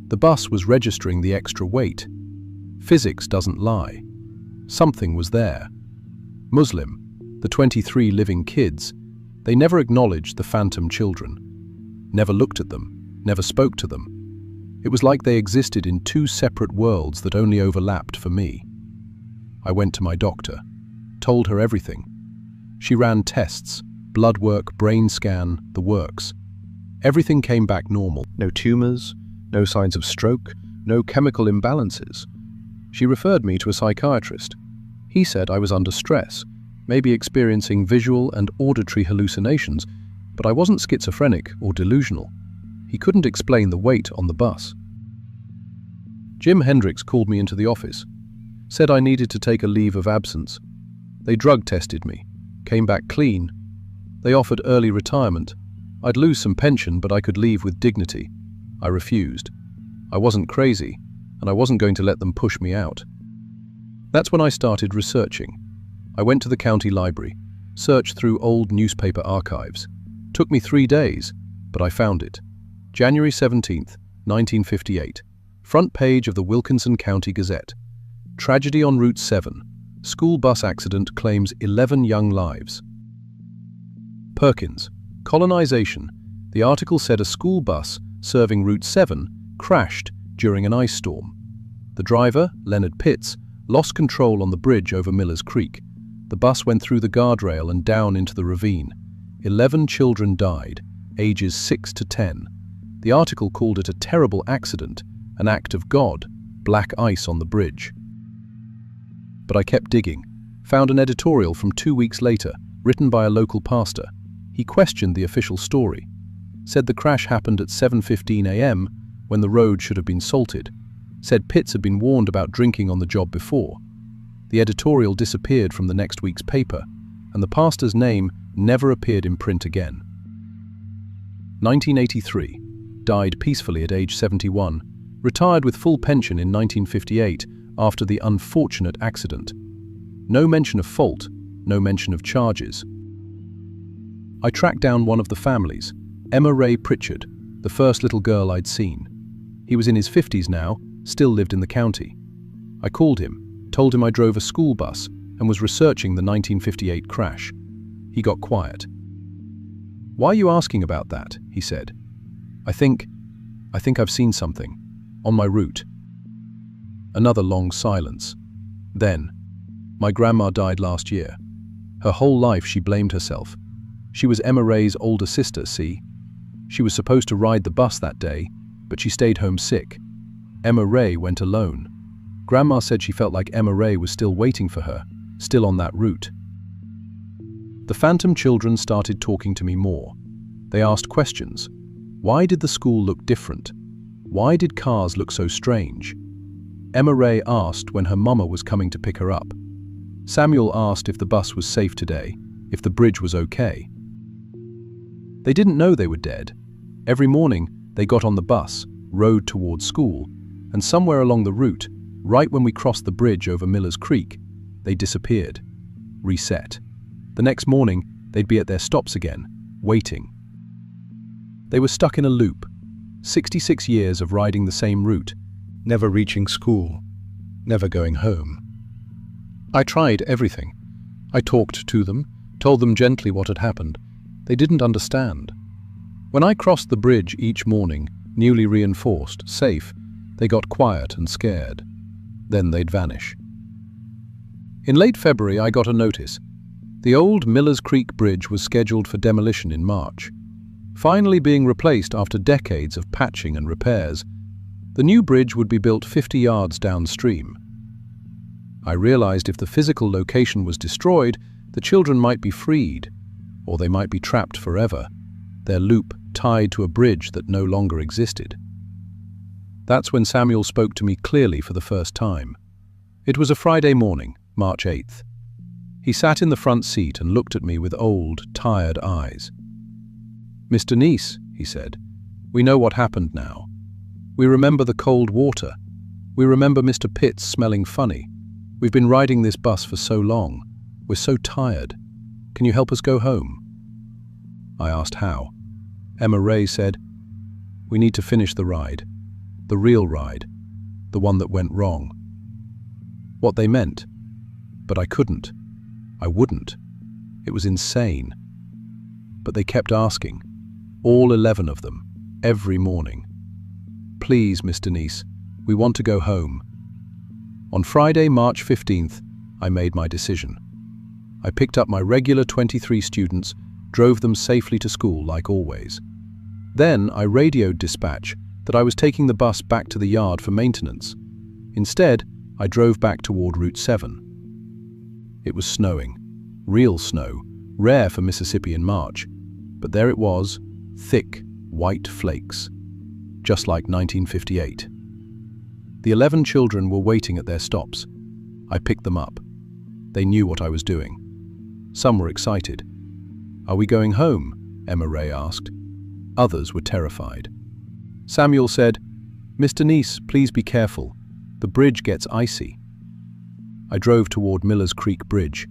The bus was registering the extra weight. Physics doesn't lie. Something was there. Muslim, the 23 living kids, they never acknowledged the phantom children. Never looked at them, never spoke to them. It was like they existed in 2 separate worlds that only overlapped for me. I went to my doctor, told her everything. She ran tests, blood work, brain scan, the works. Everything came back normal. No tumors, no signs of stroke, no chemical imbalances. She referred me to a psychiatrist. He said I was under stress, maybe experiencing visual and auditory hallucinations, but I wasn't schizophrenic or delusional. He couldn't explain the weight on the bus. Jim Hendricks called me into the office, said I needed to take a leave of absence. They drug tested me, came back clean. They offered early retirement. I'd lose some pension, but I could leave with dignity. I refused. I wasn't crazy, and I wasn't going to let them push me out. That's when I started researching. I went to the county library, searched through old newspaper archives. Took me 3 days, but I found it. January 17th, 1958. Front page of the Wilkinson County Gazette. Tragedy on Route 7. School bus accident claims 11 young lives. Perkins. Colonization. The article said a school bus serving Route 7 crashed during an ice storm. The driver, Leonard Pitts, lost control on the bridge over Miller's Creek. The bus went through the guardrail and down into the ravine. 11 children died, ages 6 to 10. The article called it a terrible accident, an act of God, black ice on the bridge. But I kept digging, found an editorial from 2 weeks later, written by a local pastor. He questioned the official story, said the crash happened at 7:15 a.m. when the road should have been salted, said Pitts had been warned about drinking on the job before. The editorial disappeared from the next week's paper, and the pastor's name never appeared in print again. 1983. Died peacefully at age 71, retired with full pension in 1958 after the unfortunate accident. No mention of fault, no mention of charges. I tracked down one of the families, Emma Ray Pritchard, the first little girl I'd seen. He was in his 50s now, still lived in the county. I called him, told him I drove a school bus and was researching the 1958 crash. He got quiet. "Why are you asking about that?" he said. I think I've seen something. On my route." Another long silence. Then, "My grandma died last year. Her whole life she blamed herself. She was Emma Ray's older sister, see? She was supposed to ride the bus that day, but she stayed home sick. Emma Ray went alone. Grandma said she felt like Emma Ray was still waiting for her, still on that route." The phantom children started talking to me more. They asked questions. Why did the school look different? Why did cars look so strange? Emma Ray asked when her mama was coming to pick her up. Samuel asked if the bus was safe today, if the bridge was okay. They didn't know they were dead. Every morning, they got on the bus, rode towards school, and somewhere along the route, right when we crossed the bridge over Miller's Creek, they disappeared, reset. The next morning, they'd be at their stops again, waiting. They were stuck in a loop, 66 years of riding the same route, never reaching school, never going home. I tried everything. I talked to them, told them gently what had happened. They didn't understand. When I crossed the bridge each morning, newly reinforced, safe, they got quiet and scared. Then they'd vanish. In late February, I got a notice. The old Miller's Creek Bridge was scheduled for demolition in March, finally being replaced after decades of patching and repairs. The new bridge would be built 50 yards downstream. I realized if the physical location was destroyed, the children might be freed, or they might be trapped forever, their loop tied to a bridge that no longer existed. That's when Samuel spoke to me clearly for the first time. It was a Friday morning, March 8th. He sat in the front seat and looked at me with old, tired eyes. "Mr. Neese," he said, "we know what happened now. We remember the cold water. We remember Mr. Pitts smelling funny. We've been riding this bus for so long. We're so tired. Can you help us go home?" I asked how. Emma Ray said, "We need to finish the ride. The real ride. The one that went wrong." What they meant. But I couldn't. I wouldn't. It was insane. But they kept asking. All 11 of them. Every morning. "Please, Mr. Neese, we want to go home." On Friday, March 15th, I made my decision. I picked up my regular 23 students, drove them safely to school like always. Then I radioed dispatch that I was taking the bus back to the yard for maintenance. Instead, I drove back toward Route 7. It was snowing. Real snow, rare for Mississippi in March. But there it was, thick, white flakes. Just like 1958. The 11 children were waiting at their stops. I picked them up. They knew what I was doing. Some were excited. "Are we going home?" Emma Ray asked. Others were terrified. Samuel said, "Mr. Neese, please be careful. The bridge gets icy." I drove toward Miller's Creek Bridge.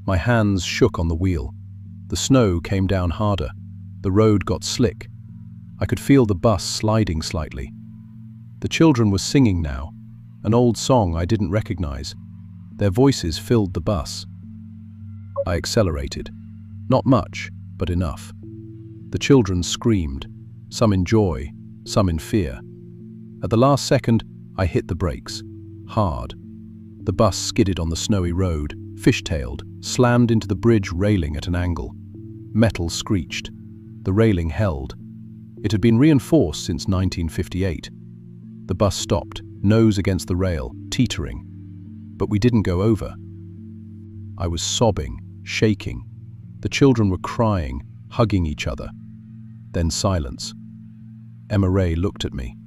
My hands shook on the wheel. The snow came down harder. The road got slick. I could feel the bus sliding slightly. The children were singing now, an old song I didn't recognize. Their voices filled the bus. I accelerated. Not much, but enough. The children screamed, some in joy, some in fear. At the last second, I hit the brakes, hard. The bus skidded on the snowy road, fishtailed, slammed into the bridge railing at an angle. Metal screeched. The railing held. It had been reinforced since 1958. The bus stopped, nose against the rail, teetering. But we didn't go over. I was sobbing, shaking. The children were crying, hugging each other. Then silence. Emma Ray looked at me.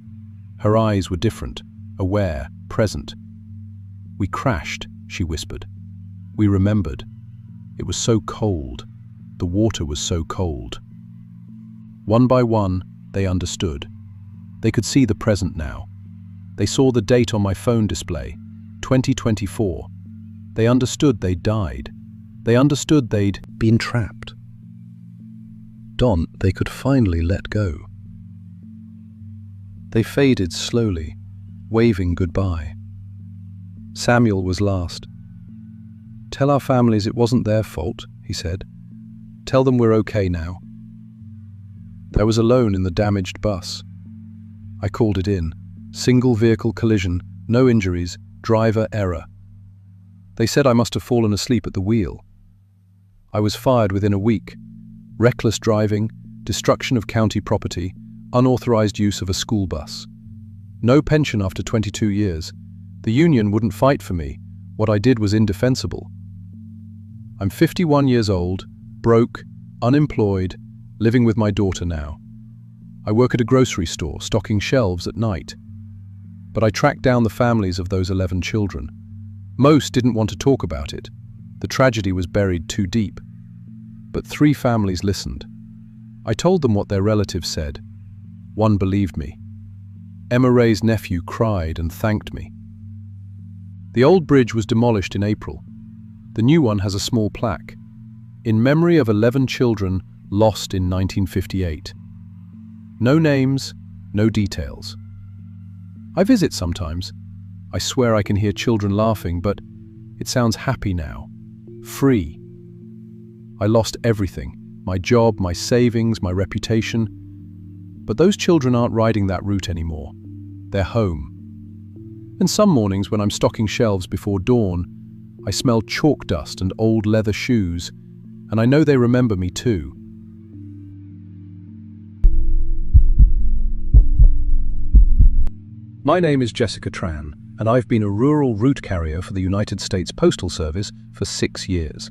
Her eyes were different, aware, present. "We crashed," she whispered. "We remembered. It was so cold. The water was so cold." One by one, they understood. They could see the present now. They saw the date on my phone display, 2024. They understood they'd died. They understood they'd been trapped. They could finally let go. They faded slowly, waving goodbye. Samuel was last. "Tell our families it wasn't their fault," he said. "Tell them we're okay now." I was alone in the damaged bus. I called it in. Single vehicle collision, no injuries, driver error. They said I must have fallen asleep at the wheel. I was fired within a week. Reckless driving, destruction of county property, unauthorized use of a school bus. No pension after 22 years. The union wouldn't fight for me. What I did was indefensible. I'm 51 years old, broke, unemployed, living with my daughter now. I work at a grocery store, stocking shelves at night. But I tracked down the families of those 11 children. Most didn't want to talk about it. The tragedy was buried too deep. But 3 families listened. I told them what their relatives said. One believed me. Emma Ray's nephew cried and thanked me. The old bridge was demolished in April. The new one has a small plaque, in memory of 11 children lost in 1958. No names, no details. I visit sometimes. I swear I can hear children laughing, but it sounds happy now. Free. I lost everything. My job, my savings, my reputation. But those children aren't riding that route anymore. They're home. And some mornings when I'm stocking shelves before dawn, I smell chalk dust and old leather shoes, and I know they remember me too. My name is Jessica Tran, and I've been a rural route carrier for the United States Postal Service for 6 years.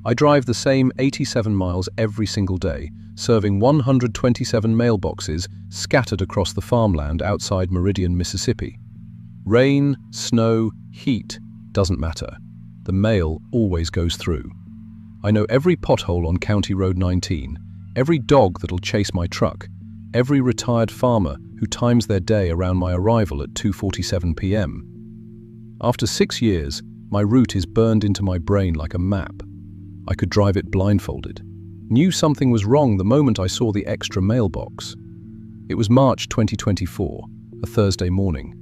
I drive the same 87 miles every single day, serving 127 mailboxes scattered across the farmland outside Meridian, Mississippi. Rain, snow, heat, doesn't matter. The mail always goes through. I know every pothole on County Road 19, every dog that'll chase my truck, every retired farmer who times their day around my arrival at 2:47 p.m. After 6 years, my route is burned into my brain like a map. I could drive it blindfolded. Knew something was wrong the moment I saw the extra mailbox. It was March 2024, a Thursday morning.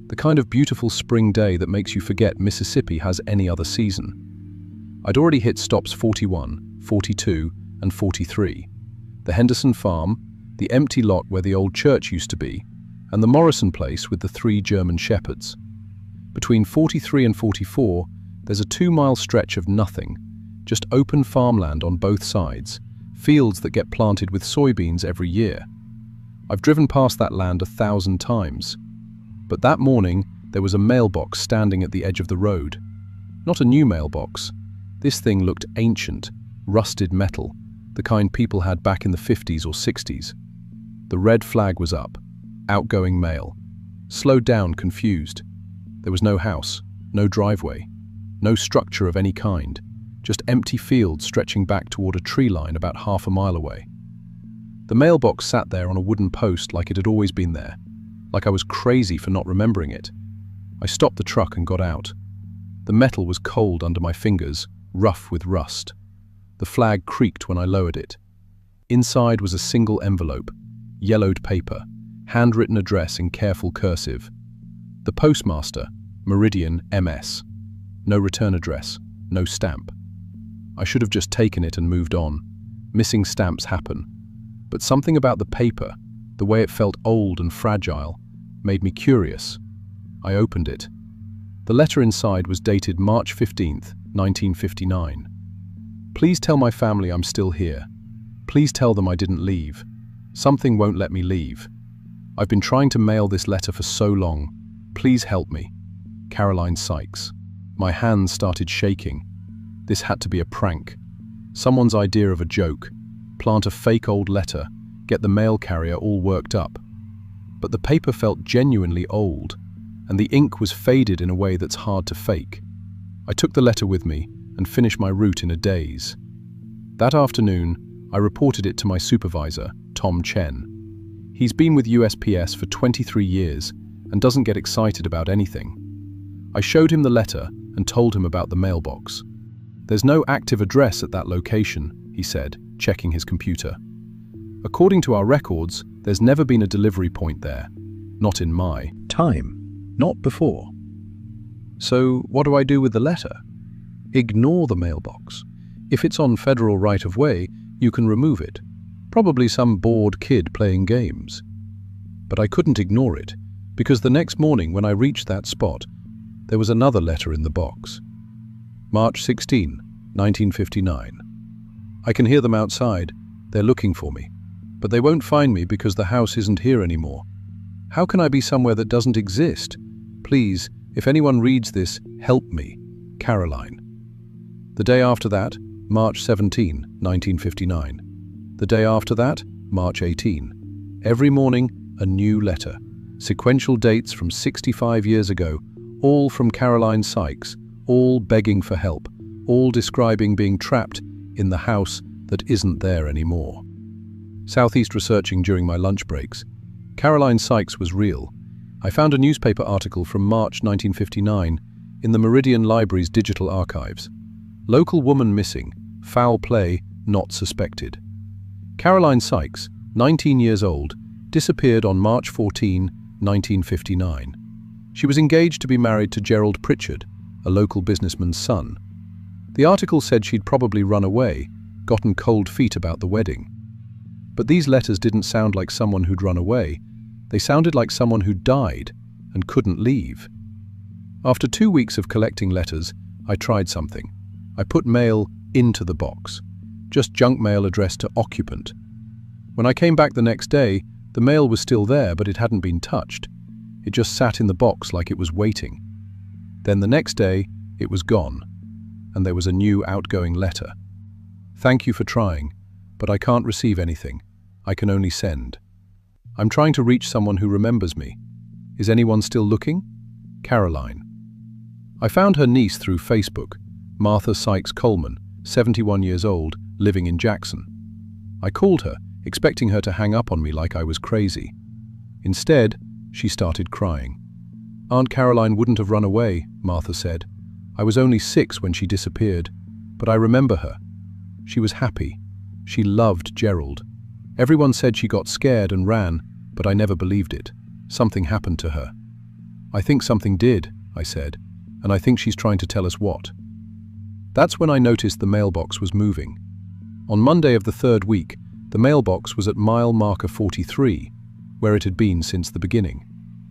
The kind of beautiful spring day that makes you forget Mississippi has any other season. I'd already hit stops 41, 42, and 43. The Henderson Farm, the empty lot where the old church used to be, and the Morrison place with the 3 German shepherds. Between 43 and 44, there's a 2-mile stretch of nothing, just open farmland on both sides, fields that get planted with soybeans every year. I've driven past that land 1,000 times. But that morning, there was a mailbox standing at the edge of the road. Not a new mailbox. This thing looked ancient, rusted metal, the kind people had back in the 50s or 60s. The red flag was up. Outgoing mail. Slowed down, confused. There was no house, no driveway, no structure of any kind, just empty fields stretching back toward a tree line about half a mile away. The mailbox sat there on a wooden post like it had always been there, like I was crazy for not remembering it. I stopped the truck and got out. The metal was cold under my fingers, rough with rust. The flag creaked when I lowered it. Inside was a single envelope, yellowed paper, handwritten address in careful cursive. The postmaster, Meridian, MS. No return address, no stamp. I should have just taken it and moved on. Missing stamps happen. But something about the paper, the way it felt old and fragile, made me curious. I opened it. The letter inside was dated March 15th, 1959. Please tell my family I'm still here. Please tell them I didn't leave. Something won't let me leave. I've been trying to mail this letter for so long. Please help me. Caroline Sykes. My hands started shaking. This had to be a prank. Someone's idea of a joke. Plant a fake old letter, get the mail carrier all worked up. But the paper felt genuinely old, and the ink was faded in a way that's hard to fake. I took the letter with me and finished my route in a daze. That afternoon, I reported it to my supervisor, Tom Chen. He's been with USPS for 23 years and doesn't get excited about anything. I showed him the letter and told him about the mailbox. There's no active address at that location, he said, checking his computer. According to our records, there's never been a delivery point there. Not in my time. Not before. So what do I do with the letter? Ignore the mailbox. If it's on federal right-of-way, you can remove it. Probably some bored kid playing games. But I couldn't ignore it, because the next morning when I reached that spot, there was another letter in the box. March 16, 1959. I can hear them outside. They're looking for me. But they won't find me because the house isn't here anymore. How can I be somewhere that doesn't exist? Please, if anyone reads this, help me. Caroline. The day after that, March 17, 1959. The day after that, March 18. Every morning, a new letter. Sequential dates from 65 years ago, all from Caroline Sykes, all begging for help, all describing being trapped in the house that isn't there anymore. Southeast researching during my lunch breaks. Caroline Sykes was real. I found a newspaper article from March 1959 in the Meridian Library's digital archives. Local woman missing, foul play not suspected. Caroline Sykes, 19 years old, disappeared on March 14, 1959. She was engaged to be married to Gerald Pritchard, a local businessman's son. The article said she'd probably run away, gotten cold feet about the wedding. But these letters didn't sound like someone who'd run away. They sounded like someone who died and couldn't leave. After 2 weeks of collecting letters, I tried something. I put mail into the box, just junk mail addressed to occupant. When I came back the next day, the mail was still there, but it hadn't been touched. It just sat in the box like it was waiting. Then the next day, it was gone, and there was a new outgoing letter. Thank you for trying, but I can't receive anything. I can only send. I'm trying to reach someone who remembers me. Is anyone still looking? Caroline. I found her niece through Facebook, Martha Sykes Coleman, 71 years old, living in Jackson. I called her, expecting her to hang up on me like I was crazy. Instead, she started crying. Aunt Caroline wouldn't have run away, Martha said. I was only 6 when she disappeared, but I remember her. She was happy. She loved Gerald. Everyone said she got scared and ran, but I never believed it. Something happened to her. I think something did, I said, and I think she's trying to tell us what. That's when I noticed the mailbox was moving. On Monday of the 3rd week, the mailbox was at mile marker 43, where it had been since the beginning.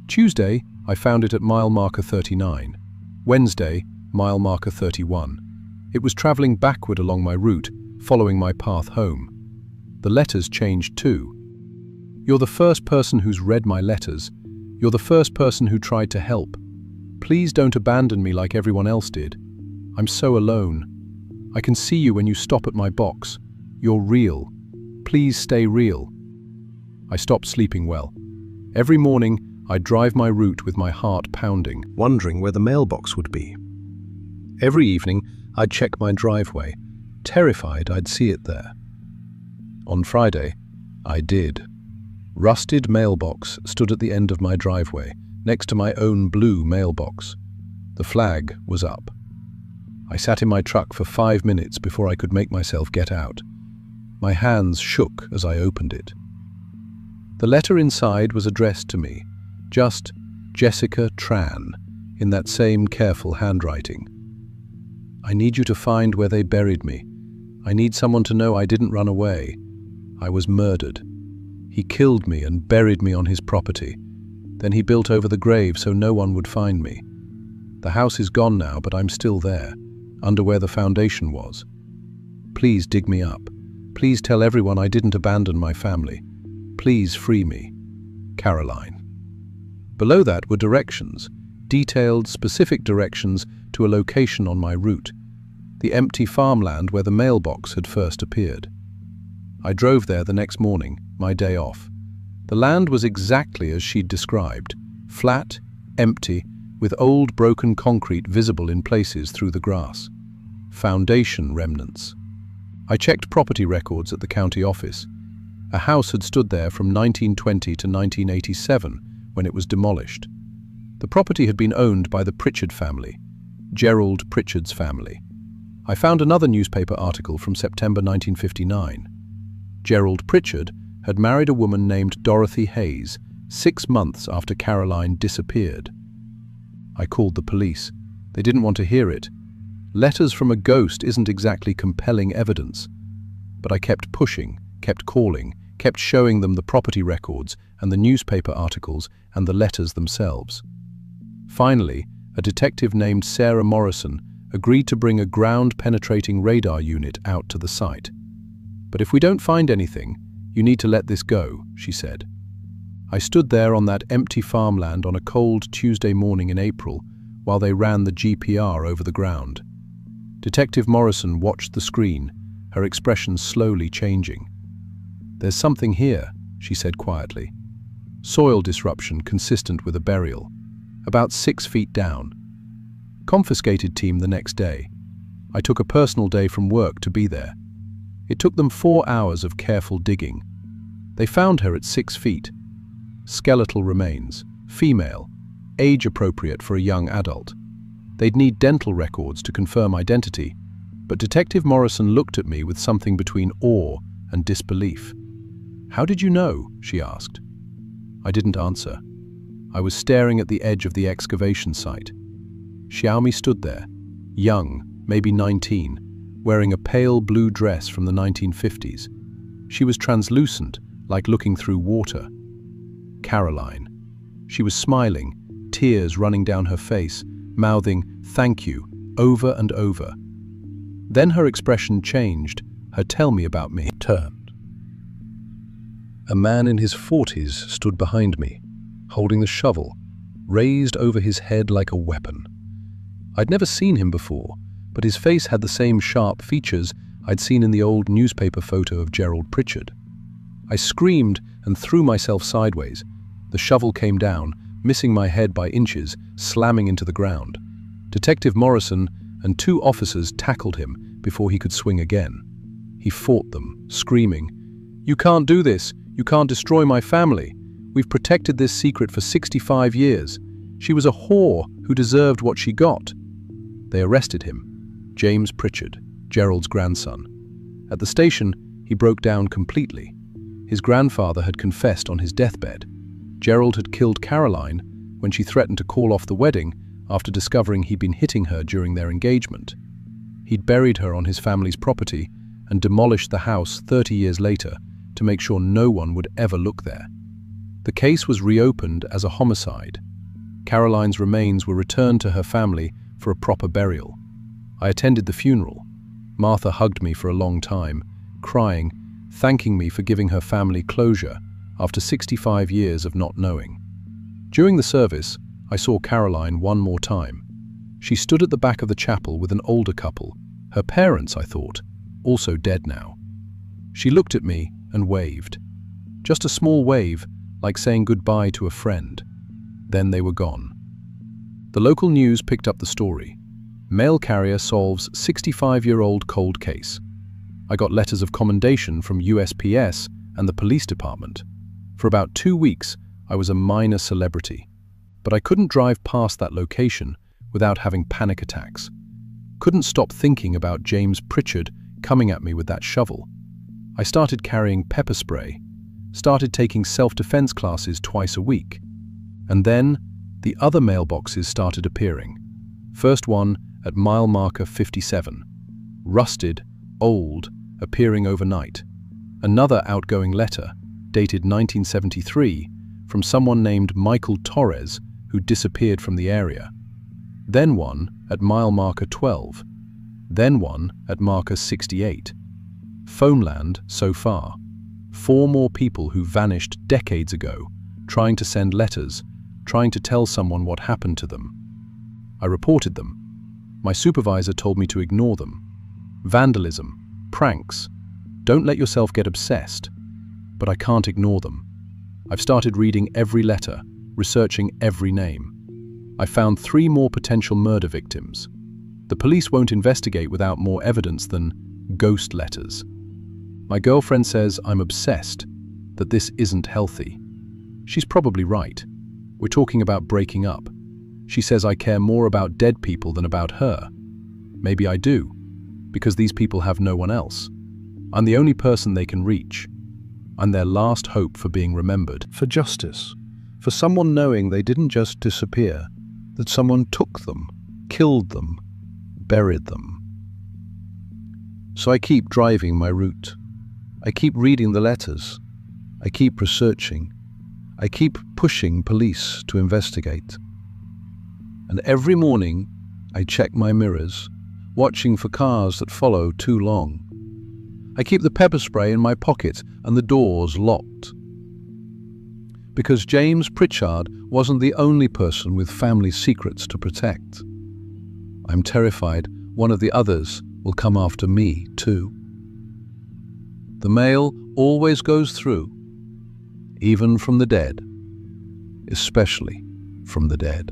Tuesday, I found it at mile marker 39. Wednesday, mile marker 31. It was traveling backward along my route, following my path home. The letters changed too. You're the first person who's read my letters. You're the first person who tried to help. Please don't abandon me like everyone else did. I'm so alone. I can see you when you stop at my box. You're real. Please stay real. I stopped sleeping well. Every morning, I'd drive my route with my heart pounding, wondering where the mailbox would be. Every evening, I'd check my driveway, terrified I'd see it there. On Friday, I did. Rusted mailbox stood at the end of my driveway, next to my own blue mailbox. The flag was up. I sat in my truck for 5 minutes before I could make myself get out. My hands shook as I opened it. The letter inside was addressed to me, just Jessica Tran, in that same careful handwriting. I need you to find where they buried me. I need someone to know I didn't run away. I was murdered. He killed me and buried me on his property. Then he built over the grave so no one would find me. The house is gone now, but I'm still there, under where the foundation was. Please dig me up. Please tell everyone I didn't abandon my family. Please free me. Caroline. Below that were directions, detailed, specific directions to a location on my route, the empty farmland where the mailbox had first appeared. I drove there the next morning, my day off. The land was exactly as she'd described, flat, empty, with old broken concrete visible in places through the grass. Foundation remnants. I checked property records at the county office. A house had stood there from 1920 to 1987 when it was demolished. The property had been owned by the Pritchard family, Gerald Pritchard's family. I found another newspaper article from September 1959. Gerald Pritchard had married a woman named Dorothy Hayes 6 months after Caroline disappeared. I called the police. They didn't want to hear it. Letters from a ghost isn't exactly compelling evidence. But I kept pushing, kept calling, kept showing them the property records and the newspaper articles and the letters themselves. Finally, a detective named Sarah Morrison agreed to bring a ground-penetrating radar unit out to the site. But if we don't find anything, you need to let this go, she said. I stood there on that empty farmland on a cold Tuesday morning in April while they ran the GPR over the ground. Detective Morrison watched the screen, her expression slowly changing. There's something here, she said quietly. Soil disruption consistent with a burial, about 6 feet down. Confiscated team the next day. I took a personal day from work to be there. It took them 4 hours of careful digging. They found her at 6 feet. Skeletal remains, female, age appropriate for a young adult. They'd need dental records to confirm identity, but Detective Morrison looked at me with something between awe and disbelief. How did you know? She asked. I didn't answer. I was staring at the edge of the excavation site. Xiaomi stood there, young, maybe 19, wearing a pale blue dress from the 1950s. She was translucent, like looking through water. Caroline. She was smiling, tears running down her face, mouthing, "Thank you," over and over. Then her expression changed, her "tell me about me" turned. A man in his 40s stood behind me, holding the shovel, raised over his head like a weapon. I'd never seen him before, but his face had the same sharp features I'd seen in the old newspaper photo of Gerald Pritchard. I screamed and threw myself sideways. The shovel came down, missing my head by inches, slamming into the ground. Detective Morrison and 2 officers tackled him before he could swing again. He fought them, screaming, "You can't do this! You can't destroy my family! We've protected this secret for 65 years. She was a whore who deserved what she got." They arrested him, James Pritchard, Gerald's grandson. At the station, he broke down completely. His grandfather had confessed on his deathbed. Gerald had killed Caroline when she threatened to call off the wedding after discovering he'd been hitting her during their engagement. He'd buried her on his family's property and demolished the house 30 years later to make sure no one would ever look there. The case was reopened as a homicide. Caroline's remains were returned to her family for a proper burial. I attended the funeral. Martha hugged me for a long time, crying, thanking me for giving her family closure after 65 years of not knowing. During the service, I saw Caroline one more time. She stood at the back of the chapel with an older couple, her parents, I thought, also dead now. She looked at me and waved. Just a small wave, like saying goodbye to a friend. Then they were gone. The local news picked up the story. Mail carrier solves 65-year-old cold case. I got letters of commendation from USPS and the police department. For about 2 weeks, I was a minor celebrity. But I couldn't drive past that location without having panic attacks. Couldn't stop thinking about James Pritchard coming at me with that shovel. I started carrying pepper spray, started taking self-defense classes twice a week. And then, the other mailboxes started appearing. First one at mile marker 57. Rusted, old, appearing overnight. Another outgoing letter, dated 1973, from someone named Michael Torres, who disappeared from the area. Then one at mile marker 12. Then one at marker 68. Phoneland so far. 4 more people who vanished decades ago, trying to send letters, trying to tell someone what happened to them. I reported them. My supervisor told me to ignore them. Vandalism, pranks. Don't let yourself get obsessed. But I can't ignore them. I've started reading every letter, researching every name. I found 3 more potential murder victims. The police won't investigate without more evidence than ghost letters. My girlfriend says I'm obsessed, that this isn't healthy. She's probably right. We're talking about breaking up. She says I care more about dead people than about her. Maybe I do, because these people have no one else. I'm the only person they can reach. I'm their last hope for being remembered. For justice. For someone knowing they didn't just disappear, that someone took them, killed them, buried them. So I keep driving my route. I keep reading the letters. I keep researching. I keep pushing police to investigate. And every morning, I check my mirrors, watching for cars that follow too long. I keep the pepper spray in my pocket and the doors locked. Because James Pritchard wasn't the only person with family secrets to protect. I'm terrified one of the others will come after me too. The mail always goes through, even from the dead, especially from the dead.